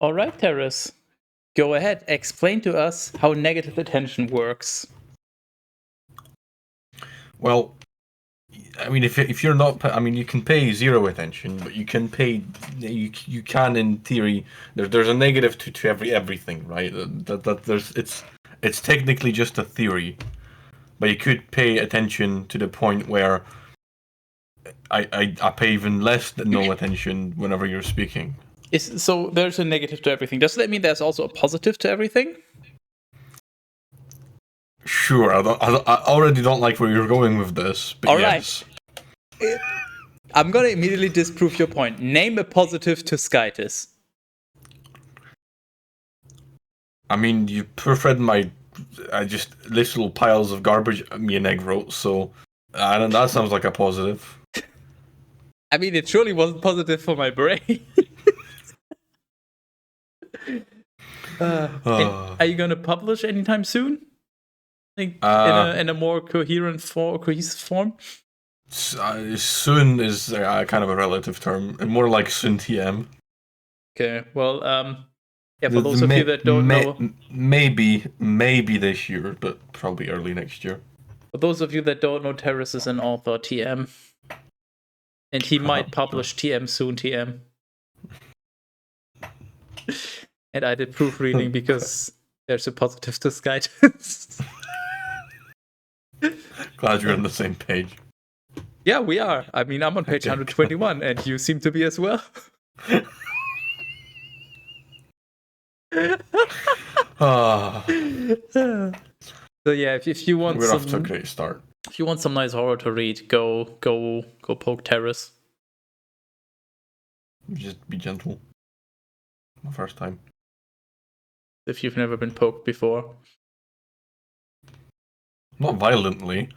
All right, Teras. Go ahead. Explain to us how negative attention works. Well, I mean, if you're not, I mean, you can pay 0 attention, but you can pay, you can in theory. There's a negative to everything, right? That there's it's technically just a theory, but you could pay attention to the point where I pay even less than no attention whenever you're speaking. So there's a negative to everything. Does that mean there's also a positive to everything? Sure, I already don't like where you're going with this, but All yes. Right. I'm gonna immediately disprove your point. Name a positive to Skytis. I mean, you proofread my just literal piles of garbage me and Egg wrote, so that sounds like a positive. I mean, it surely wasn't positive for my brain. Are you gonna publish anytime soon? Like in a more cohesive form? Soon is kind of a relative term, and more like soon TM. Okay, well, yeah, for those of you that don't know, maybe this year, but probably early next year. For those of you that don't know, Teras is an author, TM, and he might publish TM soon, TM. And I did proofreading because there's a positive to Skytis. Glad you're on the same page. Yeah, we are. I mean, I'm on page 121, and you seem to be as well. So yeah, if you want, we're off to a great start. If you want some nice horror to read, go poke Teras. Just be gentle. My first time. If you've never been poked before. Not violently.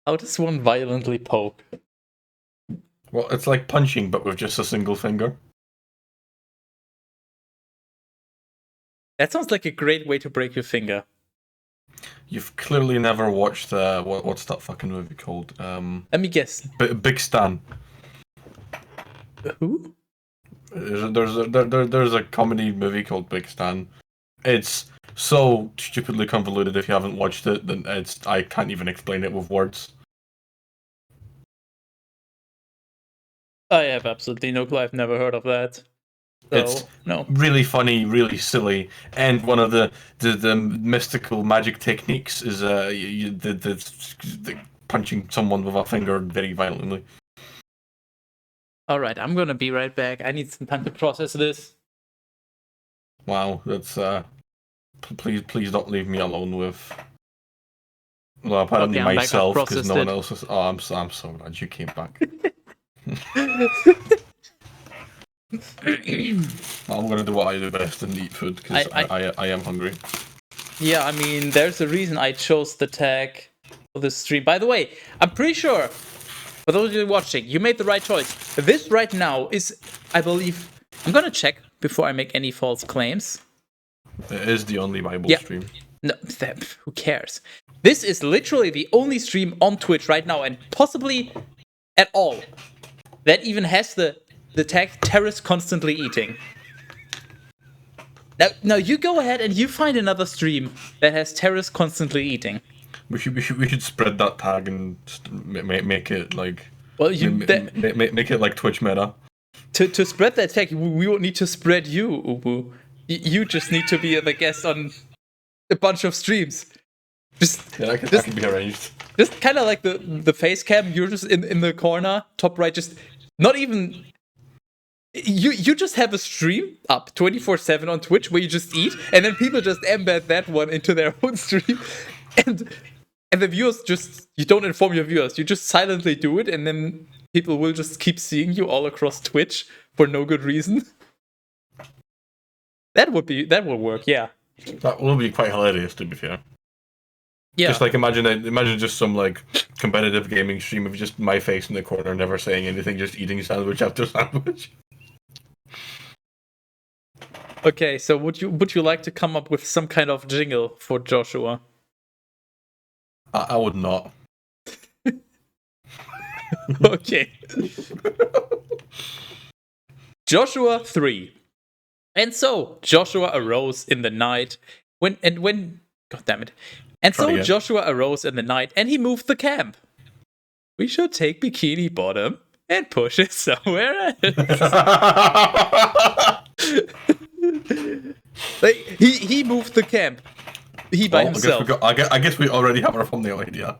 How does one violently poke? Well, it's like punching, but with just a single finger. That sounds like a great way to break your finger. You've clearly never watched what's that fucking movie called? Let me guess. Big Stan. Who? There's a comedy movie called Big Stan. It's so stupidly convoluted. If you haven't watched it, then I can't even explain it with words. I have absolutely no clue. I've never heard of that. So, it's no. Really funny, really silly, and one of the mystical magic techniques is the punching someone with a finger very violently. All right, I'm gonna be right back. I need some time to process this. Wow, that's please don't leave me alone with. Well, apparently myself, because no one else is. Oh, I'm so glad you came back. I'm gonna do what I do best and eat food because I am hungry. Yeah, I mean, there's a reason I chose the tag for this stream. By the way, I'm pretty sure, for those of you watching, you made the right choice. This right now is, I believe, I'm gonna check before I make any false claims. It is the only Bible stream. No, who cares? This is literally the only stream on Twitch right now, and possibly at all, that even has the tag Teras constantly eating. Now you go ahead and you find another stream that has Teras constantly eating. We should spread that tag and make it like. Well, make it like Twitch meta. To spread that tag, we won't need to spread you, Ubu. You just need to be the guest on a bunch of streams. That can be arranged. Just kind of like the face cam. You're just in the corner, top right. Just not even. You just have a stream up 24/7 on Twitch where you just eat, and then people just embed that one into their own stream, and the viewers you don't inform your viewers. You just silently do it, and then people will just keep seeing you all across Twitch for no good reason. That will work, yeah. That will be quite hilarious, to be fair. Yeah. Just like imagine just some like competitive gaming stream of just my face in the corner, never saying anything, just eating sandwich after sandwich. Okay, so would you like to come up with some kind of jingle for Joshua? I would not. Okay. Joshua 3. And so Joshua arose in the night God damn it. And Try so again. Joshua arose in the night and he moved the camp. We should take Bikini Bottom and push it somewhere else. Like, he moved the camp. He by himself. I guess we already have our thumbnail idea.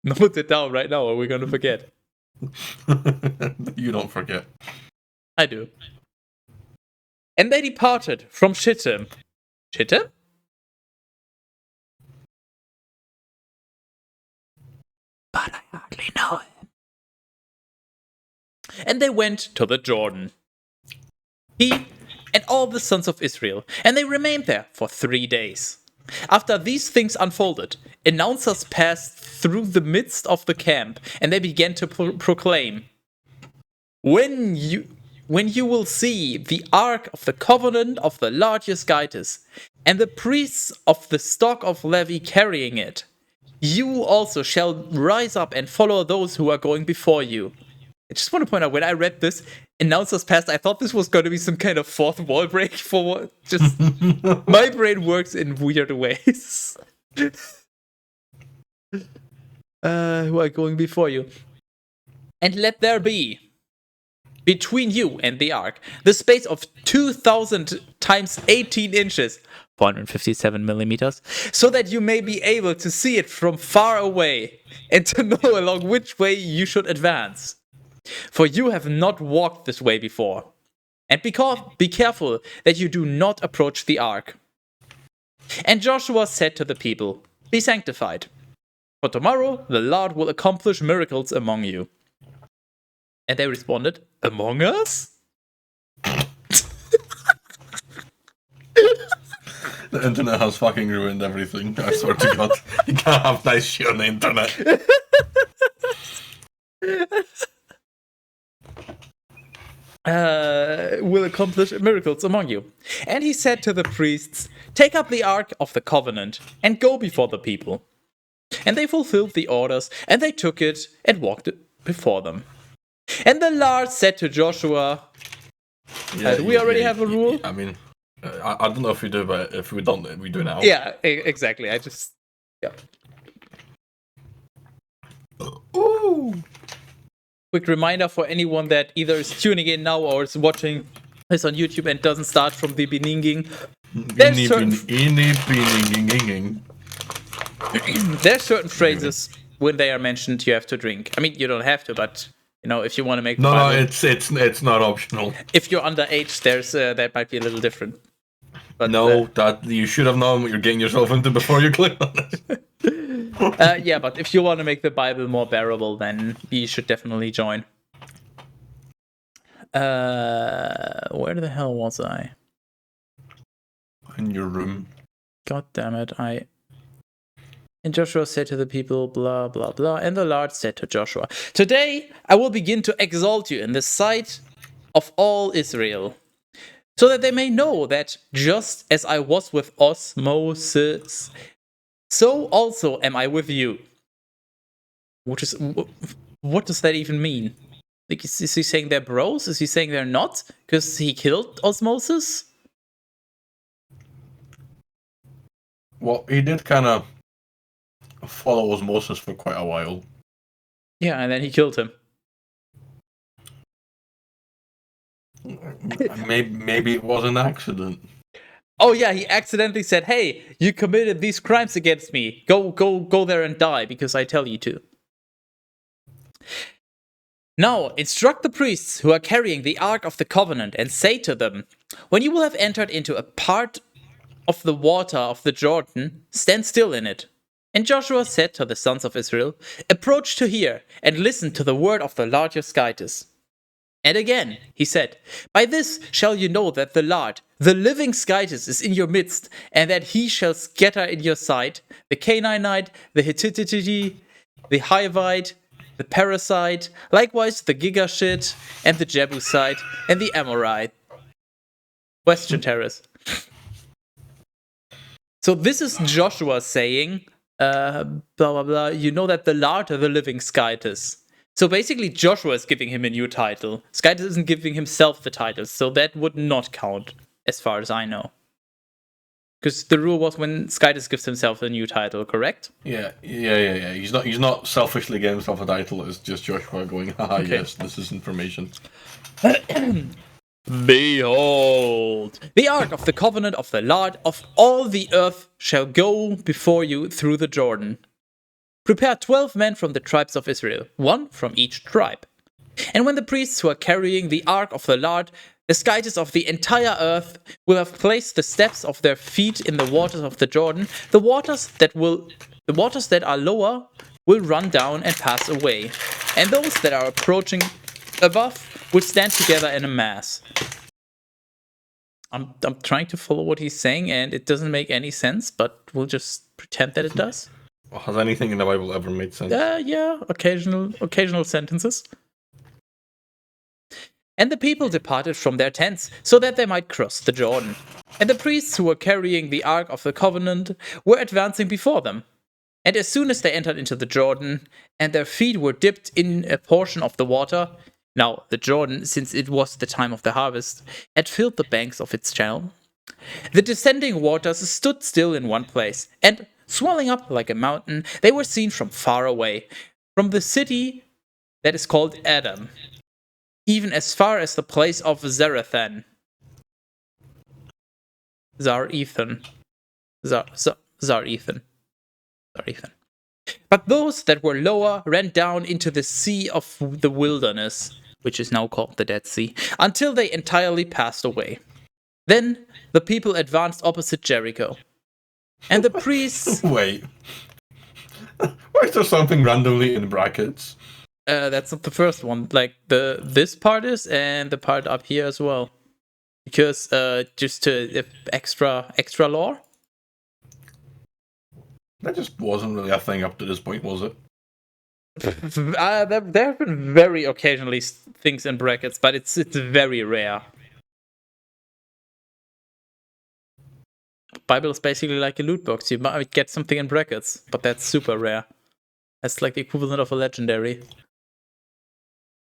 Note it down right now or we're gonna forget. You don't forget. I do. And they departed from Shittim. Shittim? But I hardly know him. And they went to the Jordan. He and all the sons of Israel, and they remained there for 3 days. After these things unfolded, announcers passed through the midst of the camp, and they began to proclaim, When you will see the ark of the covenant of the Lord your Skytis, and the priests of the stock of Levi carrying it, you also shall rise up and follow those who are going before you. I just want to point out, when I read this, announcers passed, I thought this was going to be some kind of fourth wall break for just... My brain works in weird ways. Who are going before you. And let there be, between you and the ark, the space of 2,000 times 18 inches, 457 millimeters, so that you may be able to see it from far away, and to know along which way you should advance. For you have not walked this way before. And be careful that you do not approach the ark. And Joshua said to the people, Be sanctified, for tomorrow the Lord will accomplish miracles among you. And they responded, Among us? The internet has fucking ruined everything. I swear to God. You can't have nice shit on the internet. Will accomplish miracles among you. And he said to the priests, Take up the ark of the covenant and go before the people. And they fulfilled the orders, and they took it and walked before them. And the Lord said to Joshua, do we already have a rule? I mean, I don't know if we do, but if we don't, we do now. Yeah, exactly. Yeah. Ooh. Quick reminder for anyone that either is tuning in now or is watching this on YouTube and doesn't start from the beginning. There's certain phrases when they are mentioned you have to drink. I mean, you don't have to, but if you want to make the Bible, it's not optional. If you're underage, there's that might be a little different. But that you should have known what you're getting yourself into before you click on it. Yeah, but if you want to make the Bible more bearable, then you should definitely join. Where the hell was I? In your room. God damn it, And Joshua said to the people, blah, blah, blah. And the Lord said to Joshua, Today I will begin to exalt you in the sight of all Israel, so that they may know that just as I was with OsMoSiS, so also am I with you. What does that even mean? Like, is he saying they're bros? Is he saying they're not? Because he killed OsMoSiS? Well, he did kind of follow OsMoSiS for quite a while. Yeah, and then he killed him. Maybe it was an accident. Oh yeah, he accidentally said, "Hey, you committed these crimes against me. Go there and die because I tell you to." Now, instruct the priests who are carrying the Ark of the Covenant and say to them, When you will have entered into a part of the water of the Jordan, stand still in it. And Joshua said to the sons of Israel, Approach to here and listen to the word of the Lord your Skytis. And again, he said, By this shall you know that the Lord, the living Skytis, is in your midst, and that he shall scatter in your sight the Canaanite, the Hittite, the Hivite, the Perizzite, likewise the Gigashite, and the Jebusite, and the Amorite. Question, Teras. So this is Joshua saying, blah, blah, blah, you know that the Lord, the living Skytis. So basically, Joshua is giving him a new title. Skytis isn't giving himself the title, so that would not count, as far as I know. Because the rule was when Skytis gives himself a new title, correct? Yeah. He's not selfishly giving himself a title. It's just Joshua going, haha, Okay. yes, this is information. Behold, the ark of the covenant of the Lord of all the earth shall go before you through the Jordan. Prepare 12 men from the tribes of Israel, 1 from each tribe. And when the priests who are carrying the ark of the Lord, the skytis of the entire earth, will have placed the steps of their feet in the waters of the Jordan, the waters that are lower will run down and pass away, and those that are approaching above will stand together in a mass. I'm trying to follow what he's saying, and it doesn't make any sense, but we'll just pretend that it does. Has anything in the Bible ever made sense? Yeah, occasional sentences. And the people departed from their tents, so that they might cross the Jordan. And the priests who were carrying the ark of the covenant were advancing before them. And as soon as they entered into the Jordan, and their feet were dipped in a portion of the water, now the Jordan, since it was the time of the harvest, had filled the banks of its channel, the descending waters stood still in one place, and swelling up like a mountain, they were seen from far away, from the city that is called Adam, even as far as the place of Zarethan. Zarethan. But those that were lower ran down into the sea of the wilderness, which is now called the Dead Sea, until they entirely passed away. Then the people advanced opposite Jericho. And the priests... Wait. Why is there something randomly in brackets? That's not the first one. Like, this part is, and the part up here as well. Because, just to extra lore. That just wasn't really a thing up to this point, was it? There have been very occasionally things in brackets, but it's very rare. Bible is basically like a loot box. You might get something in brackets, but that's super rare. That's like the equivalent of a legendary.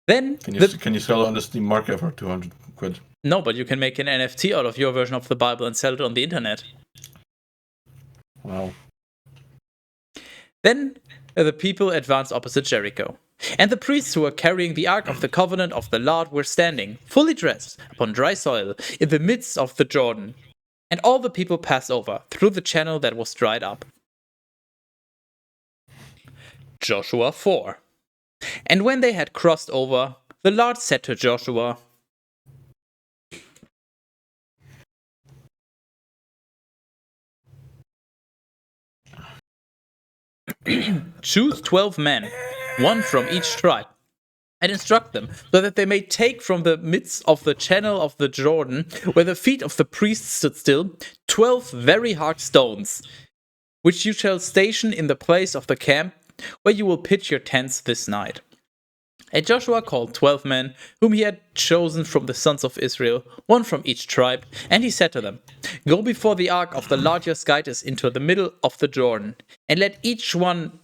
Then can you sell it on the Steam market for 200 quid? No, but you can make an NFT out of your version of the Bible and sell it on the internet. Wow. Then the people advanced opposite Jericho. And the priests who were carrying the ark of the covenant of the Lord were standing, fully dressed, upon dry soil, in the midst of the Jordan. And all the people passed over, through the channel that was dried up. Joshua 4. And when they had crossed over, the Lord said to Joshua, choose 12 men, 1 from each tribe, and instruct them, so that they may take from the midst of the channel of the Jordan, where the feet of the priests stood still, 12 very hard stones, which you shall station in the place of the camp, where you will pitch your tents this night. And Joshua called 12 men, whom he had chosen from the sons of Israel, 1 from each tribe, and he said to them, go before the ark of the Lord your God into the middle of the Jordan, and let each one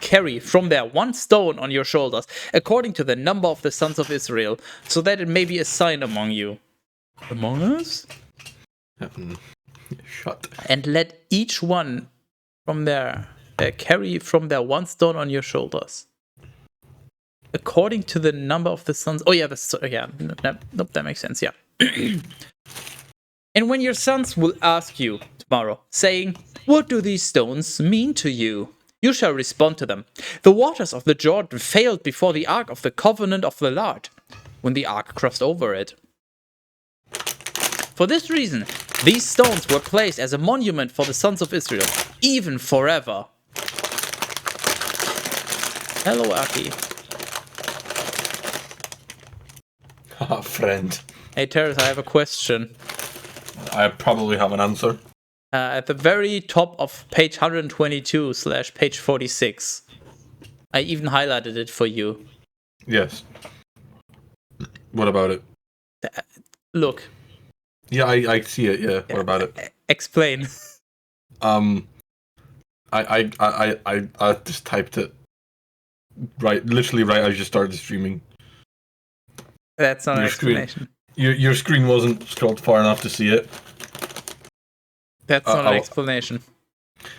carry from there 1 stone on your shoulders, according to the number of the sons of Israel, so that it may be a sign among you. Among us? Shut. And let each one from there carry from there 1 stone on your shoulders, according to the number of the sons. Oh yeah, that makes sense. Yeah. And when your sons will ask you tomorrow, saying, what do these stones mean to you? You shall respond to them, the waters of the Jordan failed before the ark of the covenant of the Lord, when the ark crossed over it. For this reason, these stones were placed as a monument for the sons of Israel, even forever. Hello, Aki. Haha, friend. Hey, Teras, I have a question. I probably have an answer. At the very top of page 122/page 46, I even highlighted it for you. Yes. What about it? Look. Yeah, I see it. Yeah. What about it? Explain. I just typed it. literally right as you started streaming. That's not an explanation. Your screen wasn't scrolled far enough to see it. That's not an explanation.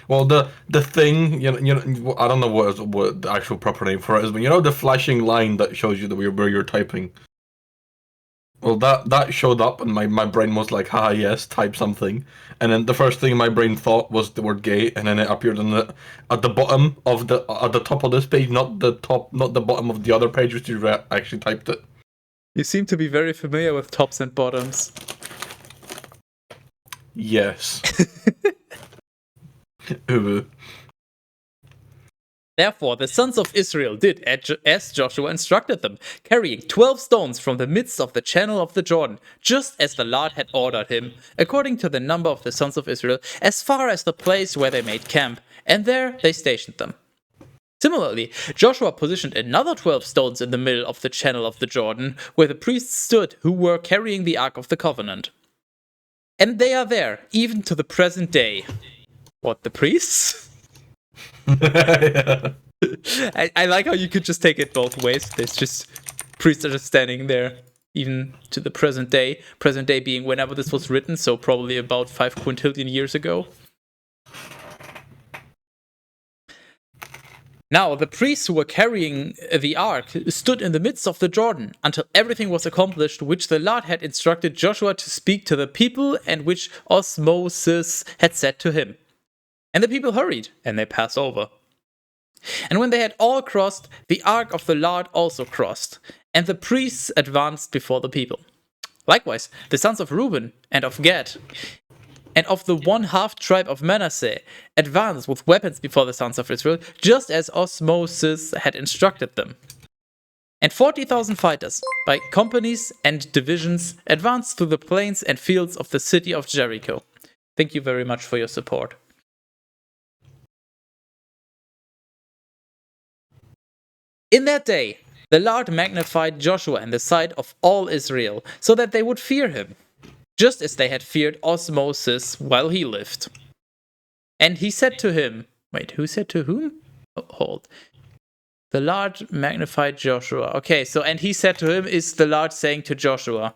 Well, the thing, you know, I don't know what the actual proper name for it is, but you know the flashing line that shows you where you're typing. Well, that showed up, and my brain was like, "Ha, yes, type something." And then the first thing my brain thought was the word "gay," and then it appeared at the bottom of at the top of this page, not the bottom of the other page, which you actually typed it. You seem to be very familiar with tops and bottoms. Yes. Therefore, the sons of Israel did as Joshua instructed them, carrying 12 stones from the midst of the channel of the Jordan, just as the Lord had ordered him, according to the number of the sons of Israel, as far as the place where they made camp, and there they stationed them. Similarly, Joshua positioned another 12 stones in the middle of the channel of the Jordan, where the priests stood who were carrying the Ark of the Covenant. And they are there, even to the present day. What, the priests? Yeah. I like how you could just take it both ways. There's just priests are just standing there, even to the present day. Present day being whenever this was written, so probably about 5 quintillion years ago. Now, the priests who were carrying the ark stood in the midst of the Jordan until everything was accomplished which the Lord had instructed Joshua to speak to the people and which OsMoSiS had said to him. And the people hurried, and they passed over. And when they had all crossed, the ark of the Lord also crossed, and the priests advanced before the people. Likewise, the sons of Reuben and of Gad, and of the 1/2 tribe of Manasseh, advanced with weapons before the sons of Israel, just as OsMoSiS had instructed them. And 40,000 fighters, by companies and divisions, advanced through the plains and fields of the city of Jericho. Thank you very much for your support. In that day, the Lord magnified Joshua in the sight of all Israel, so that they would fear him, just as they had feared OsMoSiS while he lived. And he said to him, wait, who said to whom? Oh, hold. The Lord magnified Joshua. Okay, so, and he said to him, is the Lord saying to Joshua?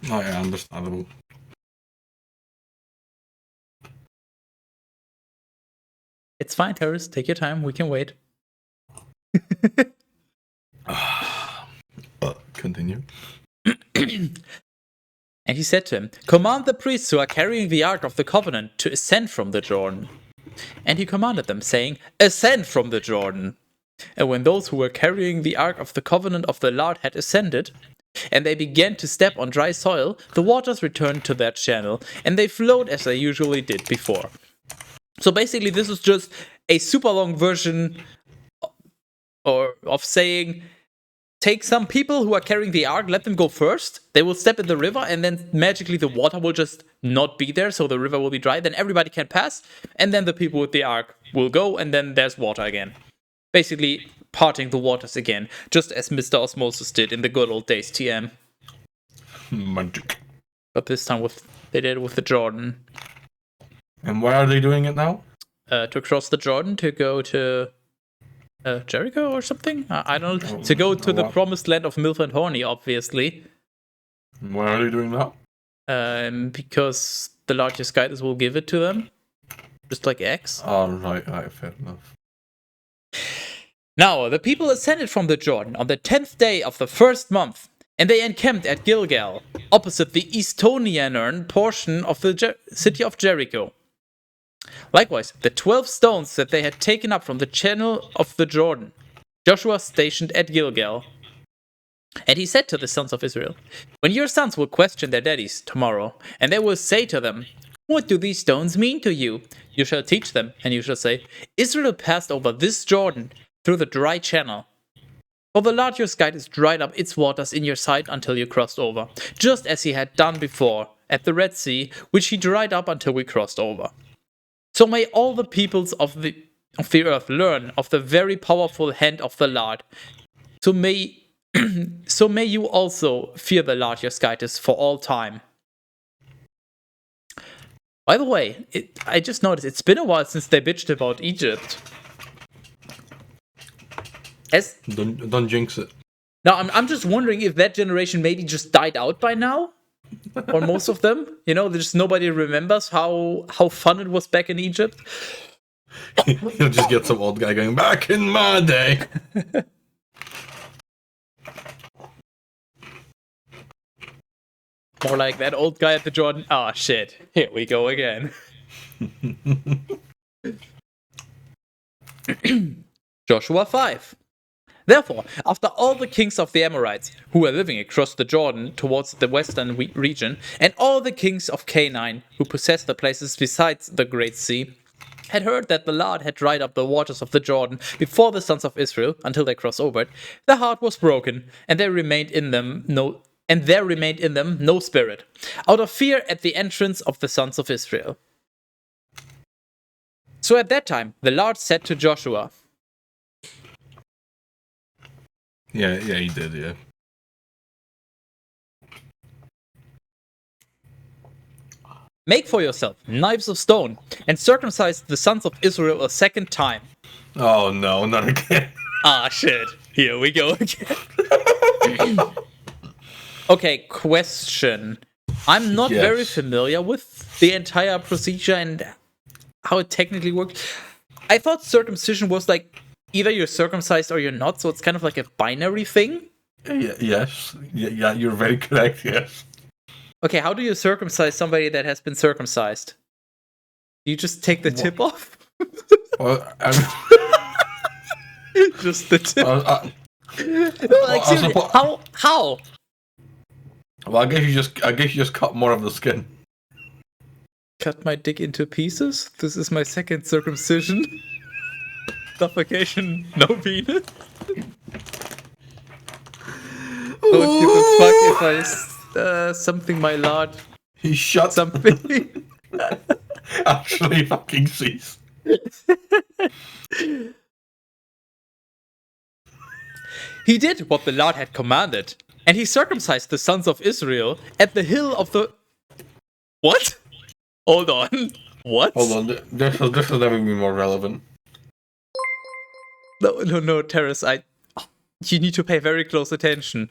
Oh, yeah, understandable. It's fine, Teras. Take your time. We can wait. Continue. And he said to him, command the priests who are carrying the Ark of the Covenant to ascend from the Jordan. And he commanded them, saying, ascend from the Jordan. And when those who were carrying the Ark of the Covenant of the Lord had ascended, and they began to step on dry soil, the waters returned to their channel, and they flowed as they usually did before. So basically, this is just a super long version of saying, take some people who are carrying the ark, let them go first. They will step in the river, and then magically the water will just not be there, so the river will be dry. Then everybody can pass, and then the people with the ark will go, and then there's water again. Basically, parting the waters again, just as Mr. OsMoSiS did in the good old days TM. Magic. But this time they did it with the Jordan. And why are they doing it now? To cross the Jordan to go to Jericho or something? I don't know. To go to the promised land of Milf and Horny, obviously. Why are they doing that? Because the largest guidance will give it to them. Just like X. Oh, right, fair enough. Now, the people ascended from the Jordan on the 10th day of the first month, and they encamped at Gilgal, opposite the Estonian portion of the city of Jericho. Likewise, the 12 stones that they had taken up from the channel of the Jordan, Joshua stationed at Gilgal. And he said to the sons of Israel, when your sons will question their daddies tomorrow, and they will say to them, what do these stones mean to you? You shall teach them, and you shall say, Israel passed over this Jordan through the dry channel. For the Lord your God has dried up its waters in your sight until you crossed over, just as he had done before at the Red Sea, which he dried up until we crossed over. So may all the peoples of the earth learn of the very powerful hand of the Lord. So may you also fear the Lord your God for all time. By the way, I just noticed it's been a while since they bitched about Egypt. As Don't jinx it. now, I'm just wondering if that generation maybe just died out by now, or most of them. There's nobody remembers how fun it was back in Egypt. You'll just get some old guy going, back in my day. More like that old guy at the Jordan. Ah, shit. Here we go again. Joshua 5. Therefore, after all the kings of the Amorites, who were living across the Jordan towards the western region, and all the kings of Canaan, who possessed the places besides the Great Sea, had heard that the Lord had dried up the waters of the Jordan before the sons of Israel until they crossed over it, their heart was broken, and there remained in them no spirit, out of fear at the entrance of the sons of Israel. So at that time, the Lord said to Joshua, Yeah, he did, yeah. make for yourself knives of stone, and circumcise the sons of Israel a second time. Oh no, not again. Ah, shit. Here we go again. Okay, question. I'm not very familiar with the entire procedure and how it technically works. I thought circumcision was like either you're circumcised or you're not, so it's kind of like a binary thing. Yes. Yeah, you're very correct, yes. Okay, how do you circumcise somebody that has been circumcised? Do you just take the tip off? Well, Just the tip. Well, Seriously, how? Well, I guess you just cut more of the skin. Cut my dick into pieces? This is my second circumcision. Suffocation, no penis. Don't give a fuck if I something my lord. He shot something. Actually fucking cease. He did what the Lord had commanded, and he circumcised the sons of Israel at the hill of the... What? Hold on. What? Hold on, this will never be more relevant. No, Teras, you need to pay very close attention.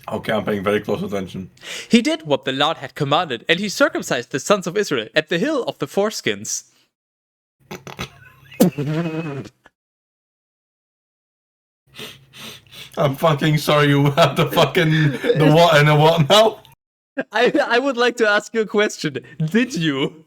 Okay, I'm paying very close attention. He did what the Lord had commanded, and he circumcised the sons of Israel at the hill of the foreskins. I'm fucking sorry you had the fucking... the what and the what now? I would like to ask you a question. Did you?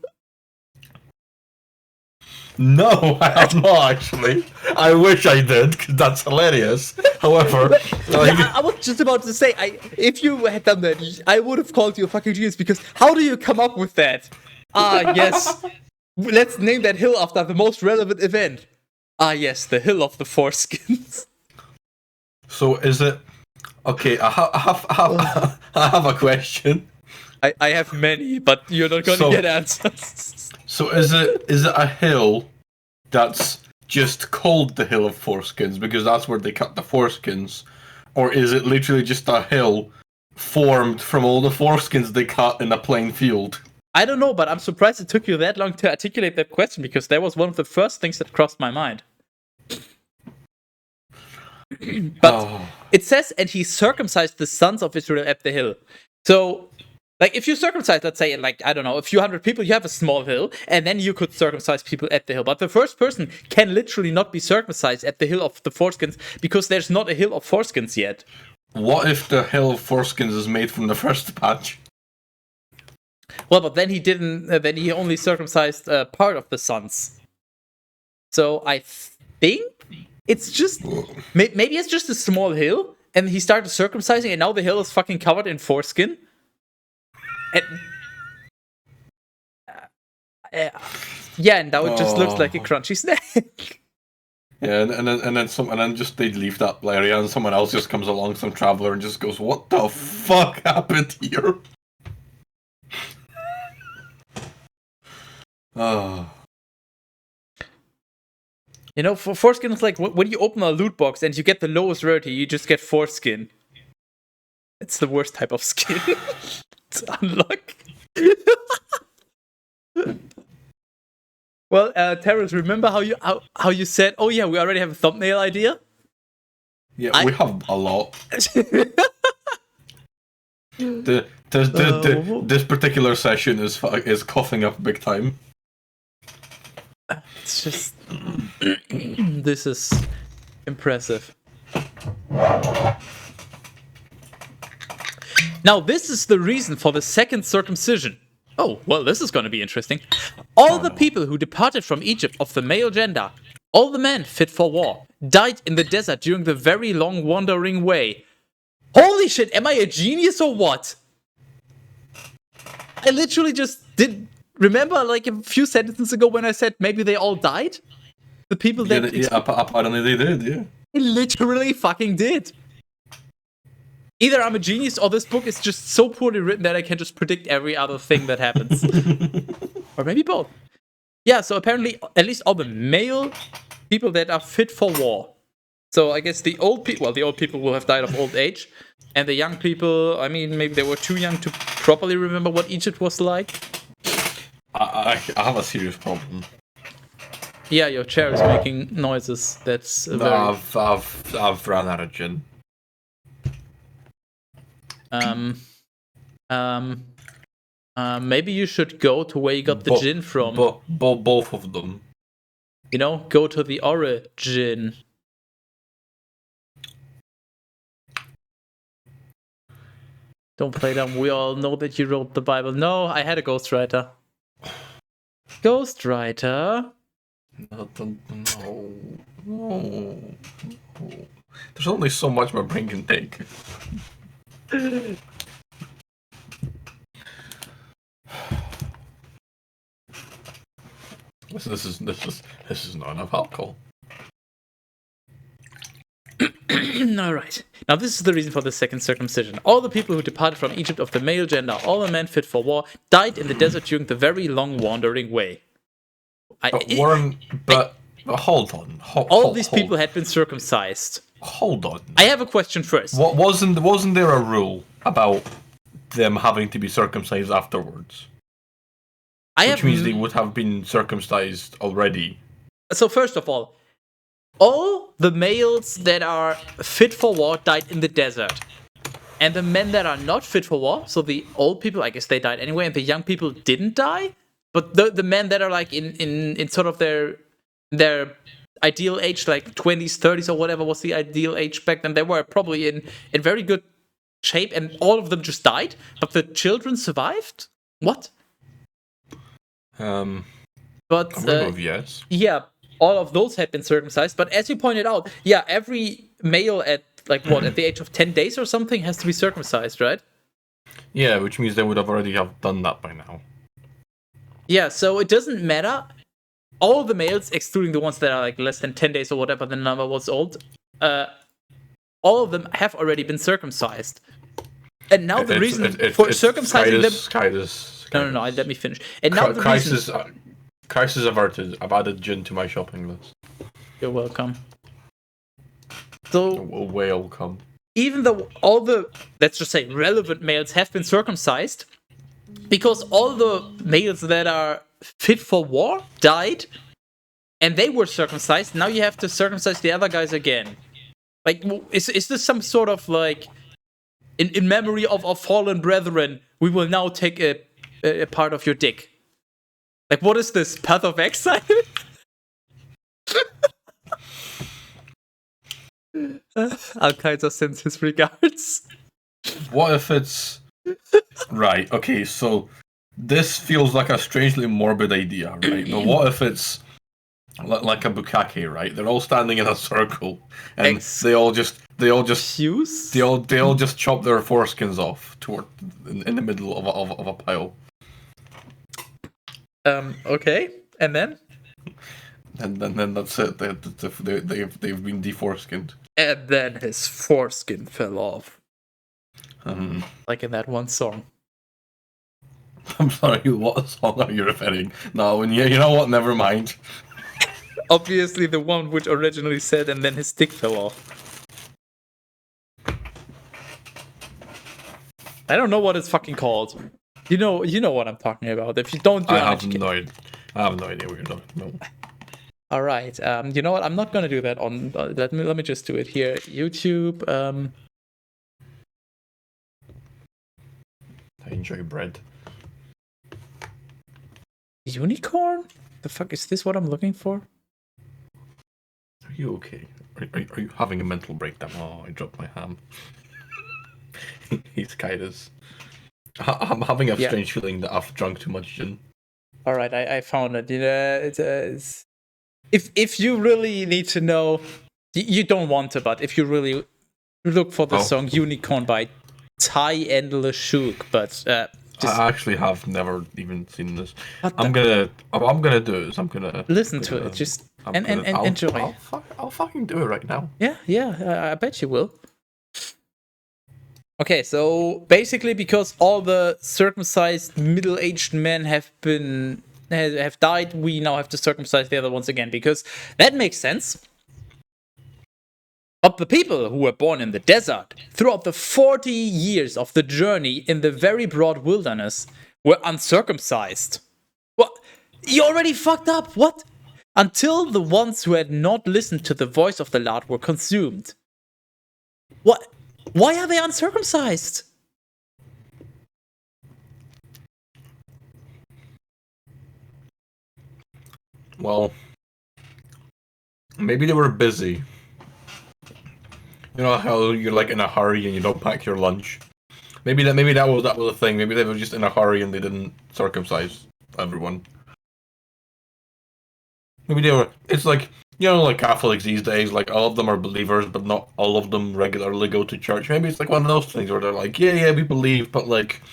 No, I have not actually. I wish I did, because that's hilarious. However, I was just about to say, if you had done that, I would have called you a fucking genius, because how do you come up with that? Ah, yes. Let's name that hill after the most relevant event. Ah, yes, the hill of the foreskins. So is it... Okay, I have a question. I have many, but you're not going to get answers. So is it a hill that's just called the Hill of Foreskins because that's where they cut the foreskins? Or is it literally just a hill formed from all the foreskins they cut in a plain field? I don't know, but I'm surprised it took you that long to articulate that question, because that was one of the first things that crossed my mind. But it says, and he circumcised the sons of Israel at the hill. So, like, if you circumcise, let's say, like, I don't know, a few hundred people, you have a small hill, and then you could circumcise people at the hill. But the first person can literally not be circumcised at the hill of the foreskins, because there's not a hill of foreskins yet. What if the Hill of Foreskins is made from the first patch? Well, but then he didn't, then he only circumcised part of the sons. So I think it's just, maybe it's just a small hill, and he started circumcising, and now the hill is fucking covered in foreskin. And, yeah, and now it just looks like a crunchy snack. Yeah, and then just they leave that area, and someone else just comes along, some traveler, and just goes, "What the fuck happened here?" Oh. You know, for foreskin is like when you open a loot box and you get the lowest rarity, you just get foreskin. It's the worst type of skin to unlock. Well, Teras, remember how you said, "Oh yeah, we already have a thumbnail idea"? Yeah, we have a lot. This particular session is coughing up big time. It's just this is impressive. Now, this is the reason for the second circumcision. Oh, well, this is going to be interesting. All the people who departed from Egypt of the male gender, all the men fit for war, died in the desert during the very long wandering way. Holy shit, am I a genius or what? I literally just did. Remember, like a few sentences ago when I said maybe they all died? The people that. Apparently they did, yeah. I literally fucking did. Either I'm a genius or this book is just so poorly written that I can just predict every other thing that happens. Or maybe both. Yeah, so apparently at least all the male people that are fit for war. So I guess the old people will have died of old age. And the young people, I mean, maybe they were too young to properly remember what Egypt was like. I have a serious problem. Yeah, your chair is making noises. That's no, I've run out of gin. Maybe you should go to where you got the gin from. Both of them. You know, go to the origin. Don't play dumb. We all know that you wrote the Bible. No, I had a ghostwriter. Ghostwriter? No. There's only so much my brain can take. This is not enough alcohol. Alright. Now this is the reason for the second circumcision. All the people who departed from Egypt of the male gender, all the men fit for war, died in the desert during the very long wandering way. Hold on. All these people had been circumcised. Hold on. I have a question first. Wasn't there a rule about them having to be circumcised afterwards? Which means they would have been circumcised already. So first of all the males that are fit for war died in the desert. And the men that are not fit for war, so the old people, I guess they died anyway, and the young people didn't die? But the men that are like in sort of their ideal age, like 20s, 30s, or whatever was the ideal age back then, they were probably in very good shape, and all of them just died, but the children survived? What? But yes. Yeah, all of those had been circumcised, but as you pointed out, yeah, every male at at the age of 10 days or something has to be circumcised, right? Yeah, which means they would have already have done that by now. Yeah, so it doesn't matter. All the males, excluding the ones that are like less than 10 days or whatever the number was old, all of them have already been circumcised. And now the reason for circumcising them... No, let me finish. And now the reason... Crisis averted. I've added gin to my shopping list. You're welcome. So... Welcome. Even though all the, let's just say, relevant males have been circumcised, because all the males that are fit for war died, and they were circumcised, now you have to circumcise the other guys again. Like, is this some sort of, like, in memory of our fallen brethren, we will now take a part of your dick? Like, what is this, Path of Exile? Al-Qaeda sends his regards. What if it's... Right, okay, so this feels like a strangely morbid idea, right? But what if it's like a bukkake, right? They're all standing in a circle, and they all just chop their foreskins off in the middle of a pile. Okay, and then? And then that's it. They've been deforeskinned. And then his foreskin fell off. Like in that one song. I'm sorry, what song are you referring? No, you know what? Never mind. Obviously, the one which originally said, and then his dick fell off. I don't know what it's fucking called. You know what I'm talking about. If you don't, I have no idea what you're talking about. All right. You know what? I'm not gonna do that on. Let me just do it here. YouTube. I enjoy bread. Unicorn? The fuck is this? What I'm looking for? Are you okay? Are you having a mental breakdown? Oh, I dropped my ham. He's kind of. I'm having a strange feeling that I've drunk too much gin. All right, I found it. You know, it's if you really need to know, you don't want to, but if you really look for the song "Unicorn" by Ty and Lashuk, but I actually have never even seen this. I'm gonna do is I'm gonna listen to it. Just and enjoy. I'll fucking do it right now. Yeah. I bet you will. Okay, so basically, because all the circumcised middle-aged men have died, we now have to circumcise the other ones again, because that makes sense. But the people who were born in the desert throughout the 40 years of the journey in the very broad wilderness were uncircumcised. What? You already fucked up. What? Until the ones who had not listened to the voice of the Lord were consumed. What? Why are they uncircumcised? Well, maybe they were busy. You know how you're like in a hurry and you don't pack your lunch. Maybe that was the thing. Maybe they were just in a hurry and they didn't circumcise everyone. Maybe they were. It's like, you know, like Catholics these days. Like, all of them are believers, but not all of them regularly go to church. Maybe it's like one of those things where they're like, yeah, we believe, but like,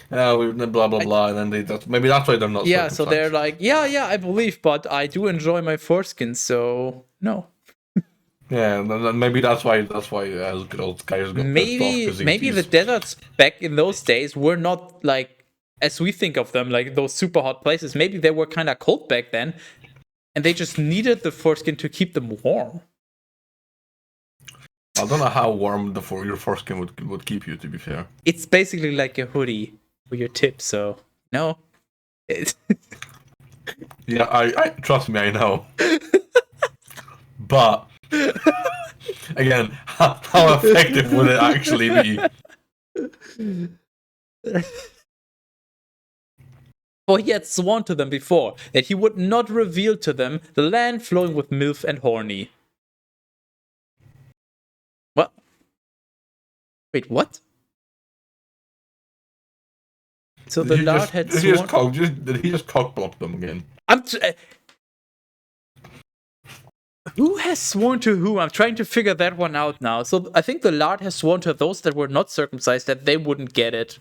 we blah blah blah, and then maybe that's why they're not. Yeah, so they're like, yeah, I believe, but I do enjoy my foreskin, so no. Yeah, maybe that's why good old guys got maybe the deserts back in those days were not like as we think of them, like those super hot places. Maybe they were kind of cold back then, and they just needed the foreskin to keep them warm. I don't know how warm your foreskin would keep you, to be fair. It's basically like a hoodie for your tip, so no. Yeah, I trust me, I know. But again, how effective would it actually be? For he had sworn to them before that he would not reveal to them the land flowing with milk and honey. What? Wait, what? So the Lord had sworn... Did he just cockblock them again? Who has sworn to whom? I'm trying to figure that one out now. So I think the Lord has sworn to those that were not circumcised that they wouldn't get it.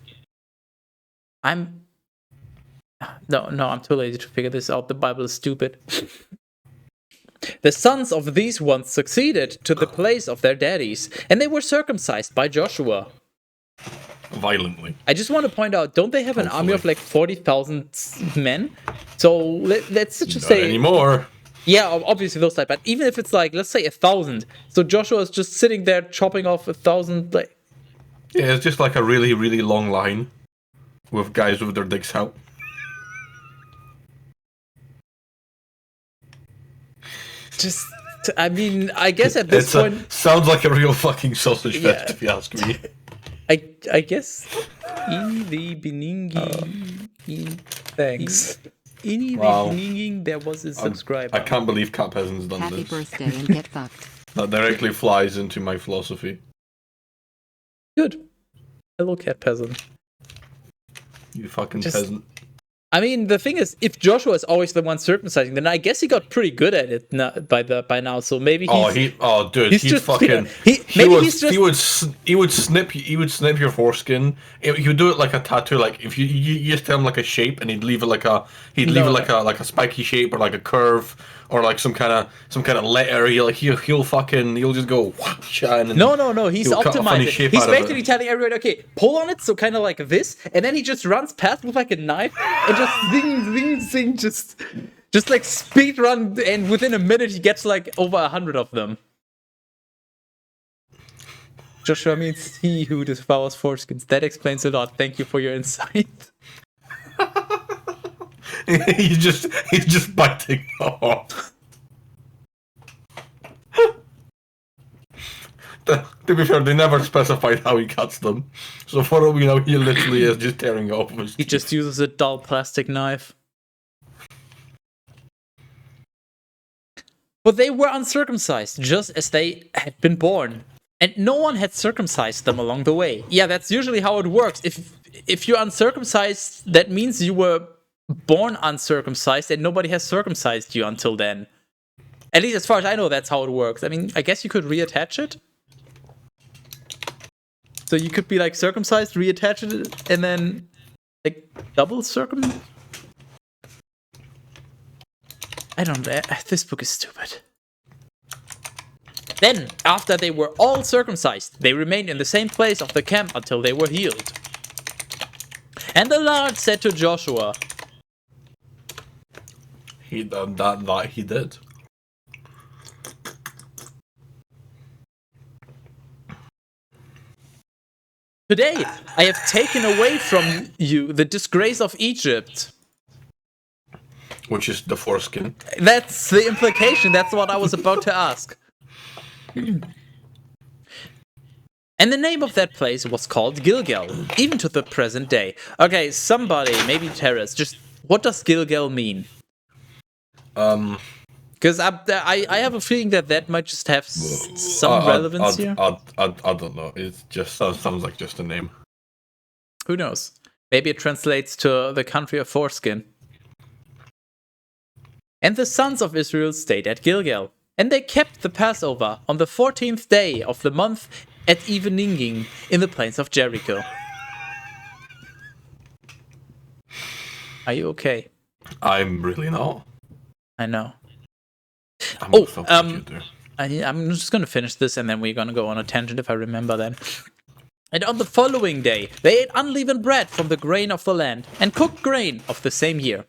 No, I'm too lazy to figure this out. The Bible is stupid. The sons of these ones succeeded to the place of their daddies, and they were circumcised by Joshua. Violently. I just want to point out, don't they have an army of like 40,000 men? So let's just say... Not anymore. Yeah, obviously those type, but even if it's like, let's say 1,000, so Joshua is just sitting there chopping off 1,000, like... Yeah, it's just like a really, really long line with guys with their dicks out. Just, I mean, I guess at this point... sounds like a real fucking sausage fest, if you ask me. I guess... Thanks. Wow. There was a subscriber. I can't believe Cat Peasant's done Happy this. birthday and get fucked. That directly flies into my philosophy. Good. Hello, Cat Peasant. You fucking peasant. I mean, the thing is, if Joshua is always the one circumcising, then I guess he got pretty good at it by now. So maybe he would snip your foreskin. He would do it like a tattoo. Like if you just tell him like a shape, and he'd leave it like a a spiky shape or like a curve or like some kind of letter. He'll just go and no. He's optimizing. He's basically telling everyone, okay, pull on it, so kind of like this, and then he just runs past with like a knife and just zing, just like speed run, and within a minute he gets like over 100 of them. Joshua means he who devours foreskins. That explains a lot. Thank you for your insight. He's just biting off. To be fair, they never specified how he cuts them. So for all we know, he literally is just tearing off of his He just uses a dull plastic knife. But they were uncircumcised, just as they had been born. And no one had circumcised them along the way. Yeah, that's usually how it works. If you're uncircumcised, that means you were born uncircumcised and nobody has circumcised you until then. At least as far as I know, that's how it works. I mean, I guess you could reattach it. So you could be like circumcised, reattach it, and then like double I don't know. This book is stupid. Then, after they were all circumcised, they remained in the same place of the camp until they were healed. And the Lord said to Joshua, He done that he did. Today I have taken away from you the disgrace of Egypt. Which is the foreskin. That's the implication. That's what I was about to ask. And the name of that place was called Gilgal, even to the present day. Okay, somebody, maybe Teras, just what does Gilgal mean? Because I have a feeling that might just have some relevance here. I don't know. It just sounds like just a name. Who knows? Maybe it translates to the country of foreskin. And the sons of Israel stayed at Gilgal, and they kept the Passover on the 14th day of the month at evening in the plains of Jericho. Are you okay? I'm really not. I know. I'm just gonna finish this and then we're gonna go on a tangent if I remember then. And on the following day, they ate unleavened bread from the grain of the land and cooked grain of the same year.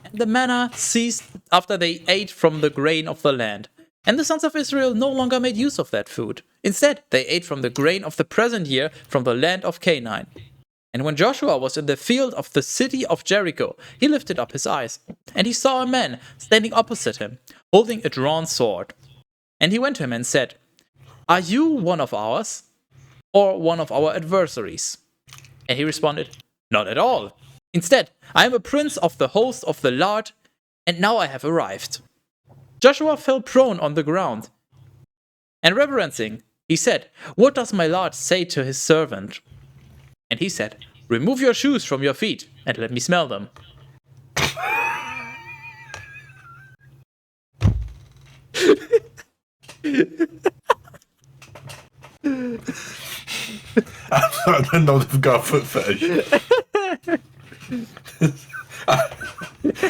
And the manna ceased after they ate from the grain of the land. And the sons of Israel no longer made use of that food. Instead, they ate from the grain of the present year from the land of Canaan. And when Joshua was in the field of the city of Jericho, he lifted up his eyes, and he saw a man standing opposite him, holding a drawn sword. And he went to him and said, "Are you one of ours, or one of our adversaries?" And he responded, "Not at all. Instead, I am a prince of the host of the Lord, and now I have arrived." Joshua fell prone on the ground, and reverencing, he said, "What does my Lord say to his servant?" And he said, "Remove your shoes from your feet, and let me smell them." I didn't know they've got a foot fetish.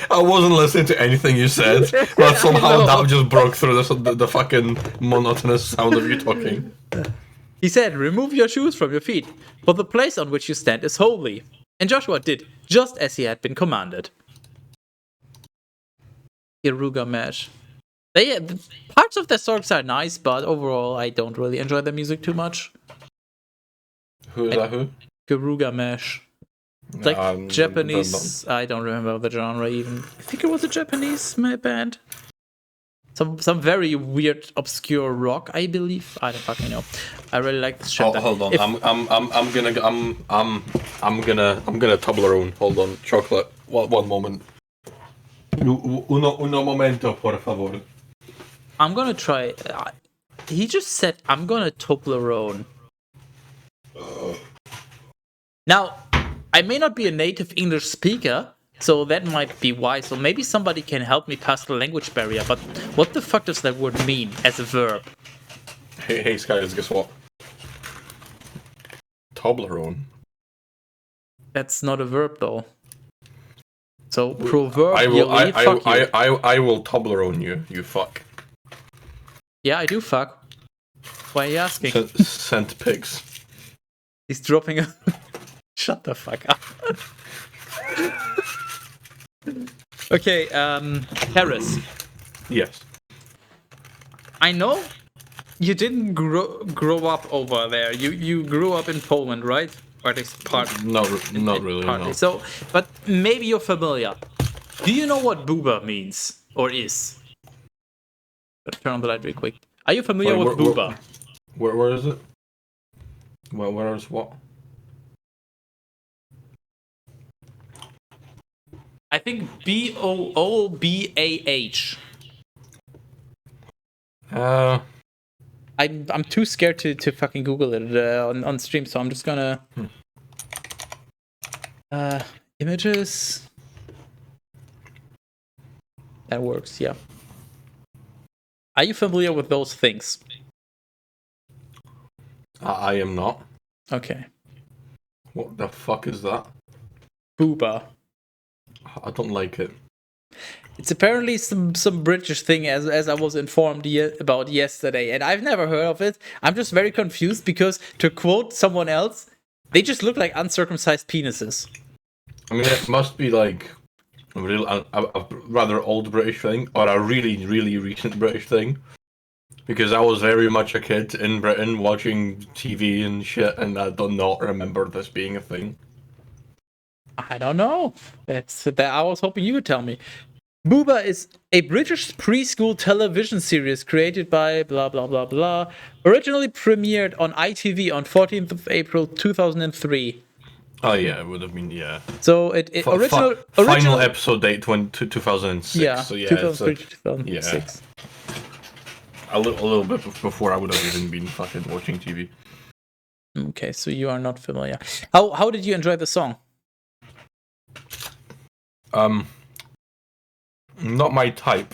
I wasn't listening to anything you said, but somehow that just broke through the fucking monotonous sound of you talking. He said, "Remove your shoes from your feet, for the place on which you stand is holy." And Joshua did just as he had been commanded. Irugamesh. Parts of the songs are nice, but overall I don't really enjoy the music too much. Who is that? Who? Garugamesh. It's like Japanese. I don't remember the genre even. I think it was a Japanese band. Some very weird, obscure rock, I believe. I don't fucking know. I really like this chapter. Hold on. I'm gonna Toblerone. Hold on, chocolate. One moment. Uno momento, por favor. I'm gonna try. He just said, "I'm gonna Toblerone." Now, I may not be a native English speaker, so that might be why. So maybe somebody can help me pass the language barrier. But what the fuck does that word mean as a verb? Hey, Skies, guess what? Toblerone. That's not a verb though. So proverb. I will Toblerone you. You fuck. Yeah, I do fuck. Why are you asking? Sent pigs. He's dropping a... Shut the fuck up. Okay, Teras. Yes. I know you didn't grow up over there. You grew up in Poland, right? Or at least part. Not really. Partly. No. So, but maybe you're familiar. Do you know what booba means or is? Let's turn on the light real quick. Are you familiar with booba? Where is it? Well, where's what? I think Boobah. I'm too scared to fucking Google it on stream, so I'm just gonna images. That works, yeah. Are you familiar with those things? I am not. Okay. What the fuck is that? Boobah. I don't like it. It's apparently some British thing, as I was informed about yesterday, and I've never heard of it. I'm just very confused because, to quote someone else, they just look like uncircumcised penises. I mean, it must be like a rather old British thing, or a really, really recent British thing. Because I was very much a kid in Britain watching TV and shit, and I do not remember this being a thing. I don't know. That's that. I was hoping you would tell me. Boobah is a British preschool television series created by blah blah blah blah. Originally premiered on ITV on 14th of April 2003. Oh yeah, it would have been, yeah. So Final episode date 2006. Yeah, so yeah, 2003 to 2006. A little bit before I would have even been fucking watching TV. Okay, so you are not familiar. How did you enjoy the song? Not my type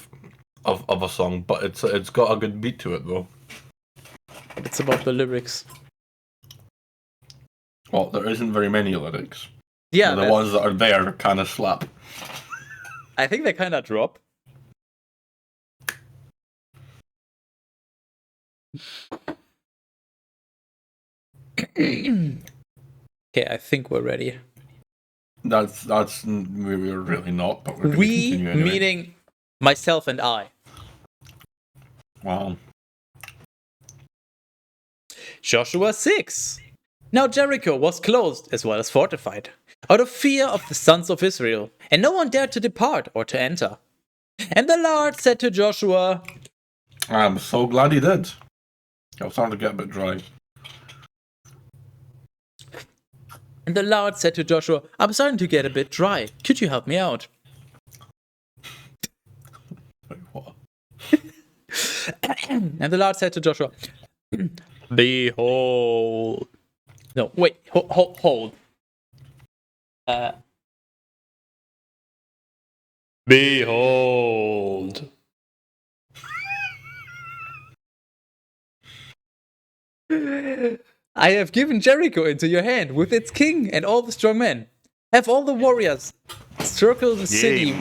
of a song, but it's got a good beat to it though. It's about the lyrics. Well, there isn't very many lyrics. Yeah, the ones that are there kind of slap. I think they kind of drop. Okay, I think we're ready. That's we're really not, but we're going to continue anyway. Meaning myself and I. Wow. Joshua 6. Now Jericho was closed as well as fortified, out of fear of the sons of Israel, and no one dared to depart or to enter. And the Lord said to Joshua, I'm so glad he did. I was starting to get a bit dry. And the Lord said to Joshua, I'm starting to get a bit dry. Could you help me out? Wait, what? And the Lord said to Joshua, Behold. No, wait, hold. Behold. I have given Jericho into your hand with its king and all the strong men. Have all the warriors circle the city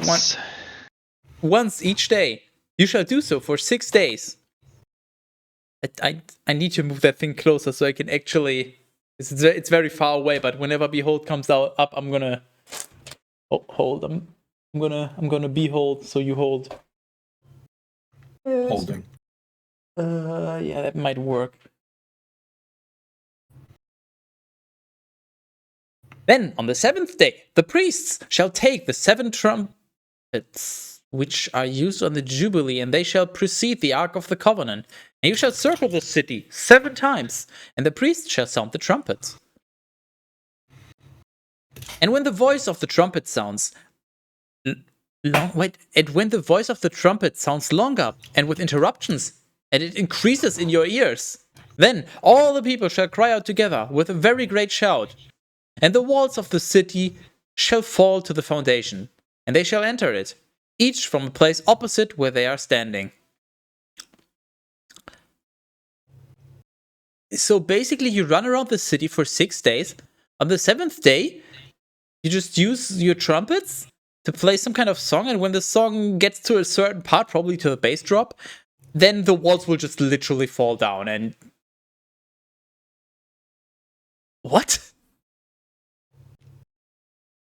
once each day. You shall do so for 6 days. I need to move that thing closer so I can actually. It's very far away, but whenever behold comes up, I'm gonna hold. I'm gonna behold. So you hold. Holding. Yeah, that might work. Then, on the 7th day, the priests shall take the 7 trumpets, which are used on the Jubilee, and they shall precede the Ark of the Covenant. And you shall circle the city 7 times, and the priests shall sound the trumpets. And when the voice of the trumpet sounds longer, and with interruptions, and it increases in your ears, then all the people shall cry out together with a very great shout. And the walls of the city shall fall to the foundation, and they shall enter it, each from a place opposite where they are standing. So basically, you run around the city for 6 days. On the 7th day, you just use your trumpets to play some kind of song, and when the song gets to a certain part, probably to the bass drop, then the walls will just literally fall down and... What?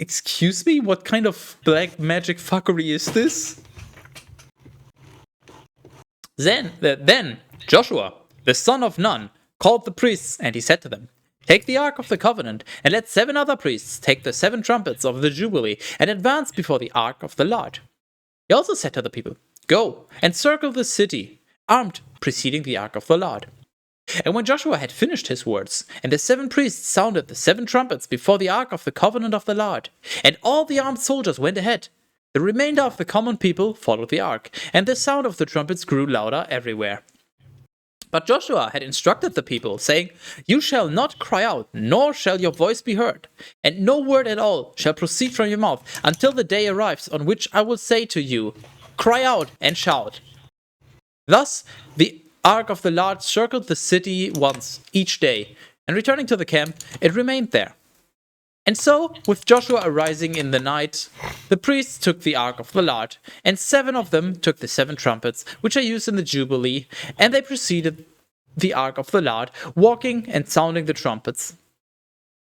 Excuse me? What kind of black magic fuckery is this? Then Joshua, the son of Nun, called the priests, and he said to them, Take the Ark of the Covenant, and let 7 other priests take the 7 trumpets of the Jubilee, and advance before the Ark of the Lord. He also said to the people, Go, and circle the city, armed, preceding the Ark of the Lord. And when Joshua had finished his words, and the 7 priests sounded the 7 trumpets before the ark of the covenant of the Lord, and all the armed soldiers went ahead, the remainder of the common people followed the ark, and the sound of the trumpets grew louder everywhere. But Joshua had instructed the people, saying, "You shall not cry out, nor shall your voice be heard, and no word at all shall proceed from your mouth, until the day arrives on which I will say to you, cry out and shout." Thus the ark of the Lord circled the city once each day, and returning to the camp, it remained there. And so, with Joshua arising in the night, the priests took the ark of the Lord, and 7 of them took the 7 trumpets, which are used in the Jubilee, and they preceded the ark of the Lord, walking and sounding the trumpets.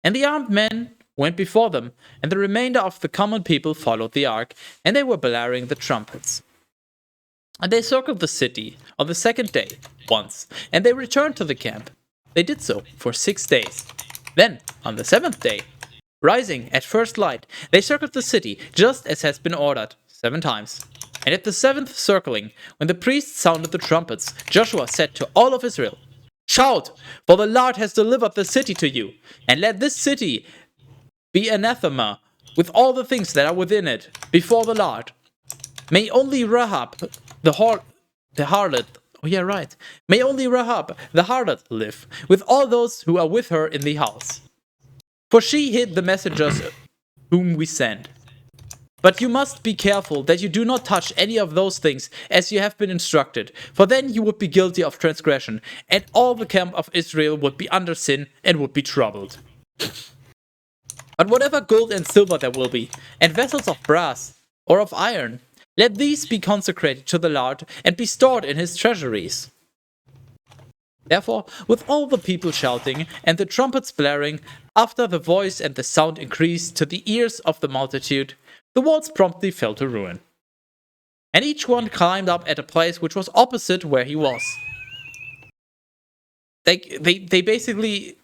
And the armed men went before them, and the remainder of the common people followed the ark, and they were blaring the trumpets. And they circled the city on the 2nd day once, and they returned to the camp. They did so for 6 days. Then, on the 7th day, rising at first light, they circled the city just as has been ordered, 7 times. And at the 7th circling, when the priests sounded the trumpets, Joshua said to all of Israel, "Shout, for the Lord has delivered the city to you, and let this city be anathema with all the things that are within it before the Lord. May only Rahab the harlot, may only Rahab the harlot live, with all those who are with her in the house. For she hid the messengers whom we sent. But you must be careful that you do not touch any of those things as you have been instructed, for then you would be guilty of transgression, and all the camp of Israel would be under sin and would be troubled. But whatever gold and silver there will be, and vessels of brass or of iron, let these be consecrated to the Lord and be stored in his treasuries." Therefore, with all the people shouting and the trumpets blaring, after the voice and the sound increased to the ears of the multitude, the walls promptly fell to ruin. And each one climbed up at a place which was opposite where he was. They basically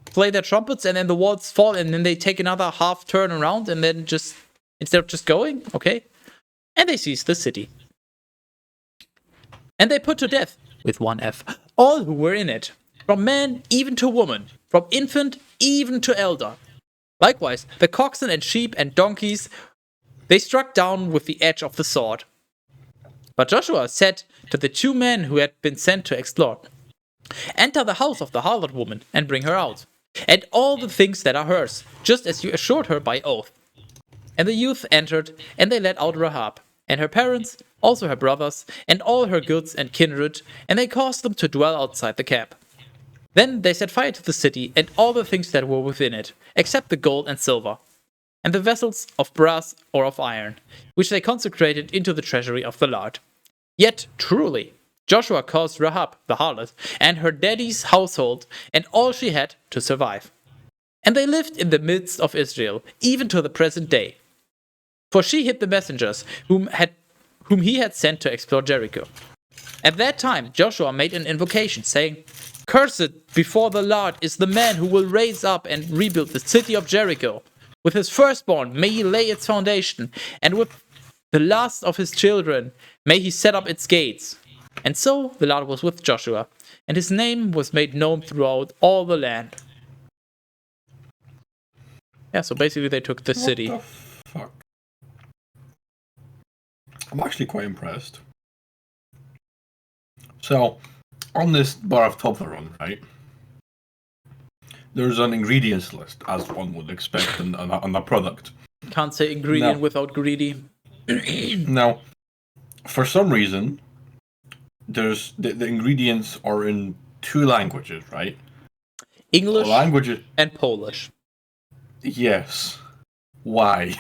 play their trumpets and then the walls fall and then they take another half turn around and then just, instead of just going, okay, and they seized the city. And they put to death, with 1 F, all who were in it, from man even to woman, from infant even to elder. Likewise, the oxen and sheep and donkeys they struck down with the edge of the sword. But Joshua said to the 2 men who had been sent to explore, "Enter the house of the harlot woman and bring her out, and all the things that are hers, just as you assured her by oath." And the youth entered, and they led out Rahab, and her parents, also her brothers, and all her goods and kindred, and they caused them to dwell outside the camp. Then they set fire to the city and all the things that were within it, except the gold and silver, and the vessels of brass or of iron, which they consecrated into the treasury of the Lord. Yet truly, Joshua caused Rahab the harlot and her daddy's household and all she had to survive. And they lived in the midst of Israel, even to the present day. For she hid the messengers whom he had sent to explore Jericho. At that time Joshua made an invocation, saying, "Cursed before the Lord is the man who will raise up and rebuild the city of Jericho. With his firstborn may he lay its foundation, and with the last of his children may he set up its gates." And so the Lord was with Joshua, and his name was made known throughout all the land. Yeah, so basically they took the city. What the fuck? I'm actually quite impressed. So, on this bar of Toblerone, right, there's an ingredients list, as one would expect on the product. Can't say ingredient without greedy. Now, for some reason, there's the ingredients are in 2 languages, right? English languages and Polish. Yes. Why?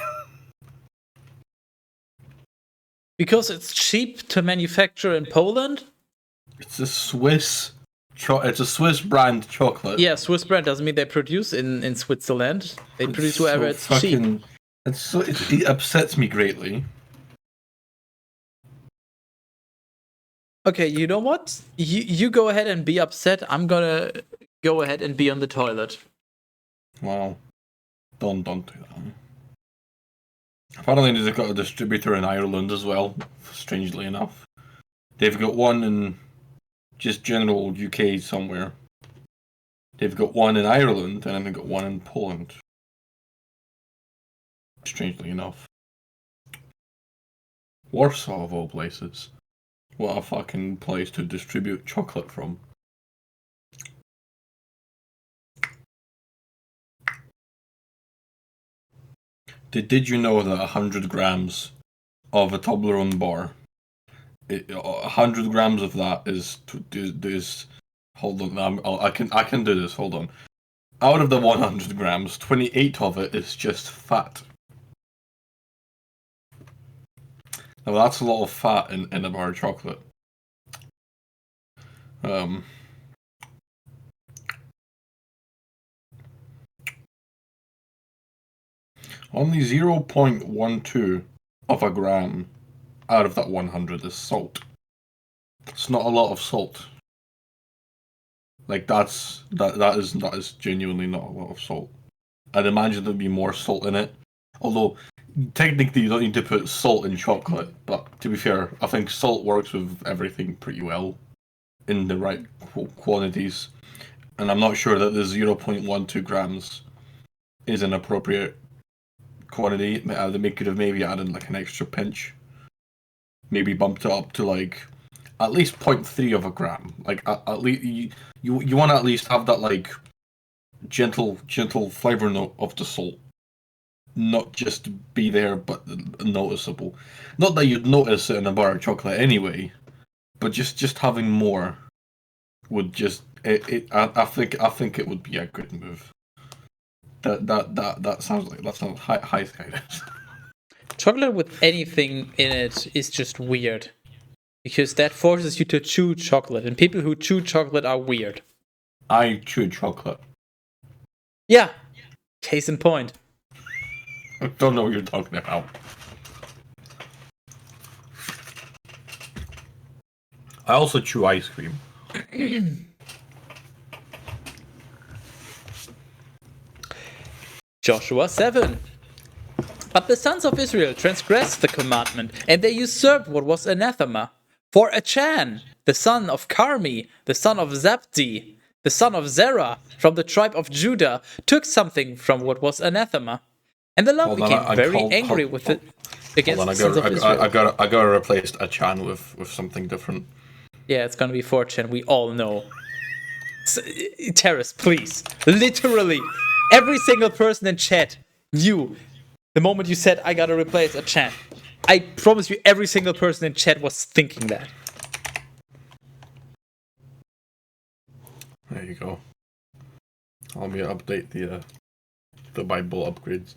Because it's cheap to manufacture in Poland? It's a Swiss brand chocolate. Yeah, Swiss brand doesn't mean they produce in Switzerland. They produce wherever it's cheap. It upsets me greatly. Okay, you know what? You go ahead and be upset. I'm gonna go ahead and be on the toilet. Well, don't do that. Apparently they've got a distributor in Ireland as well, strangely enough. They've got one in just general UK somewhere. They've got one in Ireland, and then they've got one in Poland. Strangely enough. Warsaw, of all places. What a fucking place to distribute chocolate from. Did you know that 100 grams of a Toblerone bar, 100 grams of that is hold on, I can do this, hold on. Out of the 100 grams, 28 of it is just fat. Now that's a lot of fat in a bar of chocolate. Only 0.12 of a gram out of that 100 is salt. It's not a lot of salt. Like that is genuinely not a lot of salt. I'd imagine there'd be more salt in it. Although technically you don't need to put salt in chocolate, but to be fair, I think salt works with everything pretty well in the right quantities. And I'm not sure that the 0.12 grams is an appropriate quantity. They could have maybe added like an extra pinch. Maybe bumped it up to like at least 0.3 of a gram. Like at least you want to at least have that like gentle flavor note of the salt, not just be there but noticeable. Not that you'd notice it in a bar of chocolate anyway, but just having more would just I think it would be a good move. That sounds high guidance. Chocolate with anything in it is just weird. Because that forces you to chew chocolate, and people who chew chocolate are weird. I chew chocolate. Yeah. Case in point. I don't know what you're talking about. I also chew ice cream. Joshua 7. But the sons of Israel transgressed the commandment, and they usurped what was anathema. For Achan, the son of Carmi, the son of Zabdi, the son of Zerah, from the tribe of Judah, took something from what was anathema. And the Lord became very angry with it against the sons of Israel. I gotta replace Achan with something different. Yeah, it's gonna be 4chan, we all know. Teras, please. Literally, every single person in chat knew the moment you said, I gotta replace Achan. I promise you, every single person in chat was thinking that. There you go. Let me update the Bible upgrades.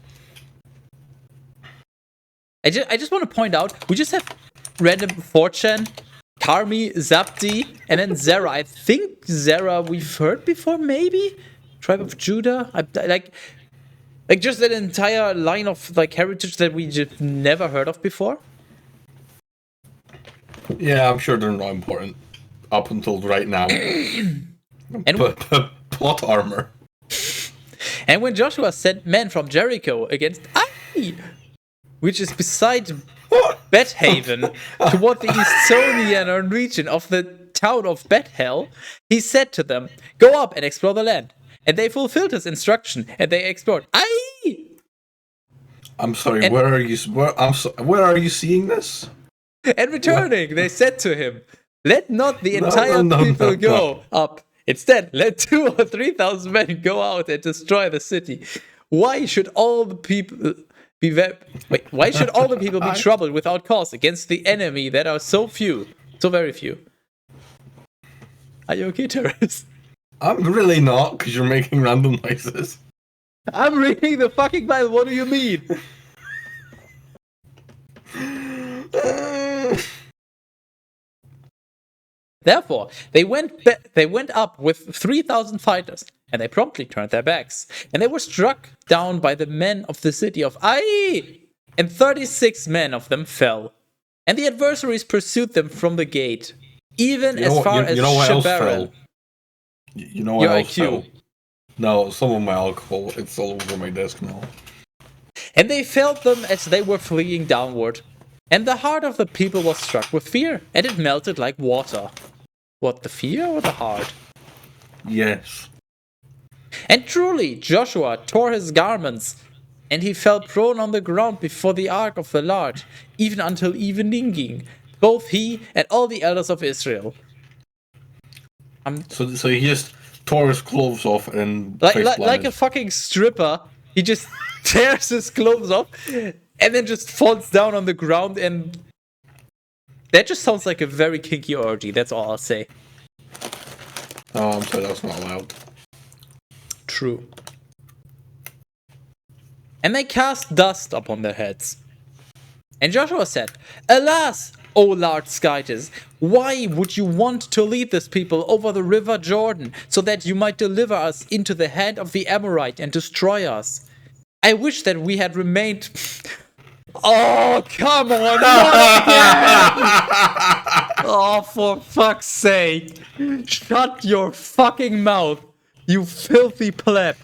I just want to point out, we just have random 4chan, Carmi, Zabdi, and then Zerah. I think Zerah we've heard before, maybe? Tribe of Judah? Like just an entire line of like heritage that we just never heard of before. Yeah, I'm sure they're not important up until right now. And plot armor. And when Joshua sent men from Jericho against Ai, which is beside Bethaven, toward the Estonian region of the town of Bethel, he said to them, "Go up and explore the land." And they fulfilled his instruction, and they explored. I'm sorry. Where are you? Where are you seeing this? And returning, they said to him, "Let not the entire people go up. Instead, let 2,000 or 3,000 men go out and destroy the city. Why should all the people be Why should all the people be troubled without cause against the enemy that are so few, so very few?" Are you okay, Teras? I'm really not, because you're making random noises. I'm reading the fucking Bible. What do you mean? Therefore, they went up with 3,000 fighters, and they promptly turned their backs. And they were struck down by the men of the city of Ai, and 36 men of them fell. And the adversaries pursued them from the gate, even as far as Shebarim. You know what else fell? No, some of my alcohol. It's all over my desk now. And they felled them as they were fleeing downward. And the heart of the people was struck with fear, and it melted like water. What, the fear or the heart? Yes. And truly, Joshua tore his garments, and he fell prone on the ground before the ark of the Lord, even until evening, both he and all the elders of Israel. So he just tore his clothes off and Like a fucking stripper, he just tears his clothes off and then just falls down on the ground, and that just sounds like a very kinky orgy, that's all I'll say. Oh, I'm sorry, that's not allowed. True. And they cast dust upon their heads. And Joshua said, Alas, O Lord Skytis, why would you want to lead this people over the river Jordan, so that you might deliver us into the hand of the Amorite and destroy us? I wish that we had remained... Oh, come on, not again! Oh, for fuck's sake. Shut your fucking mouth, you filthy pleb.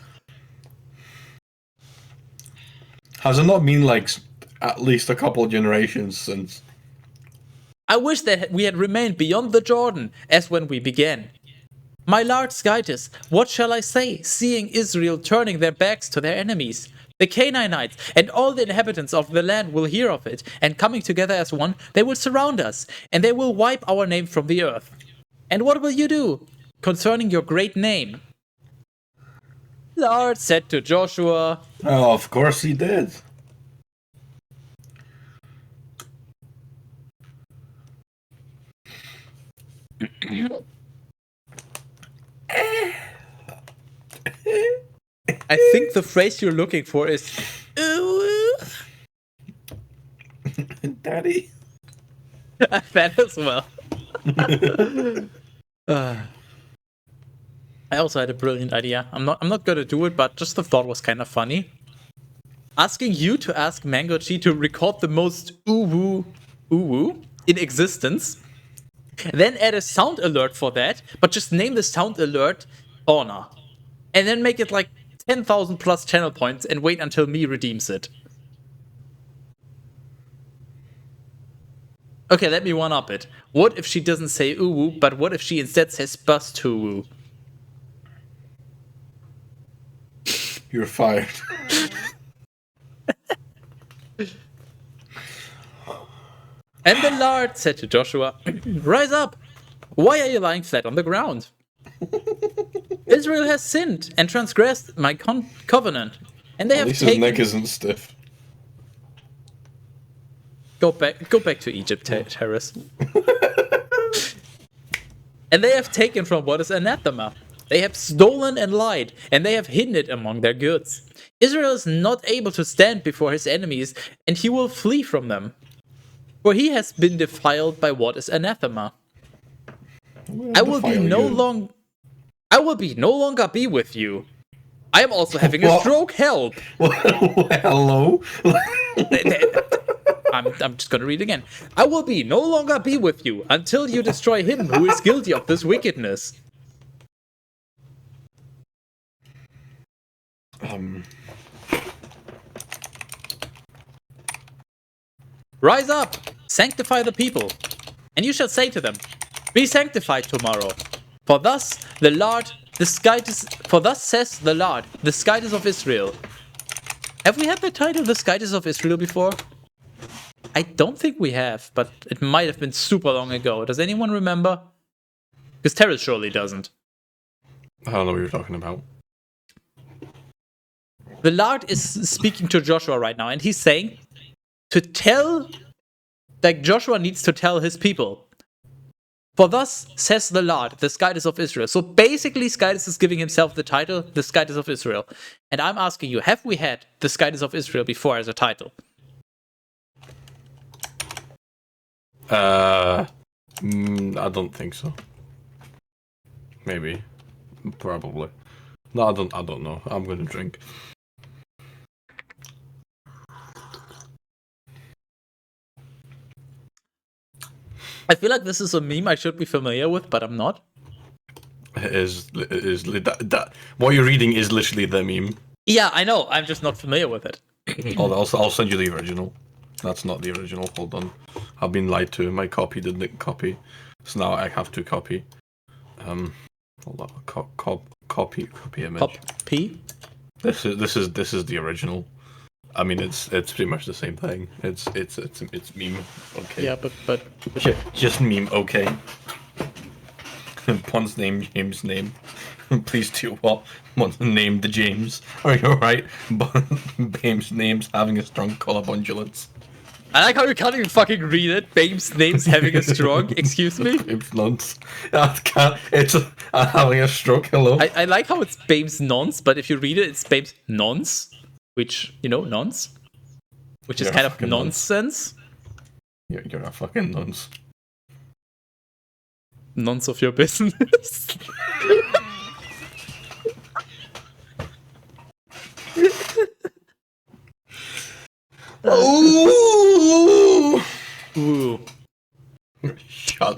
Has it not been like at least a couple of generations since? I wish that we had remained beyond the Jordan, as when we began. My Lord Skytis, what shall I say, seeing Israel turning their backs to their enemies? The Canaanites and all the inhabitants of the land will hear of it, and coming together as one, they will surround us, and they will wipe our name from the earth. And what will you do concerning your great name? The Lord said to Joshua, Oh, of course he did. I think the phrase you're looking for is ooh. Daddy. That as well. I also had a brilliant idea. I'm not gonna do it, but just the thought was kind of funny. Asking you to ask Mangochi to record the most ooh woo in existence. Then add a sound alert for that, but just name the sound alert Honor. And then make it like 10,000 plus channel points and wait until me redeems it. Okay, let me one up it. What if she doesn't say ooh, but what if she instead says bust to You're fired. And the Lord said to Joshua, Rise up! Why are you lying flat on the ground? Israel has sinned and transgressed my covenant, and they At have least taken... his neck isn't stiff. Go back to Egypt, Teras. And they have taken from what is anathema. They have stolen and lied, and they have hidden it among their goods. Israel is not able to stand before his enemies, and he will flee from them. For he has been defiled by what is anathema. I will no longer be with you. I am also having a stroke. Help! Hello? I'm just gonna read again. I will no longer be with you until you destroy him who is guilty of this wickedness. Rise up, sanctify the people, and you shall say to them, Be sanctified tomorrow, for thus says the Lord, the Skytis of Israel. Have we had the title, the Skytis of Israel, before? I don't think we have, but it might have been super long ago. Does anyone remember? Because Teras surely doesn't. I don't know what you're talking about. The Lord is speaking to Joshua right now, and he's saying Joshua needs to tell his people. For thus says the Lord, the Skytis of Israel. So basically, Skytis is giving himself the title, the Skytis of Israel. And I'm asking you, have we had the Skytis of Israel before as a title? I don't think so. Maybe. Probably. No, I don't know. I'm gonna drink. I feel like this is a meme I should be familiar with, but I'm not. What you're reading is literally the meme. Yeah, I know. I'm just not familiar with it. I'll send you the original. That's not the original. Hold on. I've been lied to. My copy didn't copy. So now I have to copy. Hold on, copy image. Copy. This is the original. I mean, it's pretty much the same thing. It's meme. Okay. Yeah, but just meme. Okay. One's name, James' name. Please do what? One's name the James. Are you alright? But James' name's having a strong collarbundulance. I like how you can't even fucking read it. Babe's name's having a stroke. Excuse me? Babe's nonce. I can't. It's having a stroke. Hello. I like how it's Babe's nonce, but if you read it, it's Babe's nonce. Which, nonce? Which is kind of nonsense. You're a fucking nonce. Nonce of your business. Ooh. Ooh. Shut.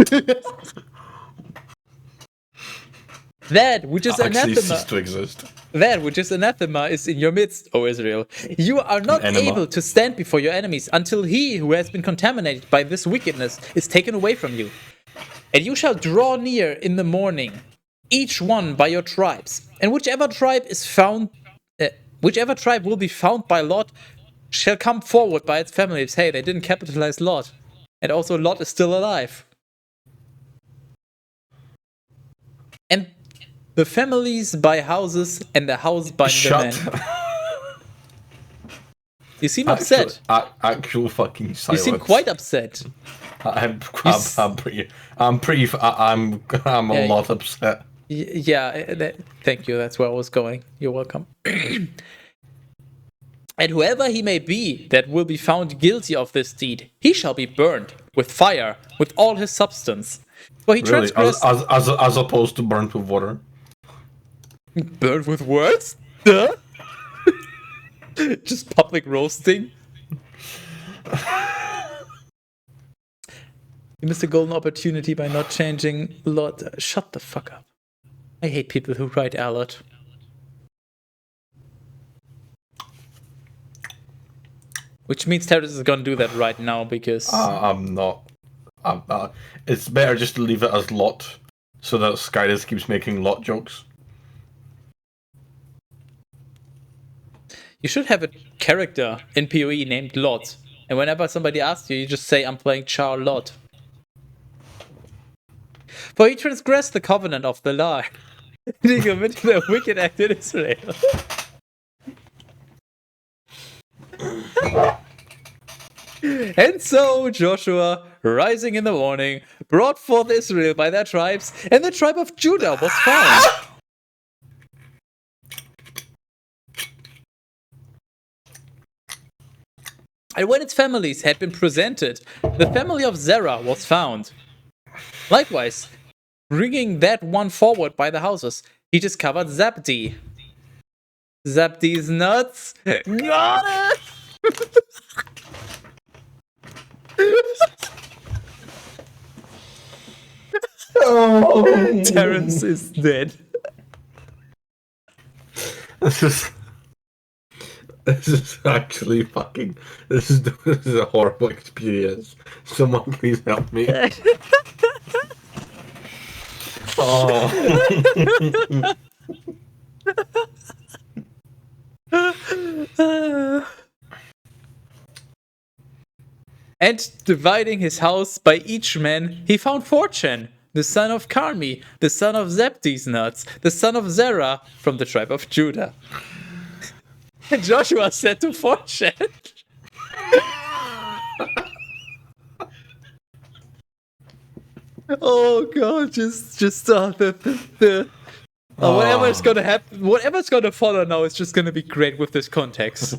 That which is actually anathema. ceased to exist. That which is anathema is in your midst, O Israel. You are not able to stand before your enemies until he who has been contaminated by this wickedness is taken away from you. And you shall draw near in the morning, each one by your tribes. And whichever tribe will be found by Lot shall come forward by its families. Hey, they didn't capitalize Lot. And also Lot is still alive. And the families by houses and the house by the men. You seem upset. Actual fucking silence. You seem quite upset. I'm a lot upset. Yeah, thank you. That's where I was going. You're welcome. And whoever he may be that will be found guilty of this deed, he shall be burned with fire, with all his substance. For he transgressed... As opposed to burnt with water. Burned with words? Duh? Just public roasting? You missed a golden opportunity by not changing Lot. Shut the fuck up. I hate people who write a lot. Which means Teras is gonna do that right now because... I'm not. It's better just to leave it as Lot, so that Skydus keeps making Lot jokes. You should have a character in PoE named Lot, and whenever somebody asks you, you just say, I'm playing Charlotte. For he transgressed the covenant of the Lord. He committed a wicked act in Israel. And so Joshua, rising in the morning, brought forth Israel by their tribes, and the tribe of Judah was found. And when its families had been presented, the family of Zerah was found. Likewise, bringing that one forward by the houses, he discovered Zabdi. Zabdi's nuts. Got it! Oh. Terence is dead. This is actually fucking. This is a horrible experience. Someone please help me. Oh. And dividing his house by each man, he found Fortune, the son of Carmi, the son of Zabdi's nuts, the son of Zerah, from the tribe of Judah. And Joshua said to Fortune, oh god, whatever's gonna happen, whatever's gonna follow now is just gonna be great with this context.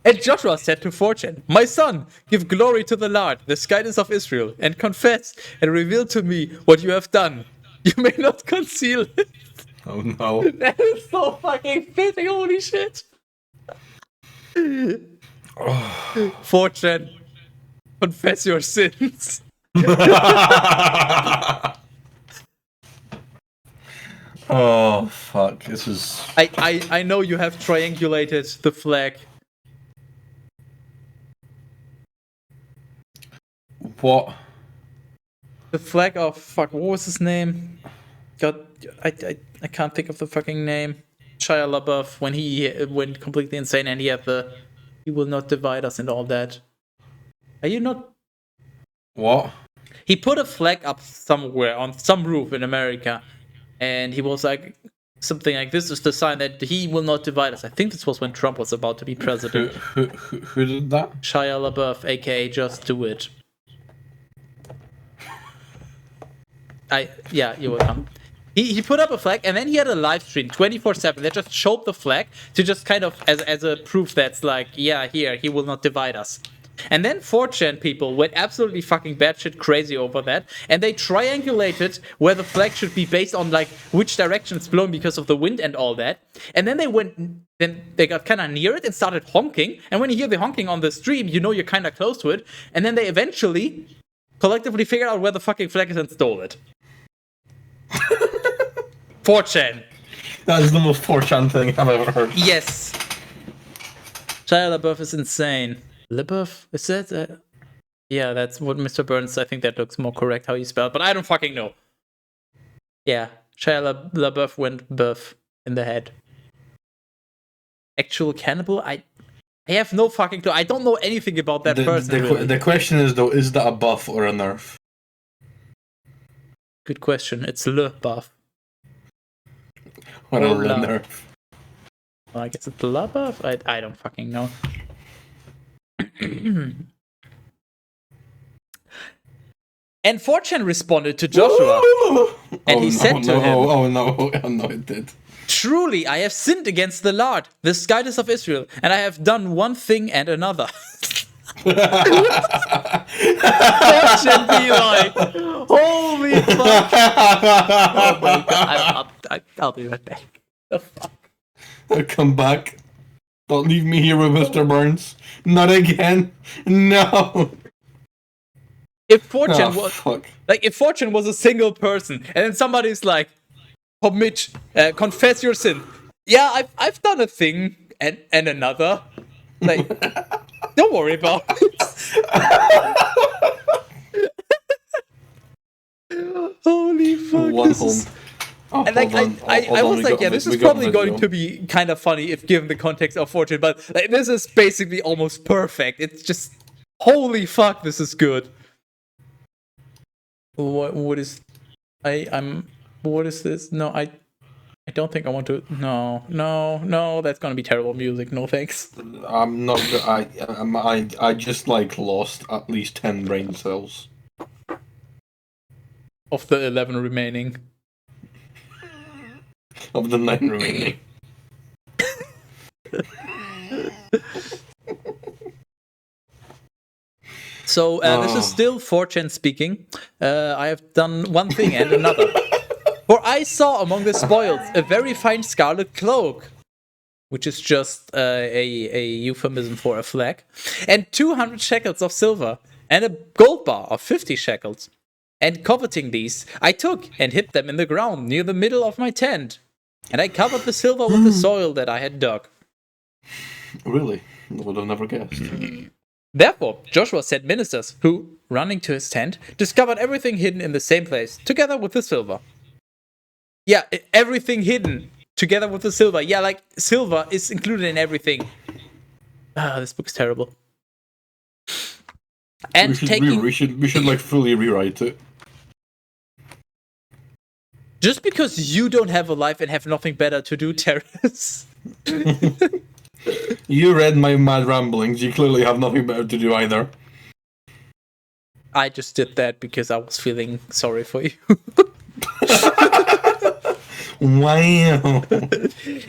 And Joshua said to Fortune, my son, give glory to the Lord, the Skydus of Israel, and confess and reveal to me what you have done. You may not conceal it. Oh no. That is so fucking fitting, holy shit. Fortune, confess your sins. Oh fuck, this is... I know you have triangulated the flag. What? The flag of fuck. What was his name? God, I can't think of the fucking name. Shia LaBeouf when he went completely insane and he had the "He will not divide us" and all that. Are you not? What? He put a flag up somewhere on some roof in America, and he was like something like, "This is the sign that he will not divide us." I think this was when Trump was about to be president. Who did that? Shia LaBeouf, aka Just Do It. Yeah, you're welcome. He put up a flag and then he had a live stream 24/7 that just showed the flag to just kind of as a proof that's like, yeah, here, he will not divide us. And then 4chan people went absolutely fucking batshit crazy over that, and they triangulated where the flag should be based on like which direction it's blowing because of the wind and all that. And then they got kind of near it and started honking. And when you hear the honking on the stream, you know you're kind of close to it. And then they eventually collectively figured out where the fucking flag is and stole it. 4chan. That is the most 4chan thing I've ever heard. Yes. Shia LaBeouf is insane. LaBeouf? Is that? Yeah, that's what Mr. Burns. I think that looks more correct how you spell it, but I don't fucking know. Yeah, Shia LaBeouf went buff in the head. Actual cannibal? I have no fucking clue. I don't know anything about that person. Really. The question is though, is that a buff or a nerf? Good question. It's Le buff. Or a nerf? Well, I guess it's Le buff? I don't fucking know. And 4chan responded to Joshua. And he said to him, Oh no, it did. "Truly, I have sinned against the Lord, the skies of Israel, and I have done one thing and another." 4chan be like, holy fuck. Oh my god, I'll be right back. The fuck? I'll come back. Don't leave me here with Mr. Burns. Not again. No. If 4chan if 4chan was a single person, and then somebody's like, "Oh, Mitch, confess your sin." Yeah, I've done a thing and another. Like, don't worry about it. Holy fuck! And like, I was like, yeah, this is probably going to be kind of funny if given the context of 4chan, but like, this is basically almost perfect. It's just, holy fuck, this is good. What is this? No, I don't think I want to. No, that's gonna be terrible music. No thanks. I'm not. I just like lost at least 10 brain cells Of the 11 remaining. Of the 9 remaining. So this is still 4chan speaking. I have done one thing and another. For I saw among the spoils a very fine scarlet cloak, which is just a euphemism for a flag, and 200 shekels of silver, and a gold bar of 50 shekels. And coveting these, I took and hid them in the ground near the middle of my tent. And I covered the silver with the soil that I had dug. Really? I would have never guessed. Therefore, Joshua sent ministers who, running to his tent, discovered everything hidden in the same place, together with the silver. Yeah, everything hidden, together with the silver. Yeah, like, silver is included in everything. This book's terrible. And we should like fully rewrite it. Just because you don't have a life and have nothing better to do, Teras. You read my mad ramblings. You clearly have nothing better to do either. I just did that because I was feeling sorry for you. Wow.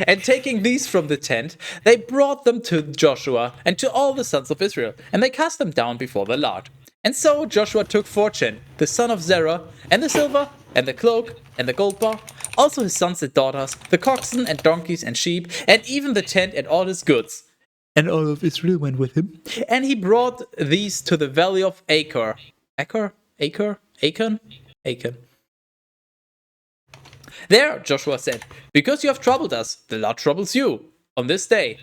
And taking these from the tent, they brought them to Joshua and to all the sons of Israel, and they cast them down before the Lord. And so Joshua took 4chan, the son of Zerah, and the silver, and the cloak, and the gold bar, also his sons and daughters, the oxen and donkeys and sheep, and even the tent and all his goods. And all of Israel went with him. And he brought these to the valley of Achor. Acon. There, Joshua said, because you have troubled us, the Lord troubles you on this day.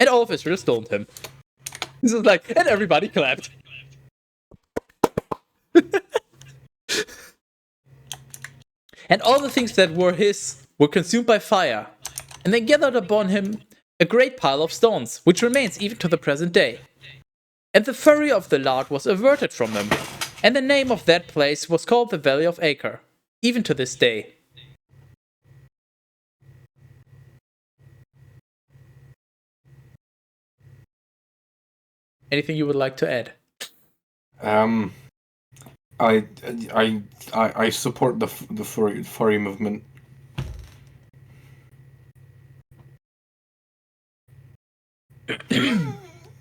And all of Israel stoned him. This is like, and everybody clapped. And all the things that were his were consumed by fire. And they gathered upon him a great pile of stones, which remains even to the present day. And the fury of the Lord was averted from them. And the name of that place was called the Valley of Acre, even to this day. Anything you would like to add? I support the furry movement.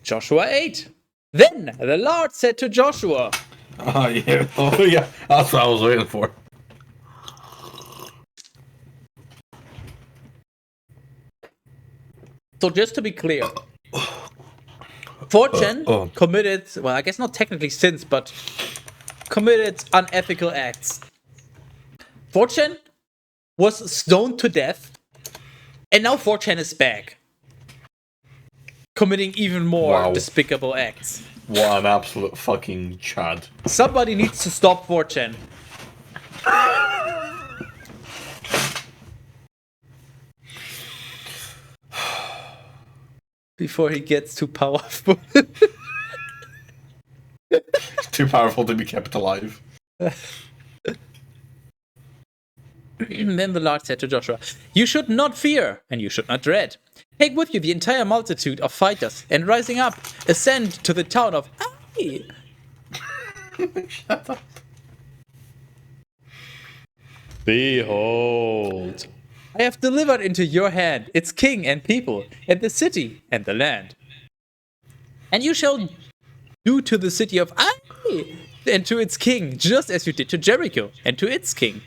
Joshua 8. Then the Lord said to Joshua. Oh yeah, that's what I was waiting for. So just to be clear, 4chan committed, well, I guess not technically sins, but committed unethical acts. 4chan was stoned to death, and now 4chan is back, committing even more despicable acts. What an absolute fucking chad. Somebody needs to stop 4chan. Before he gets too powerful. Too powerful to be kept alive. Then the Lord said to Joshua, "You should not fear, and you should not dread. Take with you the entire multitude of fighters, and rising up, ascend to the town of Ai." Shut up. Behold, I have delivered into your hand its king and people, and the city and the land. And you shall do to the city of Ai and to its king, just as you did to Jericho and to its king.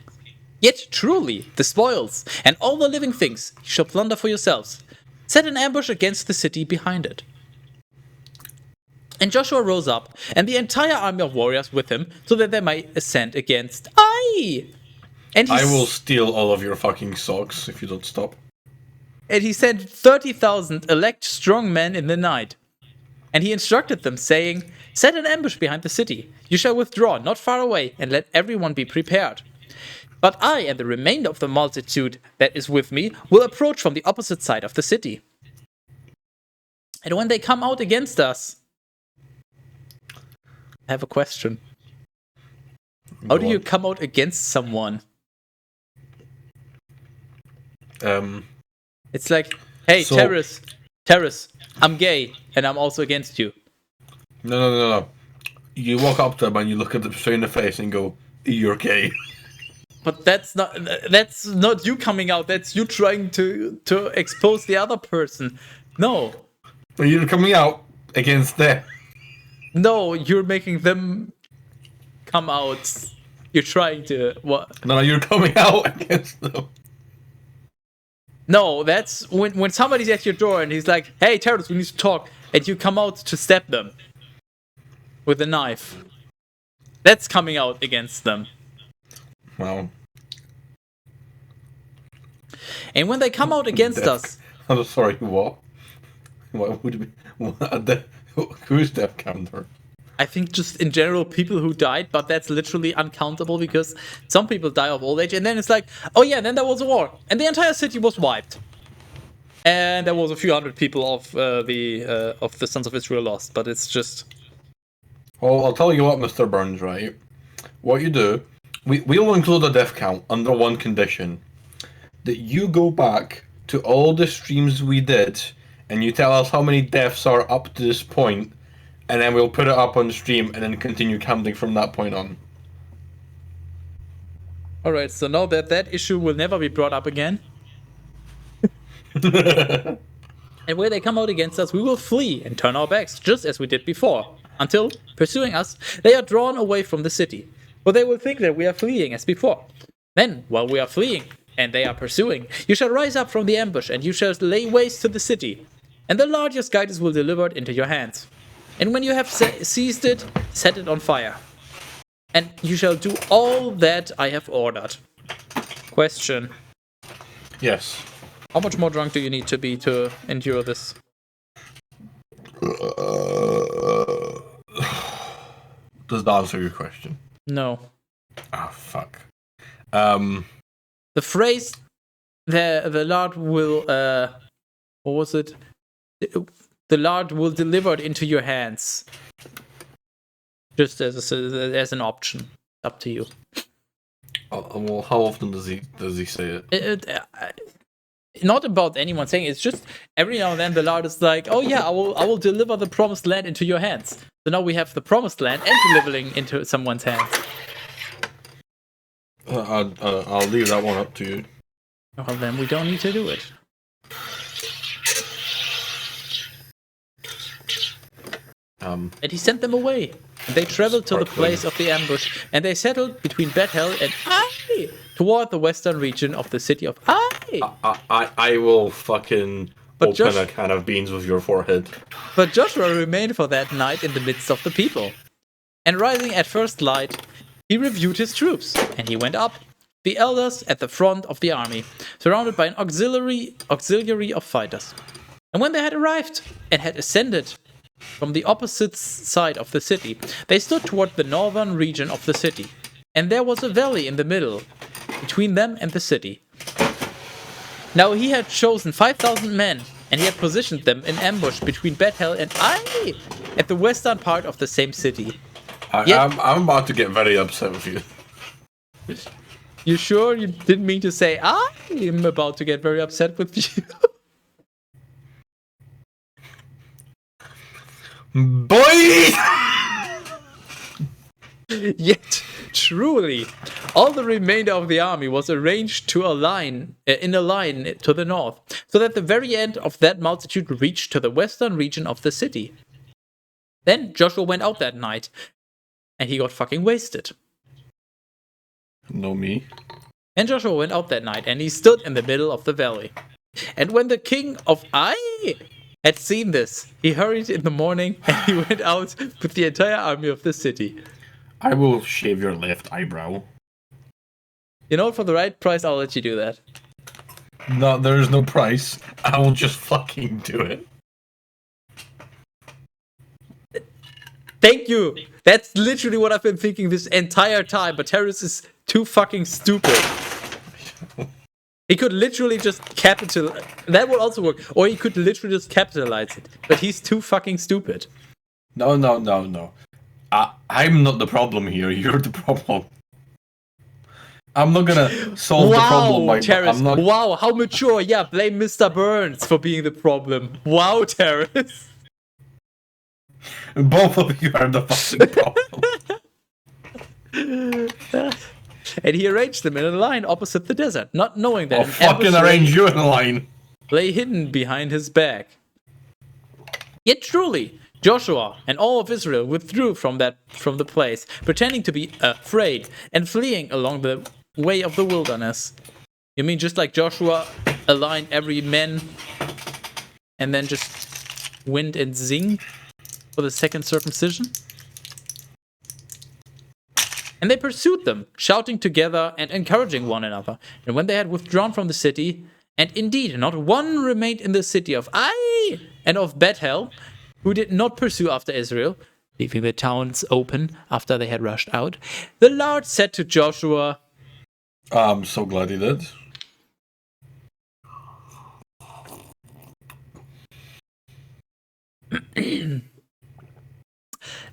Yet truly, the spoils and all the living things you shall plunder for yourselves. Set an ambush against the city behind it. And Joshua rose up, and the entire army of warriors with him, so that they might ascend against Ai. And I will steal all of your fucking socks if you don't stop. And he sent 30,000 elect strong men in the night. And he instructed them, saying, "Set an ambush behind the city. You shall withdraw not far away, and let everyone be prepared. But I and the remainder of the multitude that is with me will approach from the opposite side of the city. And when they come out against us..." I have a question. How do you come out against someone? It's like, "Hey, so, Teras, I'm gay, and I'm also against you." No. You walk up to them and you look at them straight in the face and go, "You're gay." But that's not you coming out. That's you trying to expose the other person. No. But you're coming out against them. No, you're making them come out. You're trying to what? No, you're coming out against them. No, that's when somebody's at your door and he's like, "Hey, Teras, we need to talk," and you come out to stab them with a knife. That's coming out against them. Wow. And when they come out against us... I'm sorry, what? What would it be? Who's Death Counter? I think just in general people who died, but that's literally uncountable because some people die of old age, and then it's like, oh yeah, then there was a war, and the entire city was wiped. And there was a few hundred people of the Sons of Israel lost, but it's just... Well, I'll tell you what, Mr. Burns, right? What you do, we'll include a death count under one condition. That you go back to all the streams we did, and you tell us how many deaths are up to this point, and then we'll put it up on the stream, and then continue counting from that point on. Alright, so now that issue will never be brought up again. And where they come out against us, we will flee and turn our backs, just as we did before, until, pursuing us, they are drawn away from the city. For they will think that we are fleeing as before. Then, while we are fleeing, and they are pursuing, you shall rise up from the ambush, and you shall lay waste to the city, and the largest guidance will deliver it into your hands. And when you have seized it, set it on fire. And you shall do all that I have ordered. Question. Yes. How much more drunk do you need to be to endure this? Does that answer your question? No. Ah, fuck. the phrase the Lord will what was it? The Lord will deliver it into your hands. Just as an option, up to you. Well, how often does he say it? Not about anyone saying it. It's just every now and then the Lord is like, "Oh yeah, I will deliver the promised land into your hands." So now we have the promised land and delivering into someone's hands. I'll leave that one up to you. Well, then we don't need to do it. And he sent them away. And they traveled to the place of the ambush, and they settled between Bethel and Ai, toward the western region of the city of Ai. I will fucking open a can of beans with your forehead. But Joshua remained for that night in the midst of the people. And rising at first light, he reviewed his troops, and he went up, the elders at the front of the army, surrounded by an auxiliary of fighters. And when they had arrived and had ascended from the opposite side of the city, they stood toward the northern region of the city, and there was a valley in the middle, between them and the city. Now he had chosen 5,000 men, and he had positioned them in ambush between Bethel and Ai, at the western part of the same city. I'm about to get very upset with you. You sure you didn't mean to say I'm about to get very upset with you? Boy! Yet, truly, all the remainder of the army was arranged to in a line to the north, so that the very end of that multitude reached to the western region of the city. Then Joshua went out that night, and he got fucking wasted. No me. And Joshua went out that night, and he stood in the middle of the valley. And when the king of Ai had seen this, he hurried in the morning, and he went out with the entire army of the city. I will shave your left eyebrow. You know, for the right price, I'll let you do that. No, there is no price. I will just fucking do it. Thank you! That's literally what I've been thinking this entire time, but Teras is too fucking stupid. He could literally just capitalize. That would also work. Or he could literally just capitalize it. But he's too fucking stupid. No. I'm not the problem here. You're the problem. I'm not gonna solve the problem. Teras. Wow, how mature. Yeah, blame Mr. Burns for being the problem. Wow, Teras. Both of you are the fucking problem. And he arranged them in a line opposite the desert, not knowing that I'll fucking arrange you in a line. Lay hidden behind his back. Yet truly, Joshua and all of Israel withdrew from the place, pretending to be afraid and fleeing along the way of the wilderness. You mean just like Joshua aligned every man and then just went and zing for the second circumcision? And they pursued them, shouting together and encouraging one another. And when they had withdrawn from the city, and indeed not one remained in the city of Ai and of Bethel, who did not pursue after Israel, leaving the towns open after they had rushed out, the Lord said to Joshua, I'm so glad he did.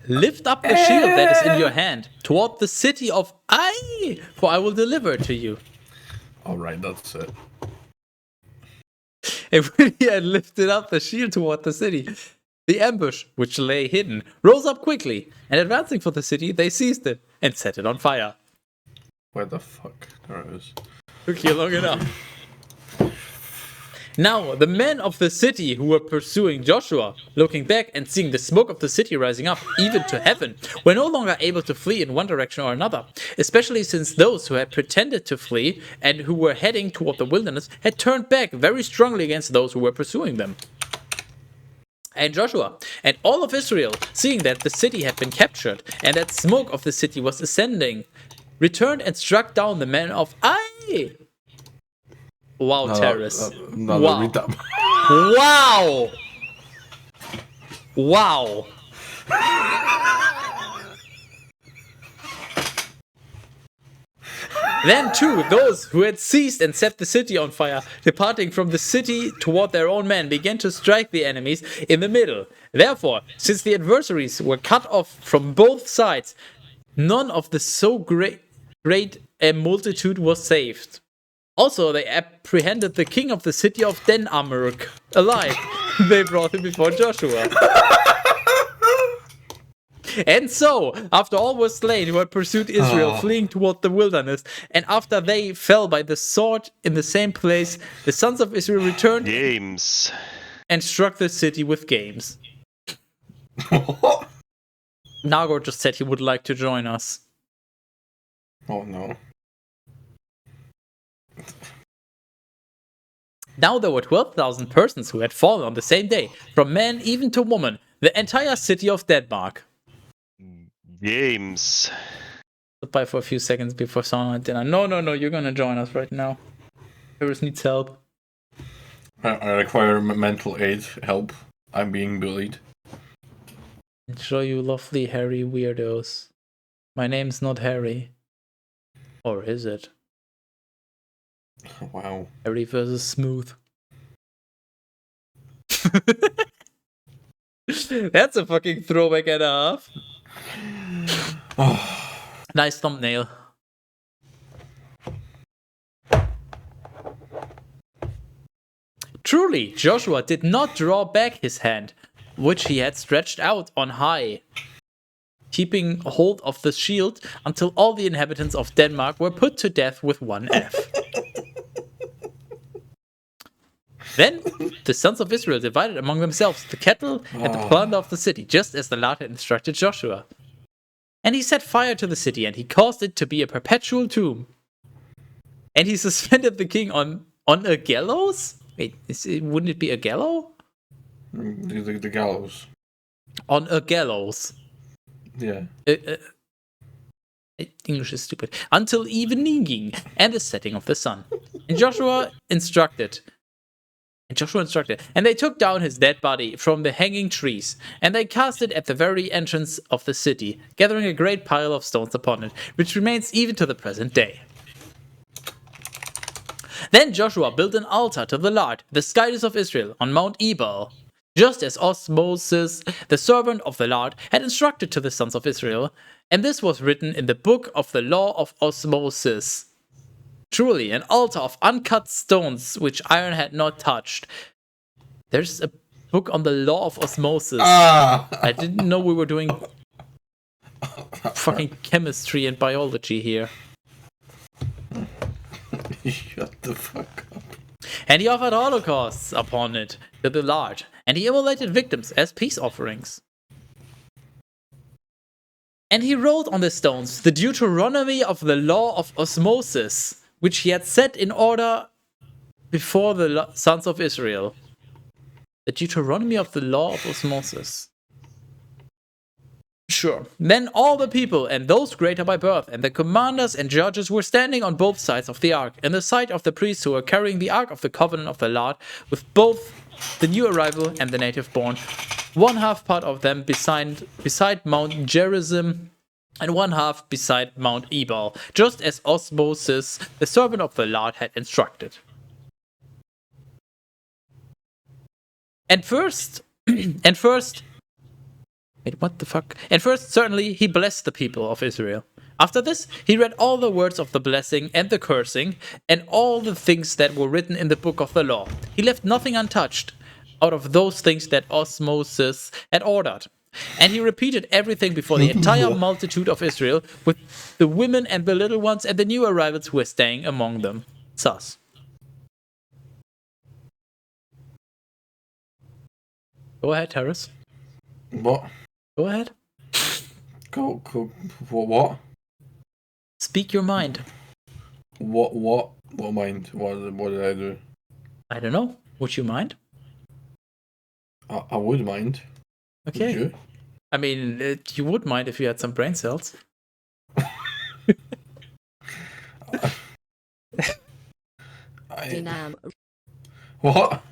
Lift up the shield that is in your hand toward the city of Ai, for I will deliver it to you. Alright, that's it. And when he had lifted up the shield toward the city, the ambush, which lay hidden, rose up quickly, and advancing for the city, they seized it and set it on fire. Where the fuck? There it is. Took you long enough. Now, the men of the city who were pursuing Joshua, looking back and seeing the smoke of the city rising up, even to heaven, were no longer able to flee in one direction or another, especially since those who had pretended to flee and who were heading toward the wilderness had turned back very strongly against those who were pursuing them. And Joshua and all of Israel, seeing that the city had been captured and that smoke of the city was ascending, returned and struck down the men of Ai. Wow, Teras. Wow. Wow. Wow. Then too, those who had seized and set the city on fire, departing from the city toward their own men, began to strike the enemies in the middle. Therefore, since the adversaries were cut off from both sides, none of the so great a multitude was saved. Also, they apprehended the king of the city of Den-Amurk alive. They brought him before Joshua. And so, after all were slain who had pursued Israel, fleeing toward the wilderness, and after they fell by the sword in the same place, the sons of Israel returned Games. and struck the city with games. Nagor just said he would like to join us. Oh no. Now there were 12,000 persons who had fallen on the same day, from man even to woman, the entire city of Denmark. Games. Goodbye for a few seconds before someone had dinner. No, you're gonna join us right now. Teras needs help. I require mental aid help. I'm being bullied. Enjoy, you lovely hairy weirdos. My name's not Harry. Or is it? Wow. Harry versus Smooth. That's a fucking throwback and a half. Nice thumbnail. Truly, Joshua did not draw back his hand, which he had stretched out on high, keeping hold of the shield until all the inhabitants of Denmark were put to death with one F. Then the sons of Israel divided among themselves the cattle and the plunder of the city, just as the Lord had instructed Joshua. And he set fire to the city, and he caused it to be a perpetual tomb. And he suspended the king on a gallows? Wait, wouldn't it be a gallows? The gallows. On a gallows. Yeah. English is stupid. Until evening and the setting of the sun. And Joshua instructed, and they took down his dead body from the hanging trees, and they cast it at the very entrance of the city, gathering a great pile of stones upon it, which remains even to the present day. Then Joshua built an altar to the Lord, the skies of Israel, on Mount Ebal, just as OsMoSiS, the servant of the Lord, had instructed to the sons of Israel, and this was written in the book of the law of OsMoSiS. Truly, an altar of uncut stones which iron had not touched. There's a book on the law of osmosis. I didn't know we were doing fucking chemistry and biology here. Shut the fuck up. And he offered holocausts upon it to the Lord, and he immolated victims as peace offerings. And he wrote on the stones the Deuteronomy of the law of osmosis, which he had set in order before the sons of Israel. The Deuteronomy of the law of osmosis. Sure. Then all the people, and those greater by birth, and the commanders and judges were standing on both sides of the ark, in the sight of the priests who were carrying the ark of the covenant of the Lord, with both the new arrival and the native born, one half part of them beside Mount Gerizim, and one half beside Mount Ebal, just as OsMoSiS, the servant of the Lord, had instructed. And first, wait, what the fuck? And first, certainly, he blessed the people of Israel. After this, he read all the words of the blessing and the cursing, and all the things that were written in the book of the law. He left nothing untouched out of those things that OsMoSiS had ordered. And he repeated everything before the entire multitude of Israel, with the women and the little ones and the new arrivals who were staying among them. Sus. Go ahead, Teras. What? Go ahead. Go. What? Speak your mind. What mind? What did I do? I don't know. Would you mind? I would mind. Okay. Would you? I mean, you would mind if you had some brain cells. What?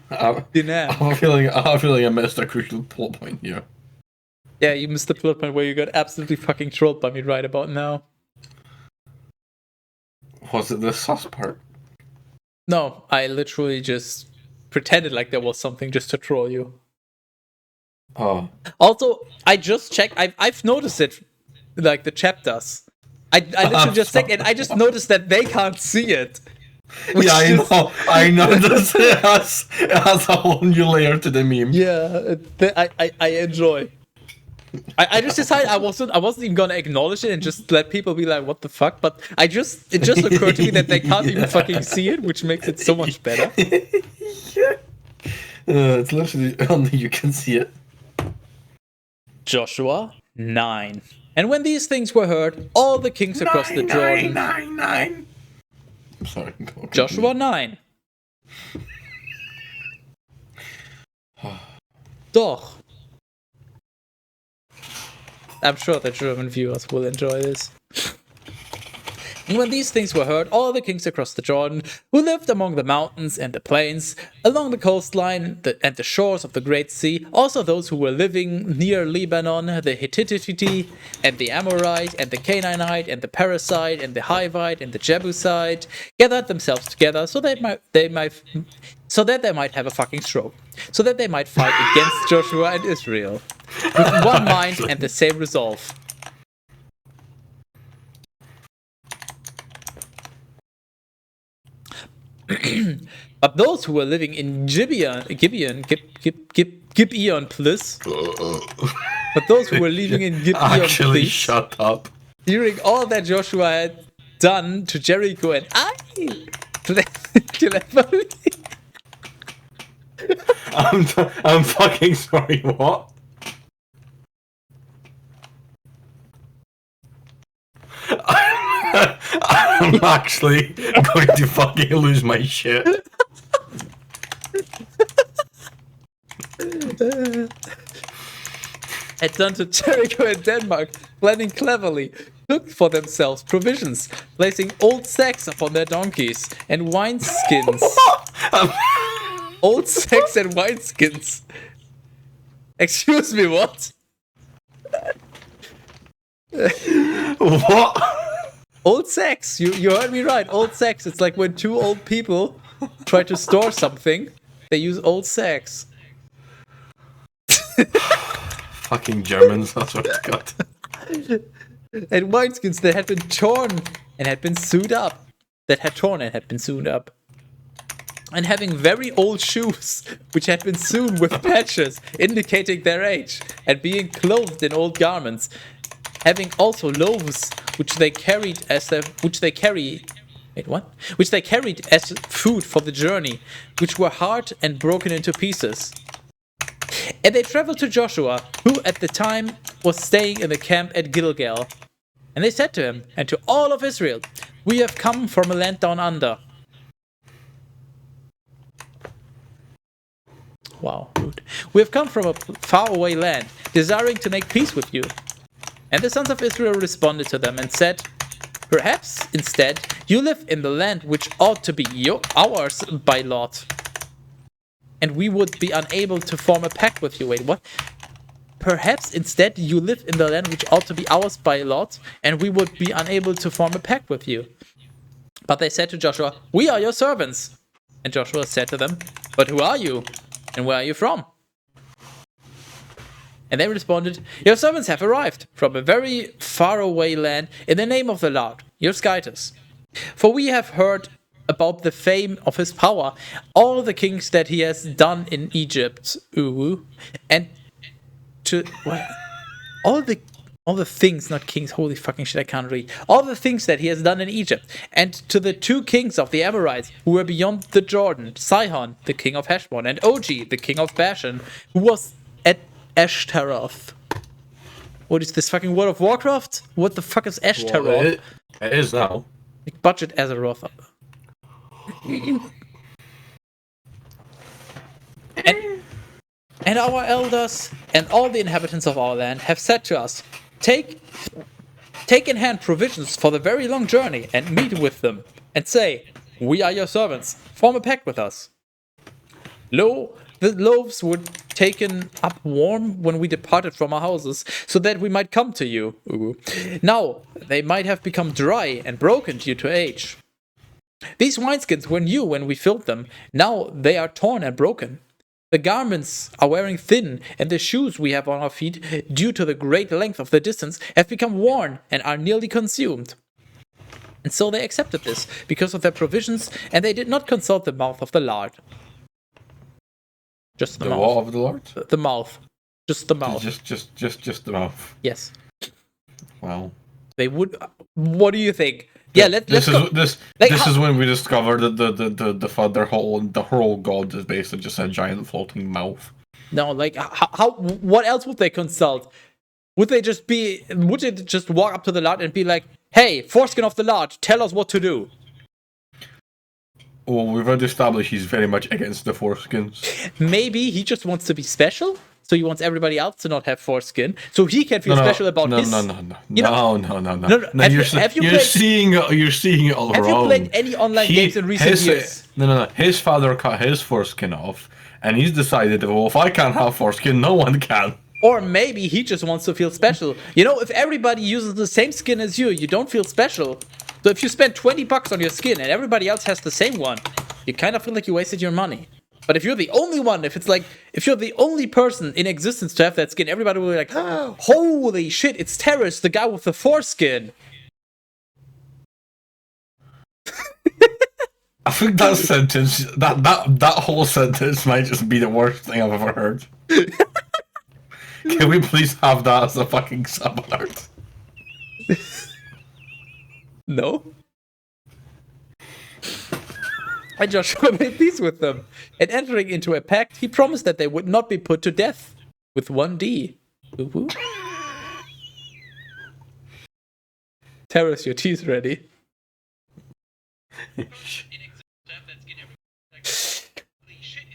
Dinam. I'm feeling I missed a crucial plot point here. Yeah, you missed the plot point where you got absolutely fucking trolled by me right about now. Was it the sus part? No, I literally just pretended like there was something just to troll you. Oh. Also, I just checked. I've noticed it, like the chapters. I literally just checked, and I just noticed that they can't see it. Yeah, I know. It has a whole new layer to the meme. Yeah, I enjoy. I just decided I wasn't even gonna acknowledge it and just let people be like, what the fuck? But it just occurred to me that they can't even fucking see it, which makes it so much better. Yeah. It's literally only you can see it. Joshua 9. And when these things were heard, all the kings across the Jordan. Nine. I'm sorry. Joshua 9. Doch. I'm sure the German viewers will enjoy this. And when these things were heard, all the kings across the Jordan, who lived among the mountains and the plains, along the coastline and the shores of the Great Sea, also those who were living near Lebanon, the Hittite, and the Amorite, and the Canaanite, and the Perizzite, and the Hivite, and the Jebusite, gathered themselves together so that they might have a fucking stroke, so that they might fight against Joshua and Israel, with one mind and the same resolve. But those who were living in Gibeon, please. But those who were living in Gibeon, Actually, please, shut up. hearing all that Joshua had done to Jericho and cleverly. I'm fucking sorry. What? I'm actually going to fucking lose my shit. Had done to Jericho and Denmark, planning cleverly, cooked for themselves provisions, placing old sacks upon their donkeys, and wineskins. Old sacks and wineskins. Excuse me, what? What? Old sacks. You heard me right. Old sacks. It's like when two old people try to store something, they use old sacks. Fucking Germans, that's what it's got. And wineskins that had been torn and had been sewed up. And having very old shoes, which had been sewn with patches, indicating their age, and being clothed in old garments. Having also loaves, which they carried as food for the journey, which were hard and broken into pieces. And they traveled to Joshua, who at the time was staying in the camp at Gilgal. And they said to him and to all of Israel, "We have come from a land down under." Wow, rude. "We have come from a faraway land, desiring to make peace with you." And the sons of Israel responded to them and said, "Perhaps, instead, you live in the land which ought to be ours by lot. And we would be unable to form a pact with you." Wait, what? "Perhaps, instead, you live in the land which ought to be ours by lot, and we would be unable to form a pact with you." But they said to Joshua, "We are your servants." And Joshua said to them, "But who are you? And where are you from?" And they responded, "Your servants have arrived from a very far away land in the name of the Lord, your Skytus. For we have heard about the fame of his power, all the kings that he has done in Egypt." Ooh. And to what? All the things, not kings, holy fucking shit, I can't read. All the things that he has done in Egypt, and to the two kings of the Amorites who were beyond the Jordan, Sihon, the king of Heshbon, and Og, the king of Bashan, who was at Ashtaroth. What is this, fucking World of Warcraft? What the fuck is Ashtaroth? Well, it is now. Like budget Azeroth. And our elders and all the inhabitants of our land have said to us, Take in hand provisions for the very long journey and meet with them, and say, "We are your servants, form a pact with us." Lo, the loaves were taken up warm when we departed from our houses, so that we might come to you. Ooh. Now, they might have become dry and broken due to age. These wineskins were new when we filled them. Now they are torn and broken. The garments are wearing thin, and the shoes we have on our feet, due to the great length of the distance, have become worn and are nearly consumed. And so they accepted this, because of their provisions, and they did not consult the mouth of the Lord. Just the mouth. The what of the Lord? The mouth. Just the mouth. Just the mouth. Yes. Wow. They would. What do you think? Yeah, let's go. This is when we discovered that the whole god is basically just a giant floating mouth. No, like how? What else would they consult? Would they just walk up to the Lord and be like, "Hey, foreskin of the Lord, tell us what to do"? Well, we've already established he's very much against the foreskins. Maybe he just wants to be special. So he wants everybody else to not have foreskin, so he can feel special about his. No. Have you seeing it all wrong. Have you played any online games in recent years? No. His father cut his foreskin off, and he's decided, well, if I can't have foreskin, no one can. Or maybe he just wants to feel special. You know, if everybody uses the same skin as you don't feel special. So if you spend $20 on your skin and everybody else has the same one, you kind of feel like you wasted your money. But if you're the only one, if you're the only person in existence to have that skin, everybody will be like, oh, holy shit, it's Teras, the guy with the foreskin. I think that sentence, that whole sentence might just be the worst thing I've ever heard. Can we please have that as a fucking sub alert? No. And Joshua made peace with them, and entering into a pact, he promised that they would not be put to death with 1D. Woo-woo. Teras, your tea's ready.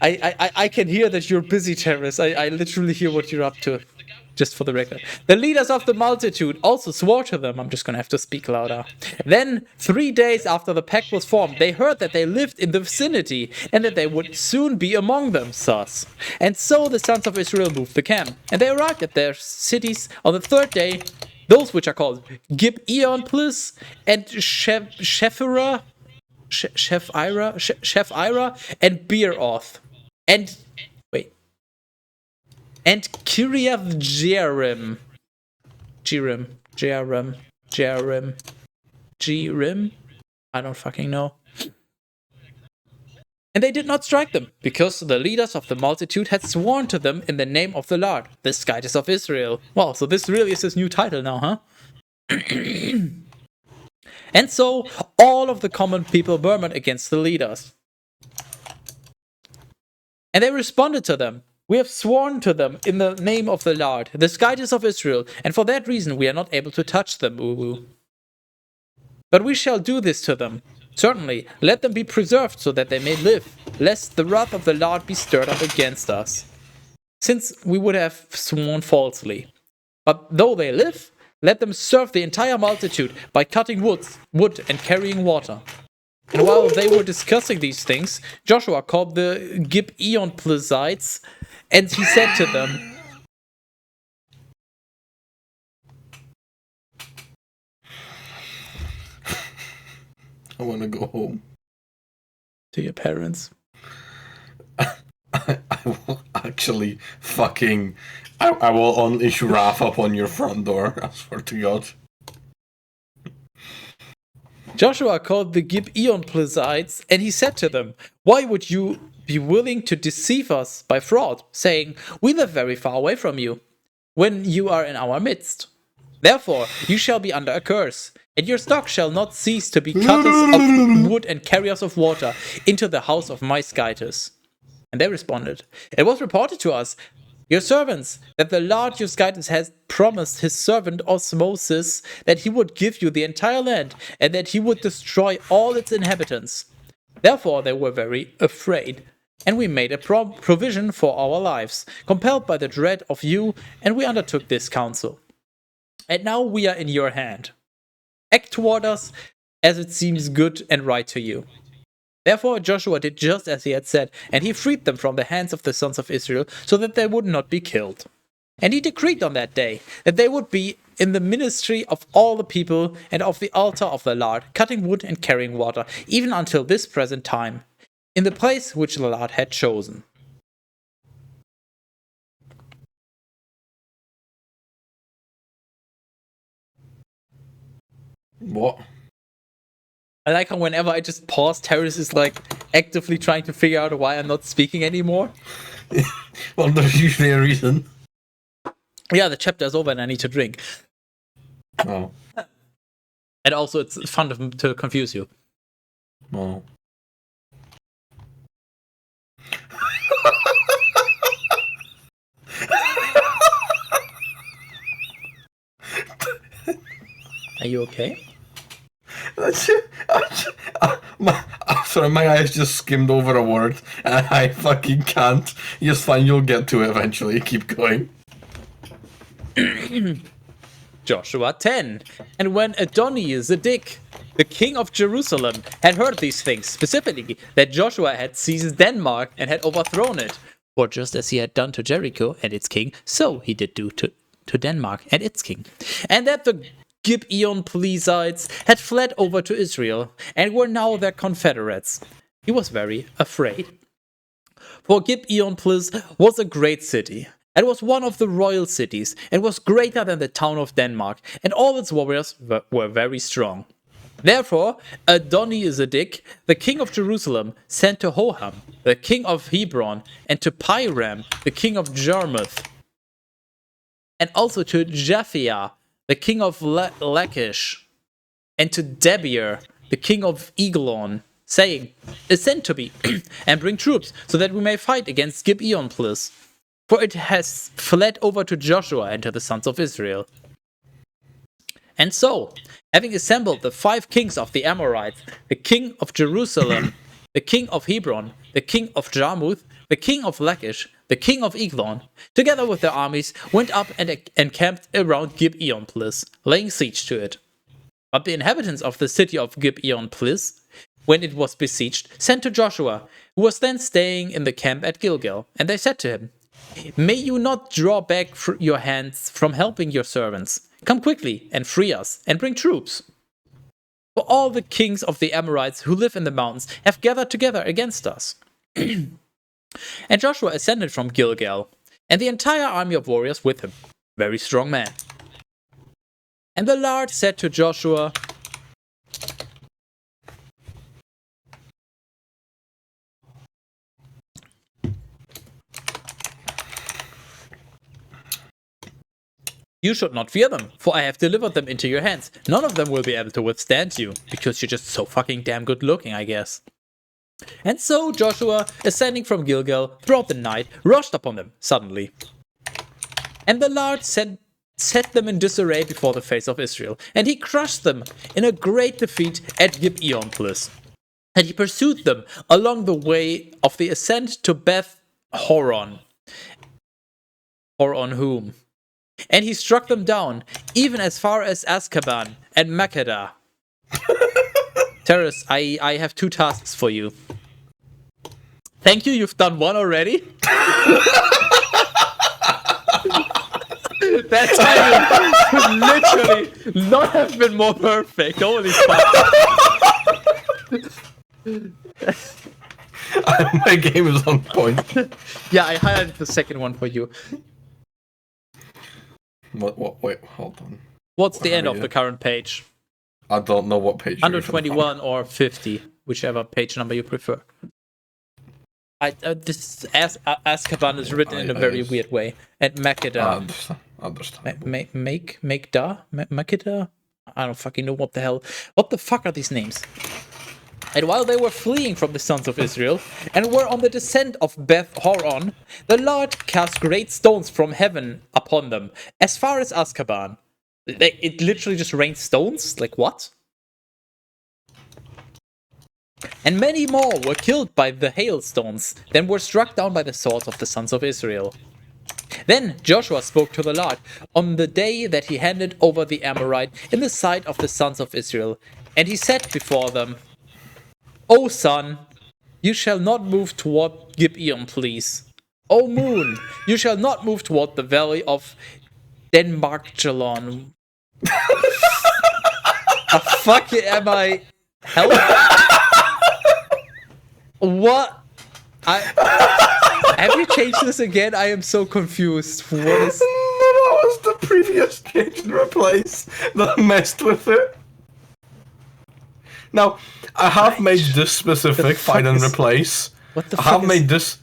I can hear that you're busy, Teras. I literally hear what you're up to. Just for the record. The leaders of the multitude also swore to them. I'm just gonna have to speak louder. Then, 3 days after the pact was formed, they heard that they lived in the vicinity and that they would soon be among them, sus. And so the sons of Israel moved the camp, and they arrived at their cities on the 3rd day, those which are called Gibeon Plus and Shephira and Beeroth. And Kiriath Jearim. I don't fucking know. And they did not strike them, because the leaders of the multitude had sworn to them in the name of the Lord, the Skytis of Israel. Wow, so this really is his new title now, huh? And so, all of the common people murmured against the leaders. And they responded to them. We have sworn to them in the name of the Lord, the Skytis of Israel, and for that reason we are not able to touch them, Uwu. But we shall do this to them. Certainly, let them be preserved so that they may live, lest the wrath of the Lord be stirred up against us, since we would have sworn falsely. But though they live, let them serve the entire multitude by cutting wood and carrying water. And while they were discussing these things, Joshua called the Gibeon Plusites, and he said to them, I want to go home. To your parents. I will actually fucking... I will unleash wrath upon your front door, I swear to God. Joshua called the Gibeon Plusites, and he said to them, why would you be willing to deceive us by fraud, saying, we live very far away from you, when you are in our midst? Therefore, you shall be under a curse, and your stock shall not cease to be cutters of wood and carriers of water into the house of my Skytis. And they responded, it was reported to us, your servants, that the Lord your Skytis has promised his servant OsMoSiS that he would give you the entire land, and that he would destroy all its inhabitants. Therefore they were very afraid, and we made a provision for our lives, compelled by the dread of you, and we undertook this counsel. And now we are in your hand. Act toward us as it seems good and right to you. Therefore Joshua did just as he had said, and he freed them from the hands of the sons of Israel, so that they would not be killed. And he decreed on that day that they would be in the ministry of all the people and of the altar of the Lord, cutting wood and carrying water, even until this present time, in the place which the Lord had chosen. What? I like how whenever I just pause, Teras is like actively trying to figure out why I'm not speaking anymore. Well, there's usually a reason. Yeah, the chapter is over and I need to drink. Oh. And also, it's fun to confuse you. Oh. Are you okay? Sorry, my eyes just skimmed over a word, and I fucking can't. You're fine, you'll get to it eventually. Keep going. Joshua 10. And when Adoni-Zedek, the king of Jerusalem, had heard these things, specifically that Joshua had seized Denmark and had overthrown it, for just as he had done to Jericho and its king, so he did do to Denmark and its king, and that the Gibeon-Pleasites had fled over to Israel and were now their confederates, he was very afraid. For Gibeon-Plis was a great city, and was one of the royal cities, and was greater than the town of Denmark, and all its warriors were very strong. Therefore, Adoni-Zedek, the king of Jerusalem, sent to Hoham, the king of Hebron, and to Piram, the king of Jarmuth, and also to Japhia, the king of Lachish, and to Debir, the king of Eglon, saying, Ascend to me, and bring troops, so that we may fight against Gibeon-Plis, for it has fled over to Joshua and to the sons of Israel. And so, having assembled the 5 kings of the Amorites, the king of Jerusalem, the king of Hebron, the king of Jarmuth, the king of Lachish, the king of Eglon, together with their armies, went up and encamped around Gibeon-Plis, laying siege to it. But the inhabitants of the city of Gibeon-Plis, when it was besieged, sent to Joshua, who was then staying in the camp at Gilgal, and they said to him, May you not draw back your hands from helping your servants. Come quickly and free us, and bring troops. For all the kings of the Amorites who live in the mountains have gathered together against us. And Joshua ascended from Gilgal, and the entire army of warriors with him, very strong men. And the Lord said to Joshua, You should not fear them, for I have delivered them into your hands. None of them will be able to withstand you, because you're just so fucking damn good looking, I guess. And so Joshua, ascending from Gilgal throughout the night, rushed upon them suddenly. And the Lord set them in disarray before the face of Israel, and he crushed them in a great defeat at Gibeon-Plis. And he pursued them along the way of the ascent to Beth Horon. Horon whom? And he struck them down, even as far as Azkaban and Makeda. Teras, I have 2 tasks for you. Thank you, you've done 1 already. That time could literally not have been more perfect. Holy fuck. My game is on point. Yeah, I highlighted the second one for you. What? Wait, hold on. What's the end of the current page? I don't know what page. 121 or 50, whichever page number you prefer. This Azkaban is written in a very weird way. And Makeda. Understand. Makeda? I don't fucking know what the hell. What the fuck are these names? And while they were fleeing from the sons of Israel, and were on the descent of Beth Horon, the Lord cast great stones from heaven upon them, as far as Azkaban. It literally just rained stones? Like what? And many more were killed by the hailstones, then were struck down by the swords of the sons of Israel. Then Joshua spoke to the Lord on the day that he handed over the Amorite in the sight of the sons of Israel, and he said before them, O son, you shall not move toward Gibeon, please. O moon, you shall not move toward the valley of Denmarkjalon. Fuck it, am I... Help? What? Have you changed this again? I am so confused. What is... That was the previous change and replace that messed with it. Now, I have made this specific find and replace. What the I fuck have made this.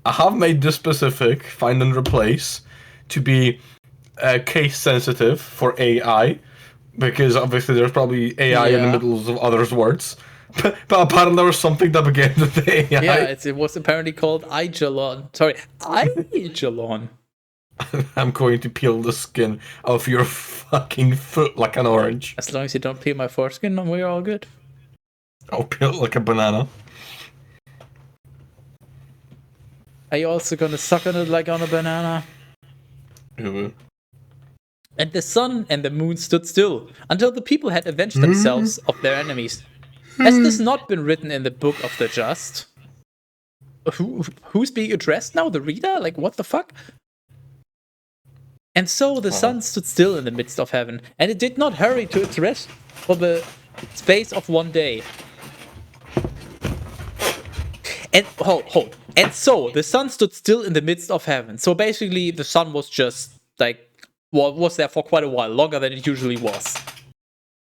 I have made this specific find and replace to be case sensitive for AI, because obviously there's probably AI in the middle of others' words. But apparently there was something that began with the AI. Yeah, it was apparently called Ijalon. Sorry, Ijalon. I'm going to peel the skin off your fucking foot like an orange. As long as you don't peel my foreskin, we're all good. I'll peel it like a banana. Are you also gonna suck on it like on a banana? Mm-hmm. And the sun and the moon stood still until the people had avenged themselves of their enemies. Has this not been written in the book of the just? Who's being addressed now? The reader? Like, what the fuck? And so the sun stood still in the midst of heaven, and it did not hurry to its rest for the space of one day. And hold. And so the sun stood still in the midst of heaven. So basically, the sun was just like, well, was there for quite a while, longer than it usually was.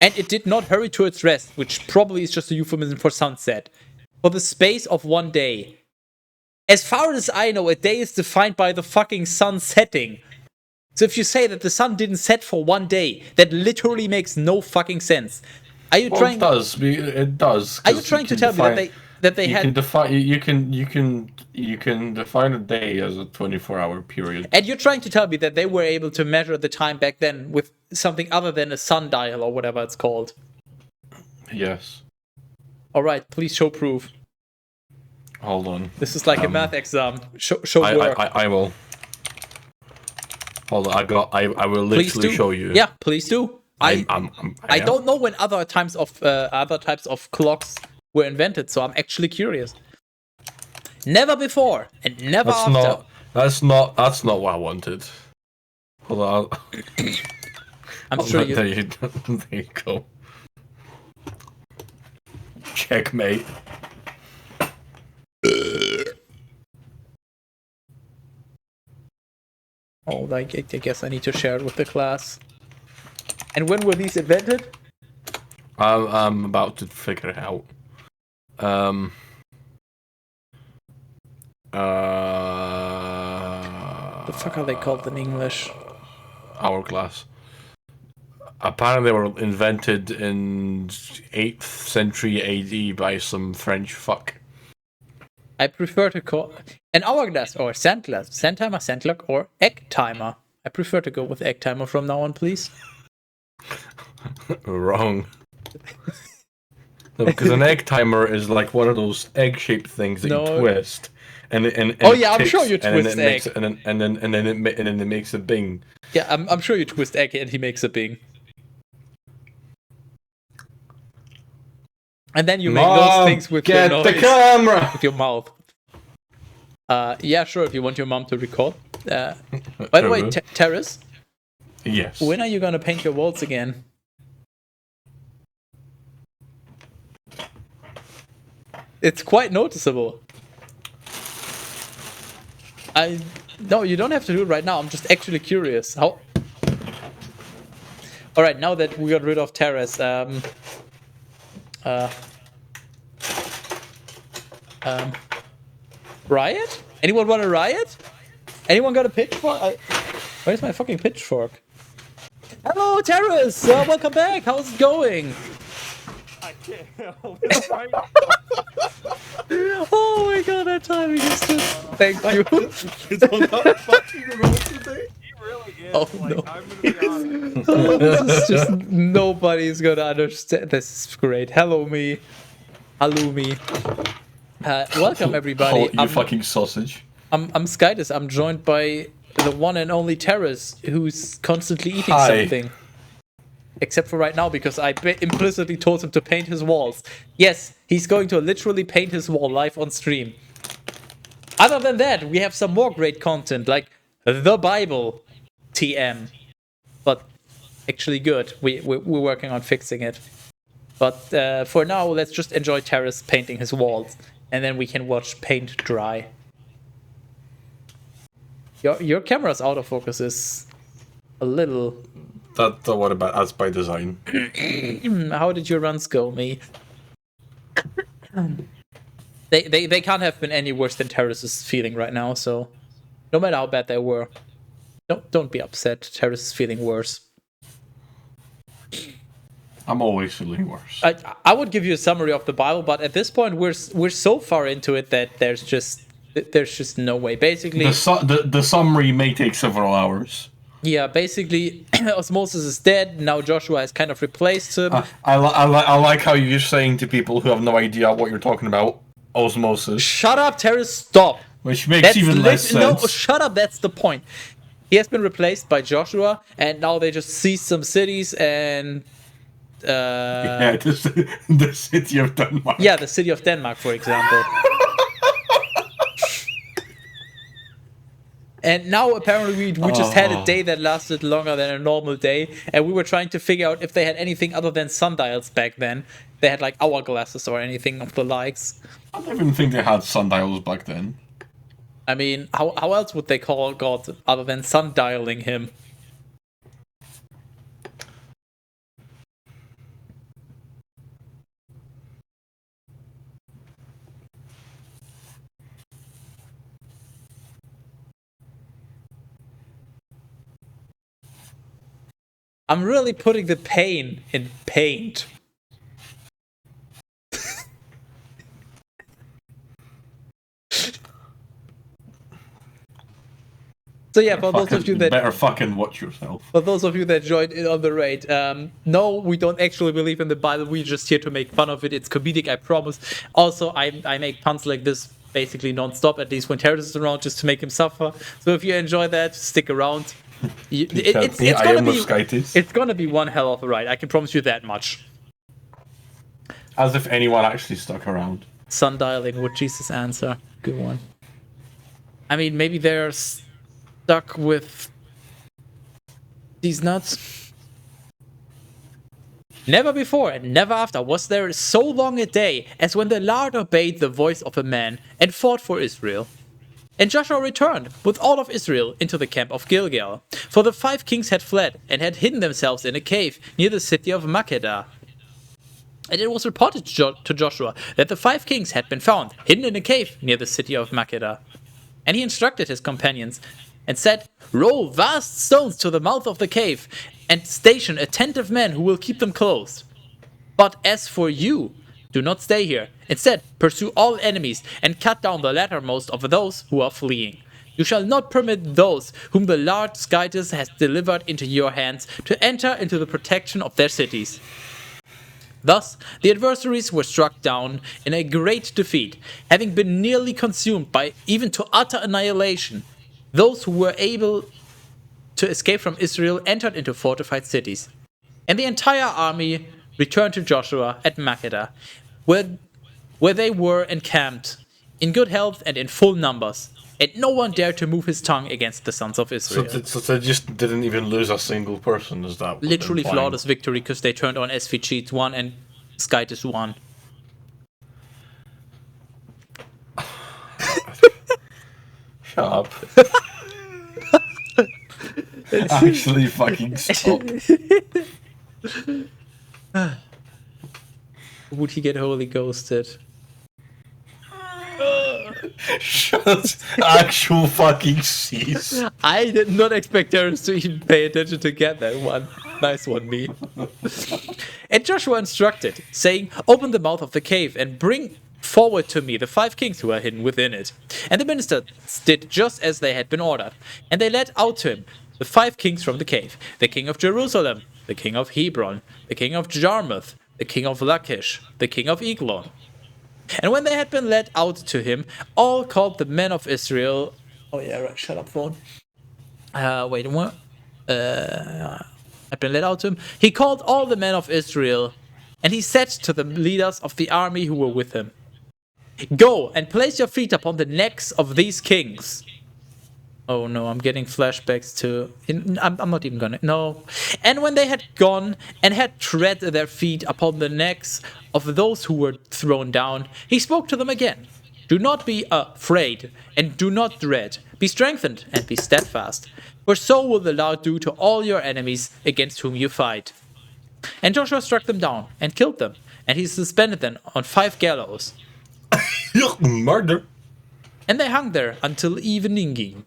And it did not hurry to its rest, which probably is just a euphemism for sunset, for the space of one day. As far as I know, a day is defined by the fucking sun setting. So if you say that the sun didn't set for one day, that literally makes no fucking sense. Are you trying? It does. Are you trying to tell me that they had? You can define a day as a 24-hour period. And you're trying to tell me that they were able to measure the time back then with something other than a sundial or whatever it's called? Yes. All right, please show proof. Hold on. This is like a math exam. Show work. I will. Hold on. I will literally show you. Yeah, please do. I don't know when other types of clocks were invented, so I'm actually curious. Never before and never after. That's not what I wanted. Hold on. I'm sure you. There you go. Checkmate. Oh, I guess I need to share it with the class. And when were these invented? I'm about to figure it out. The fuck are they called in English? Hourglass. Apparently, they were invented in 8th century AD by some French fuck. I prefer to call an hourglass or sandglass, sandtimer, sandclock, or egg timer. I prefer to go with egg timer from now on, please. Wrong. No, because an egg timer is like one of those egg-shaped things that you twist, and oh yeah, I'm sure you twist egg, and then it makes a bing. Yeah, I'm sure you twist egg and he makes a bing. And then you make those things with your noise, the camera, with your mouth. Yeah, sure. If you want your mom to record. By the way, Teras. Yes. When are you gonna paint your walls again? It's quite noticeable. No, you don't have to do it right now. I'm just actually curious. How? All right, now that we got rid of Teras, riot? Anyone want a riot? Anyone got a pitchfork? Where's my fucking pitchfork? Hello, Teras! Welcome back. How's it going? I can't help it right now. Oh my god, that timing is just... Thank you. It's on that fucking roll today. He really is. Oh like, no. I'm gonna be honest. This is just... Nobody's gonna understand. This is great. Hello, me. Hello, me. Welcome, everybody. You fucking sausage. I'm Skytus. I'm joined by the one and only Teras, who's constantly eating something. Except for right now, because I implicitly told him to paint his walls. Yes, he's going to literally paint his wall live on stream. Other than that, we have some more great content like the Bible TM, but actually good. We're working on fixing it. But for now, let's just enjoy Teras painting his walls, and then we can watch paint dry. Your camera's autofocus is a little. That's what about us by design. How did your runs go, me? They can't have been any worse than Teras is feeling right now. So no matter how bad they were, don't be upset. Teras is feeling worse. I'm always feeling worse. I would give you a summary of the Bible, but at this point we're so far into it that there's just no way. Basically, the summary may take several hours. Yeah, basically, OsMoSiS is dead. Now Joshua has kind of replaced him. I like how you're saying to people who have no idea what you're talking about, OsMoSiS. Shut up, Teras, stop. Which makes even less sense. No, shut up, that's the point. He has been replaced by Joshua, and now they just seized some cities and... yeah, the city of Denmark. Yeah, the city of Denmark, for example. And now apparently we just had a day that lasted longer than a normal day, and we were trying to figure out if they had anything other than sundials back then. They had like hourglasses or anything of the likes. I don't even think they had sundials back then. I mean, how else would they call God other than sundialing him? I'm really putting the pain in paint. So yeah, for those of you that better fucking watch yourself. For those of you that joined in on the raid, no, we don't actually believe in the Bible. We're just here to make fun of it. It's comedic, I promise. Also, I make puns like this basically non-stop, at least when Teras is around, just to make him suffer. So if you enjoy that, stick around. It's gonna be one hell of a ride. I can promise you that much. As if anyone actually stuck around. Sundialing, would Jesus answer? Good one. I mean, maybe they're stuck with these nuts. Never before and never after was there so long a day as when the Lord obeyed the voice of a man and fought for Israel. And Joshua returned with all of Israel into the camp of Gilgal, for the 5 kings had fled and had hidden themselves in a cave near the city of Makkedah. And it was reported to Joshua that the 5 kings had been found hidden in a cave near the city of Makkedah. And he instructed his companions and said, "Roll vast stones to the mouth of the cave and station attentive men who will keep them closed. But as for you, do not stay here. Instead, pursue all enemies and cut down the lattermost of those who are fleeing. You shall not permit those whom the Lord Skytis has delivered into your hands to enter into the protection of their cities." Thus, the adversaries were struck down in a great defeat, having been nearly consumed by even to utter annihilation. Those who were able to escape from Israel entered into fortified cities. And the entire army returned to Joshua at Makkedah, where they were encamped in good health and in full numbers, and no one dared to move his tongue against the sons of Israel. So they just didn't even lose a single person, is that what literally flawless victory because they turned on SVG 1 and Skytis 1. Shut up. Actually fucking stop. Would he get holy ghosted? Shut actual fucking cease. I did not expect Teras to even pay attention to get that one. Nice one, me. And Joshua instructed, saying, "Open the mouth of the cave and bring forward to me the 5 kings who are hidden within it." And the ministers did just as they had been ordered. And they led out to him the 5 kings from the cave: the king of Jerusalem, the king of Hebron, the king of Jarmuth, the king of Lachish, the king of Eglon. And when they had been led out to him, all called the men of Israel. Oh yeah, right. Shut up, phone. Wait, what? Had been led out to him. He called all the men of Israel, and he said to the leaders of the army who were with him, Go and place your feet upon the necks of these kings. Oh no, I'm getting flashbacks to... I'm not even gonna... No. And when they had gone and had tread their feet upon the necks of those who were thrown down, he spoke to them again. Do not be afraid, and do not dread. Be strengthened, and be steadfast. For so will the Lord do to all your enemies against whom you fight. And Joshua struck them down, and killed them, and he suspended them on 5 gallows. Murder. And they hung there until evening.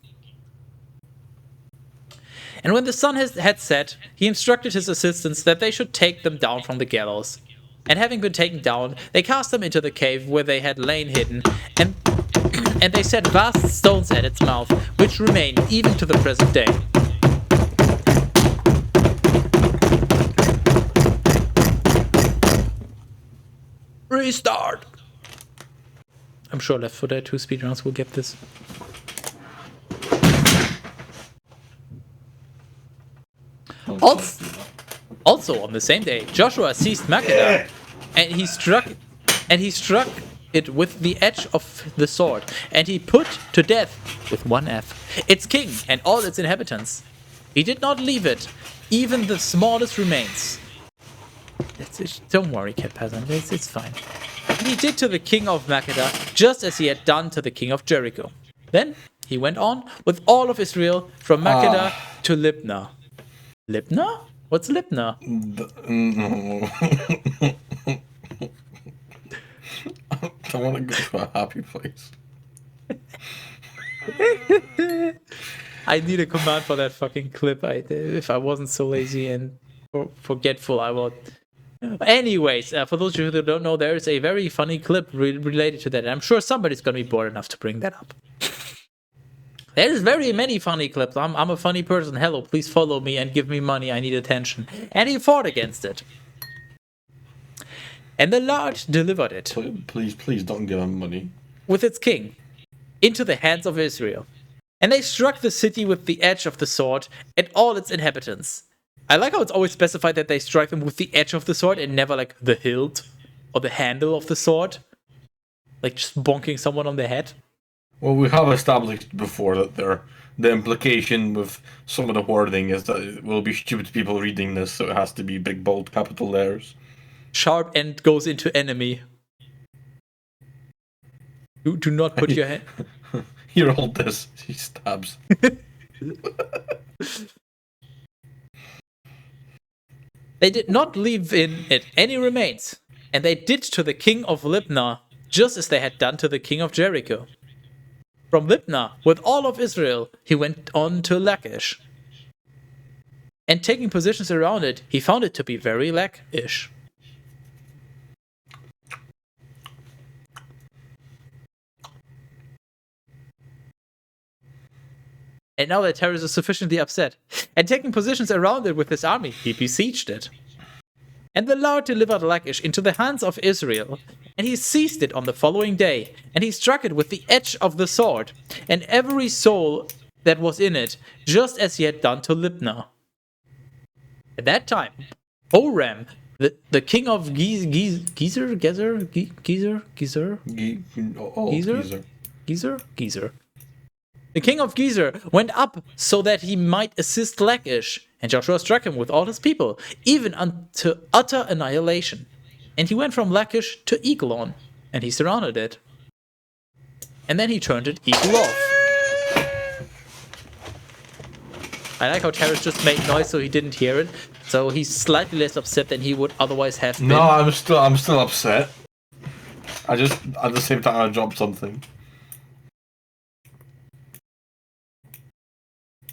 And when the sun had set, he instructed his assistants that they should take them down from the gallows. And having been taken down, they cast them into the cave where they had lain hidden, and they set vast stones at its mouth, which remain even to the present day. Restart! I'm sure Left 4 Dead 2 speedrunners will get this. Also on the same day, Joshua seized Makeda, and he struck it with the edge of the sword, and he put to death with one F its king and all its inhabitants. He did not leave it, even the smallest remains. Don't worry, Cat Peasant, it's fine. And he did to the king of Makeda just as he had done to the king of Jericho. Then he went on with all of Israel from Makeda to Libnah. Libnah? What's Libnah? No. I want to go to a happy place. I need a command for that fucking clip. If I wasn't so lazy and forgetful, I would. Anyways, for those of you who don't know, there is a very funny clip related to that. And I'm sure somebody's going to be bored enough to bring that up. There's very many funny clips. I'm a funny person. Hello, please follow me and give me money. I need attention. And he fought against it. And the Lord delivered it. Please don't give him money. With its king into the hands of Israel. And they struck the city with the edge of the sword and all its inhabitants. I like how it's always specified that they strike them with the edge of the sword and never like the hilt or the handle of the sword. Like just bonking someone on the head. Well, we have established before that the implication with some of the wording is that it will be stupid people reading this, so it has to be big, bold, capital letters. Sharp end goes into enemy. Do not put your hand... Here, hold this. He stabs. They did not leave in it any remains, and they did to the king of Libnah just as they had done to the king of Jericho. From Libnah, with all of Israel, he went on to Lachish. And taking positions around it, he found it to be very Lachish. And now that Teras is sufficiently upset, and taking positions around it with his army, he besieged it. And the Lord delivered Lachish into the hands of Israel, and he seized it on the following day, and he struck it with the edge of the sword, and every soul that was in it, just as he had done to Libnah. At that time, Horam, the king of Gezer, the king of Gezer went up so that he might assist Lachish, and Joshua struck him with all his people, even unto utter annihilation. And he went from Lachish to Eglon, and he surrounded it. And then he turned it equal off. I like how Teras just made noise so he didn't hear it, so he's slightly less upset than he would otherwise have been. No, I'm still upset. I just, at the same time, I dropped something.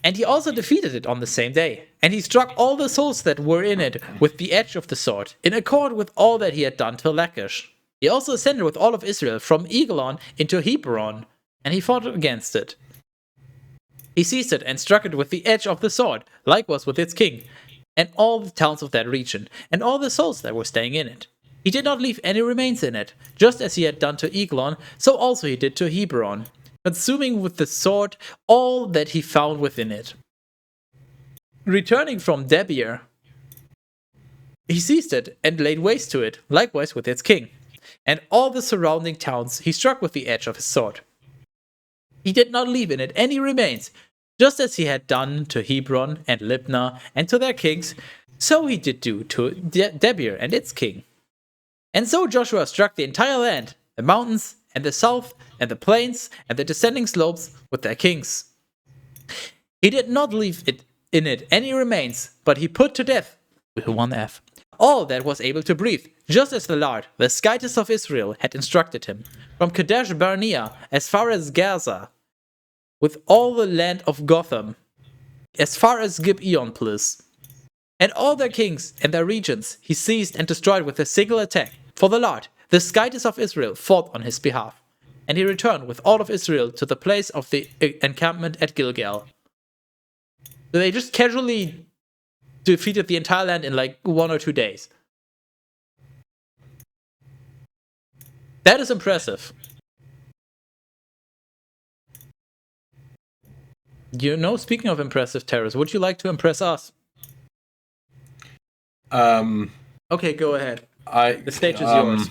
And he also defeated it on the same day. And he struck all the souls that were in it with the edge of the sword, in accord with all that he had done to Lachish. He also ascended with all of Israel from Eglon into Hebron, and he fought against it. He seized it and struck it with the edge of the sword, likewise with its king, and all the towns of that region, and all the souls that were staying in it. He did not leave any remains in it, just as he had done to Eglon, so also he did to Hebron, consuming with the sword all that he found within it. Returning from Debir, he seized it and laid waste to it, likewise with its king. and all the surrounding towns he struck with the edge of his sword. He did not leave in it any remains, just as he had done to Hebron and Libnah and to their kings, so he did do to Debir and its king. And so Joshua struck the entire land, the mountains and the south and the plains and the descending slopes with their kings. He did not leave in it any remains, but he put to death, with one F, all that was able to breathe, just as the Lord, the skytest of Israel, had instructed him, from Kadesh Barnea as far as Gaza, with all the land of Gotham, as far as Gibeon-Plis. And all their kings and their regions he seized and destroyed with a single attack, for the Lord, the skytest of Israel, fought on his behalf. And he returned with all of Israel to the place of the encampment at Gilgal. So they just casually defeated the entire land in like 1 or 2 days. That is impressive. You know, speaking of impressive, Teras, would you like to impress us? Okay, go ahead. The stage is yours.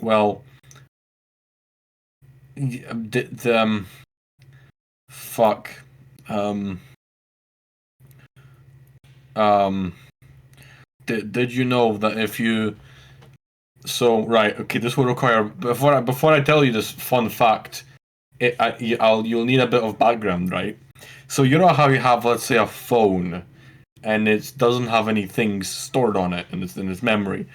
Well, fuck. Did you know that if you... So, right, okay, this will require... Before I tell you this fun fact, you'll need a bit of background, right? So you know how you have, let's say, a phone, and it doesn't have any things stored on it in its memory.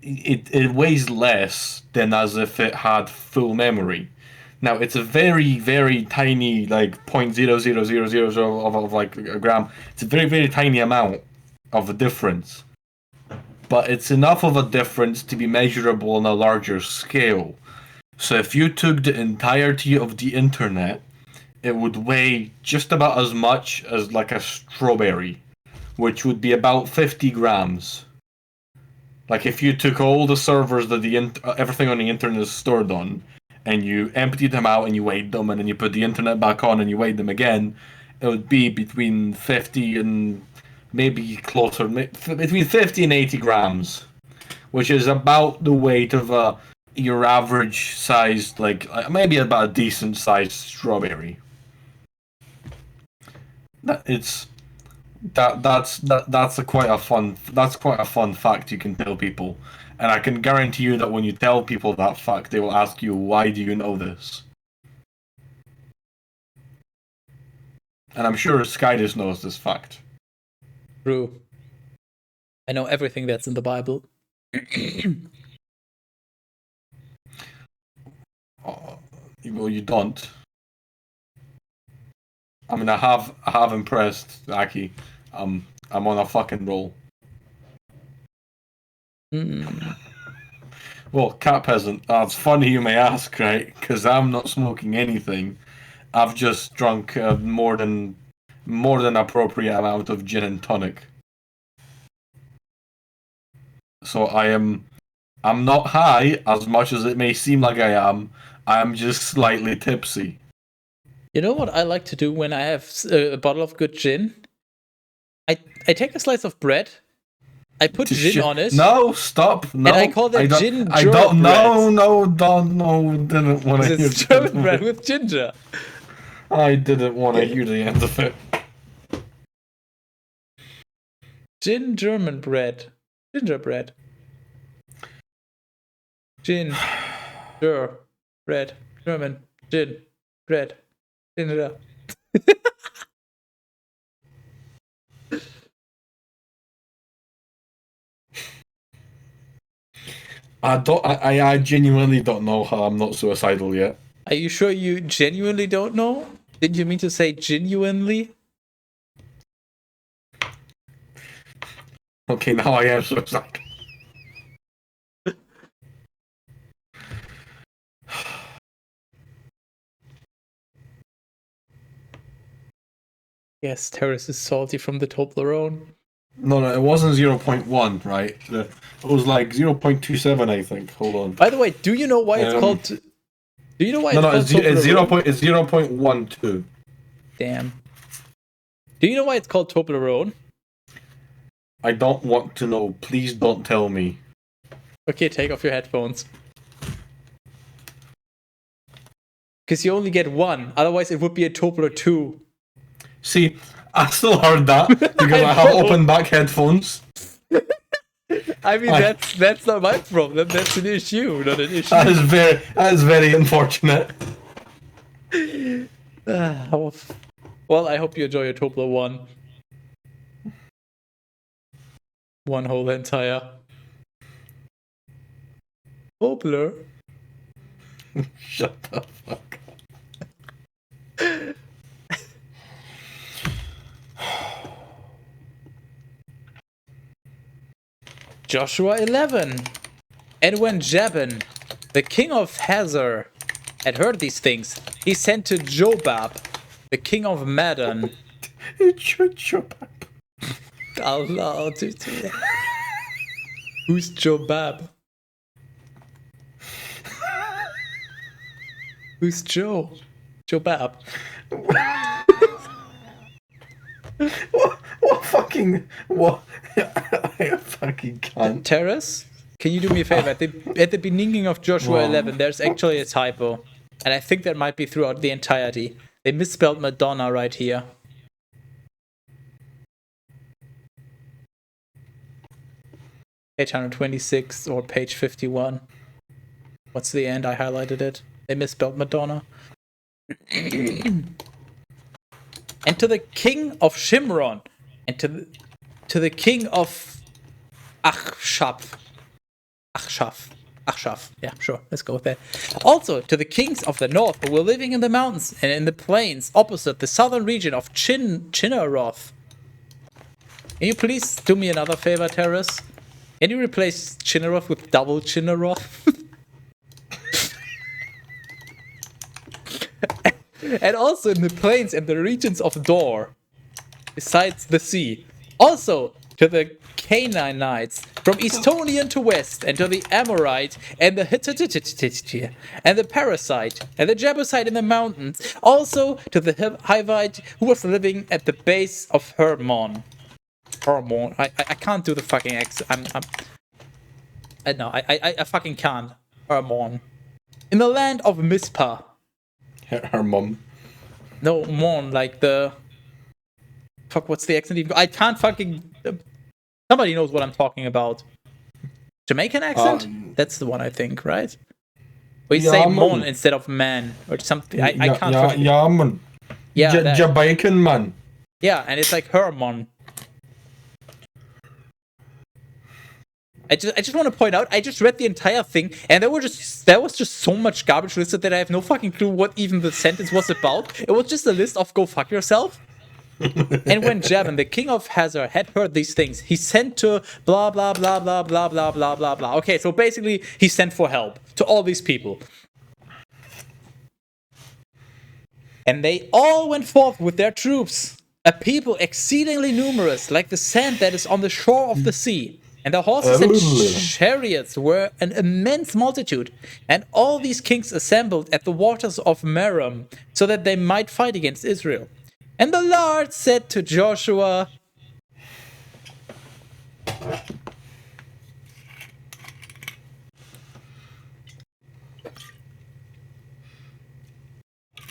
It weighs less than as if it had full memory. Now, it's a very, very tiny, like, 0.00000 of like a gram. It's a very, very tiny amount of a difference. But it's enough of a difference to be measurable on a larger scale. So if you took the entirety of the internet, it would weigh just about as much as like a strawberry, which would be about 50 grams. Like if you took all the servers that everything on the internet is stored on, and you emptied them out and you weighed them, and then you put the internet back on and you weighed them again, it would be between 50 and maybe closer, between 50 and 80 grams, which is about the weight of your average sized, like maybe about a decent sized strawberry. That's quite a fun fact you can tell people, and I can guarantee you that when you tell people that fact, they will ask you, why do you know this? And I'm sure Skydus knows this fact. True. I know everything that's in the Bible. Well, you don't. I mean, I have impressed Aki. I'm on a fucking roll. Well, cat peasant. That's funny you may ask, right? Because I'm not smoking anything. I've just drunk more than appropriate amount of gin and tonic. So I'm not high as much as it may seem like I am. I'm just slightly tipsy. You know what I like to do when I have a bottle of good gin? I take a slice of bread, I put gin on it. No, stop. No, and I call that gin I don't. No, didn't want to hear. It's German bread with ginger. I didn't want to hear the end of it. Gin German bread. Gingerbread. Gin. Bread. German. Gin. Bread. Ginger. I genuinely don't know how I'm not suicidal yet. Are you sure you genuinely don't know? Didn't you mean to say genuinely? Okay, now I am suicidal. Yes, Teras is salty from the Toblerone. No, it wasn't 0.1, right? It was like 0.27, I think. Hold on. By the way, do you know why it's called... Do you know why it's called it's 0.12. Damn. Do you know why it's called Toblerone? I don't want to know. Please don't tell me. Okay, take off your headphones. Because you only get one. Otherwise, it would be a Tobler 2. See, I still heard that because I have open back headphones. I mean, that's not my problem. That's an issue, not an issue. That is very unfortunate. Well, I hope you enjoy your Tobler 1. One whole entire Tobler. Shut the fuck up. Joshua 11. And when Jabin, the king of Hazor, had heard these things, he sent to Jobab, the king of Madon. Allah, dude. Who's Jobab? Who's Joe? Jobab. What fucking what? I fucking can't. Teras, can you do me a favor? At the beginning of Joshua 11, there's actually a typo, and I think that might be throughout the entirety. They misspelled Madonna right here. Page 126 or page 51. What's the end? I highlighted it. They misspelled Madonna. And to the king of Shimron, and to the king of Achshaf. Yeah, sure. Let's go with that. Also, to the kings of the north who were living in the mountains and in the plains opposite the southern region of Chinneroth. Can you please do me another favor, Teras? Can you replace Chinneroth with double Chinneroth? And also in the plains and the regions of Dor, besides the sea. Also to the Canaanites, from Estonian to west, and to the Amorite, and the Hittite, and the Parasite, and the Jebusite in the mountains. Also to the Hivite who was living at the base of Hermon. Hermon. I can't do the fucking accent. I fucking can't. Hermon. In the land of Mizpah. Her mom. No, Mon, like the... Fuck, what's the accent even? I can't fucking... Somebody knows what I'm talking about. Jamaican accent? That's the one, I think, right? Where you say Mon instead of man, or something. I can't fucking... Yeah, man. Yeah, Jamaican man. Yeah, and it's like Hermon. I just want to point out, I just read the entire thing, and there was just so much garbage listed that I have no fucking clue what even the sentence was about. It was just a list of go fuck yourself. And when Jabin, the king of Hazor, had heard these things, he sent to blah blah blah blah blah blah blah blah blah. Okay, so basically he sent for help to all these people. And they all went forth with their troops, a people exceedingly numerous, like the sand that is on the shore of the sea. And the horses and chariots were an immense multitude. And all these kings assembled at the waters of Merom, so that they might fight against Israel. And the Lord said to Joshua,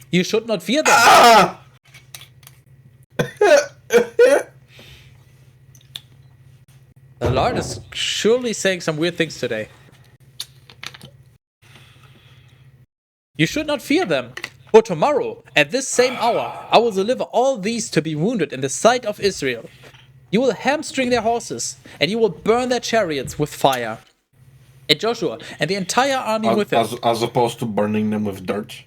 you should not fear them. The Lord is surely saying some weird things today. You should not fear them. For tomorrow, at this same hour, I will deliver all these to be wounded in the sight of Israel. You will hamstring their horses, and you will burn their chariots with fire. And Joshua and the entire army with him. As opposed to burning them with dirt.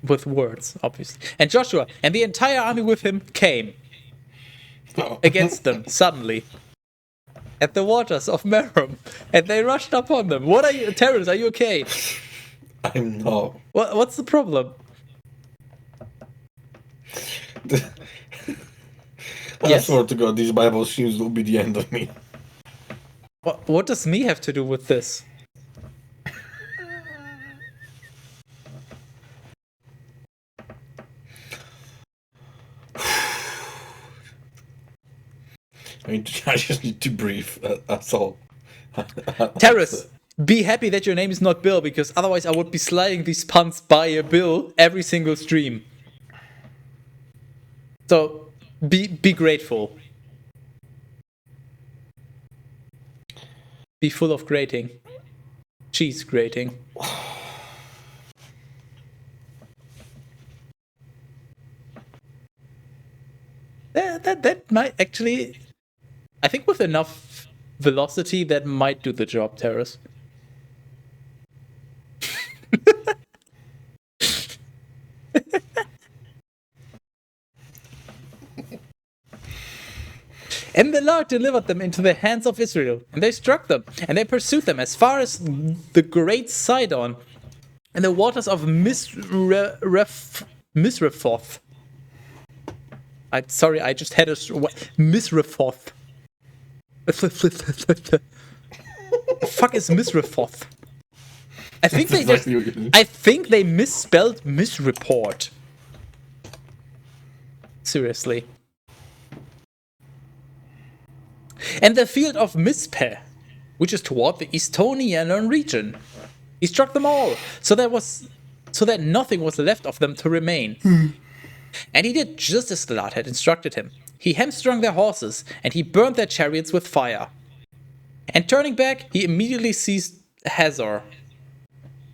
With words, obviously. And Joshua and the entire army with him came against them suddenly at the waters of Merom, and they rushed upon them. What are you, Teras? Are you okay? I'm not. What's the problem? I swear to God, these Bible streams will be the end of me. What does me have to do with this? I mean, I just need to breathe. That's all. Teras, be happy that your name is not Bill, because otherwise I would be sliding these puns by a Bill every single stream. So be grateful. Be full of grating. Cheese grating. That might actually, I think with enough velocity, that might do the job, Teras. And the Lord delivered them into the hands of Israel, and they struck them, and they pursued them as far as the great Sidon, and the waters of Misrephoth. I'm sorry, I just had a Misrephoth. The fuck is Misrephoth? I think I think they misspelled misreport. Seriously. And the field of Mizpeh, which is toward the Estonian region. He struck them all, so that nothing was left of them to remain. And he did just as the Lord had instructed him. He hamstrung their horses, and he burned their chariots with fire. And turning back, he immediately seized Hazor,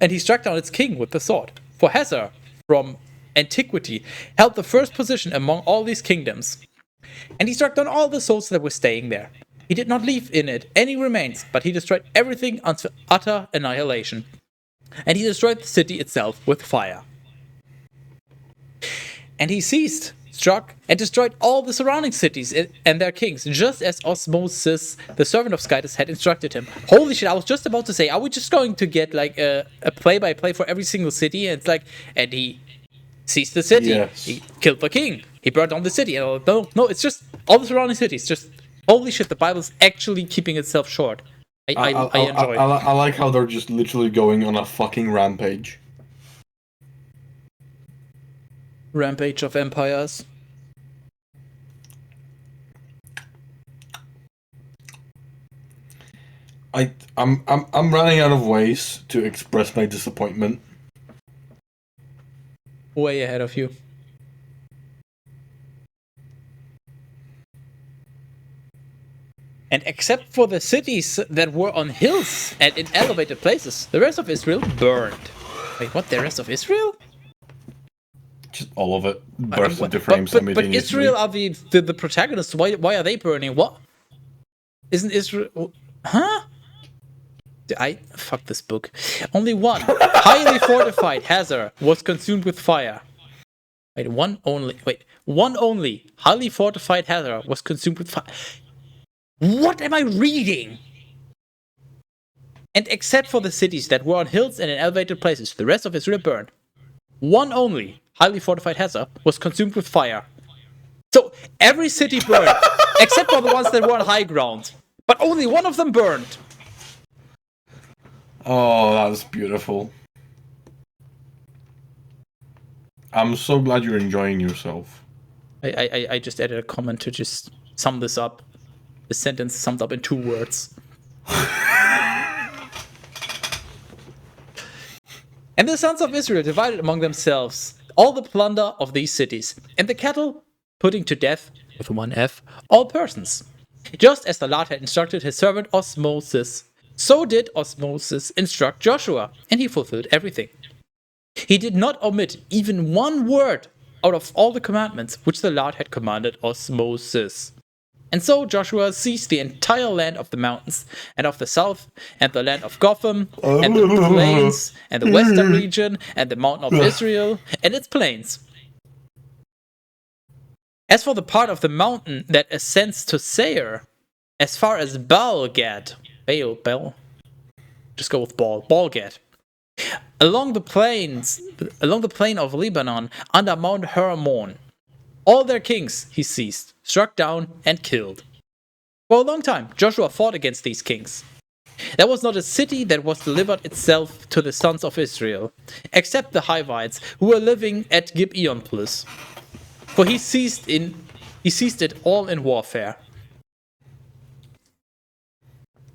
and he struck down its king with the sword. For Hazor, from antiquity, held the first position among all these kingdoms. And he struck down all the souls that were staying there. He did not leave in it any remains, but he destroyed everything unto utter annihilation. And he destroyed the city itself with fire. And he seized, struck, and destroyed all the surrounding cities and their kings, just as OsMoSiS, the servant of Skytus, had instructed him. Holy shit, I was just about to say, are we just going to get like a play-by-play for every single city? And it's like, and he seized the city, yes. He killed the king, he burned down the city. And no, it's just all the surrounding cities. Just, holy shit, the Bible's actually keeping itself short. I enjoy it. I like how they're just literally going on a fucking rampage. Rampage of Empires. I'm running out of ways to express my disappointment. Way ahead of you. And except for the cities that were on hills and in elevated places, the rest of Israel burned. Wait, what? The rest of Israel? Just all of it burst into flames simultaneously. But Israel are the protagonists. Why are they burning? What? Isn't Israel... Huh? Fuck this book. Only one, highly fortified Hazor, was consumed with fire. One only, highly fortified Hazor was consumed with fire. What am I reading? And except for the cities that were on hills and in elevated places, the rest of Israel burned. One only, highly fortified Hazor, was consumed with fire. So every city burned, except for the ones that were on high ground. But only one of them burned. Oh, that's beautiful. I'm so glad you're enjoying yourself. I just added a comment to just sum this up. The sentence summed up in 2 words. And the sons of Israel divided among themselves all the plunder of these cities, and the cattle, putting to death, with 1 F, all persons. Just as the Lord had instructed his servant OsMoSiS, so did OsMoSiS instruct Joshua, and he fulfilled everything. He did not omit even 1 word out of all the commandments which the Lord had commanded OsMoSiS. And so Joshua seized the entire land of the mountains and of the south, and the land of Gotham, and the plains, and the western region, and the mountain of Israel, and its plains. As for the part of the mountain that ascends to Seir, as far as Baal-Gad, just go with Baal-Gad, along the plain of Lebanon, under Mount Hermon, all their kings he seized, struck down, and killed. For a long time, Joshua fought against these kings. There was not a city that was delivered itself to the sons of Israel, except the Hivites who were living at Gibeon-Plus. For he seized it all in warfare.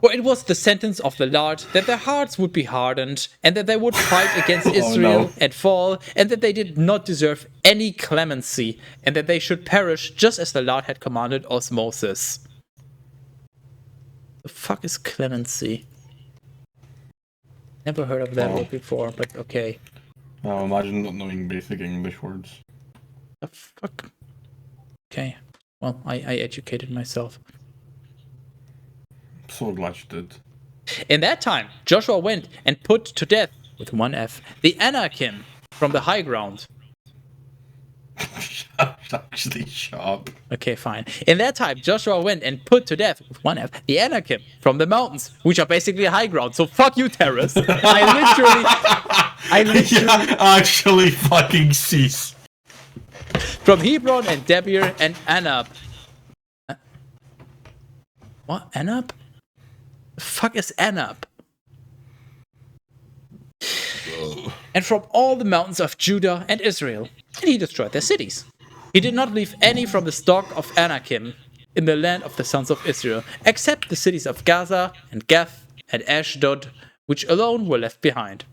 For it was the sentence of the Lord that their hearts would be hardened, and that they would fight against Israel no. and fall, and that they did not deserve any clemency, and that they should perish just as the Lord had commanded OsMoSiS. The fuck is clemency? Never heard of that word before, but okay. Now imagine not knowing basic English words. The fuck? Okay. Well, I educated myself. So glad you did. In that time, Joshua went and put to death, with one F, the Anakim from the high ground. Actually, shut up. Okay, fine. In that time, Joshua went and put to death, with one F, the Anakim from the mountains, which are basically high ground. So fuck you, Teras. I literally Yeah, actually fucking cease. from Hebron and Debir and Anab. What? Anab? The fuck is Anab? And from all the mountains of Judah and Israel, and he destroyed their cities. He did not leave any from the stock of Anakim in the land of the sons of Israel, except the cities of Gaza and Gath and Ashdod, which alone were left behind.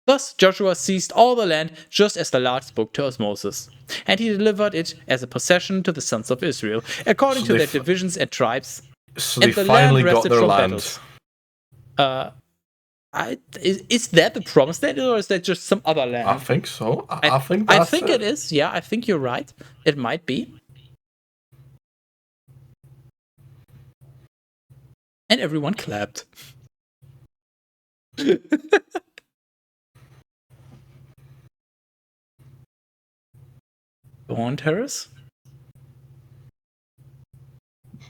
Thus Joshua seized all the land, just as the Lord spoke to Moses, and he delivered it as a possession to the sons of Israel, according to their divisions and tribes. So And they the finally land got rested their from land. battles. Is that the promised land, or is that just some other land? I think so. I think that's it is. Yeah, I think you're right. It might be. And everyone clapped. Go on, Teras.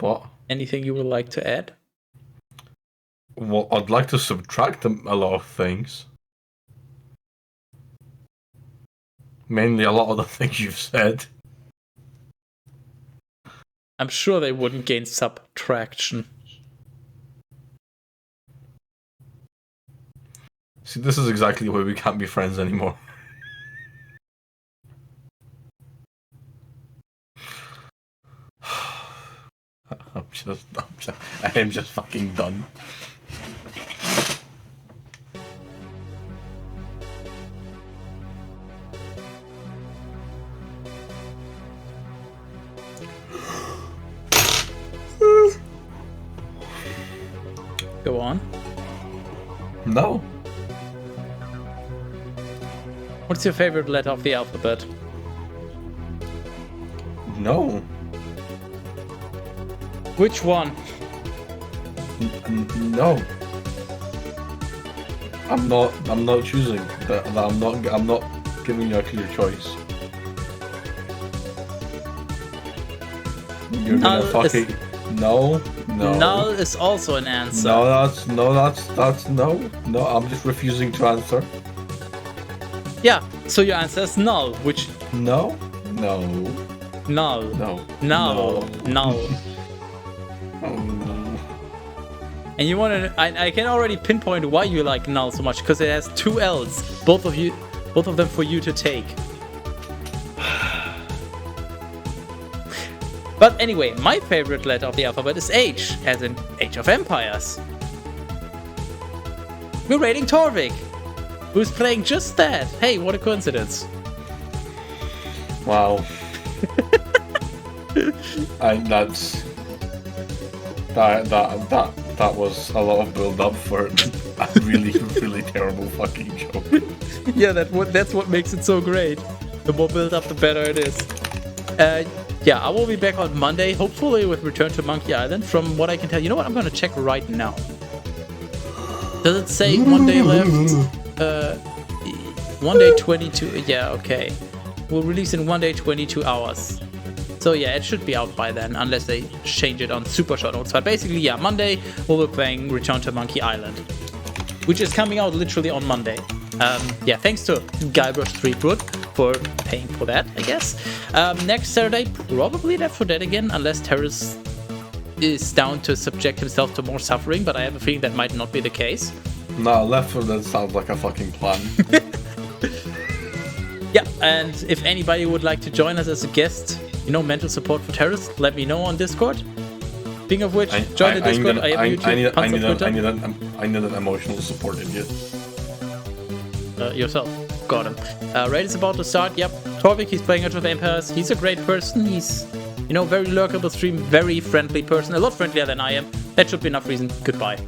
What? Anything you would like to add? Well, I'd like to subtract a lot of things. Mainly a lot of the things you've said. I'm sure they wouldn't gain subtraction. See, this is exactly why we can't be friends anymore. I am just fucking done. Go on. No. What's your favorite letter of the alphabet? No. Which one? No. I'm not choosing. I'm not giving you a clear choice. You're Null gonna fucking no. Null is also an answer. That's no. I'm just refusing to answer. Yeah, so your answer is null, which No. null. No. And you want to? I can already pinpoint why you like null so much, because it has two L's, both of them for you to take. But anyway, my favorite letter of the alphabet is H, as in Age of Empires. We're raiding Torvik, who's playing just that. Hey, what a coincidence! Wow. And that was a lot of build up for a really terrible fucking joke. Yeah, that's what makes it so great. The more build up, the better it is. Yeah, I will be back on Monday, hopefully with Return to Monkey Island. From what I can tell, you know what? I'm gonna check right now. Does it say 1 day left? 1 day 22. Yeah, okay. We'll release in 1 day 22 hours. So yeah, it should be out by then, unless they change it on Super Short Notes. But basically, yeah, Monday we'll be playing Return to Monkey Island, which is coming out literally on Monday. Yeah, thanks to Guybrush Threepwood for paying for that, I guess. Next Saturday, probably Left 4 Dead again, unless Teras is down to subject himself to more suffering, but I have a feeling that might not be the case. No, Left 4 Dead sounds like a fucking plan. Yeah, and if anybody would like to join us as a guest, mental support for Teras, let me know on Discord. Speaking of which, join the Discord. I have YouTube, I Twitter. need an emotional support idiot. Yourself. Got him. Raid is about to start. Yep. Torvik, he's playing Age of Empires. He's a great person. He's, very lurkable stream, very friendly person. A lot friendlier than I am. That should be enough reason. Goodbye.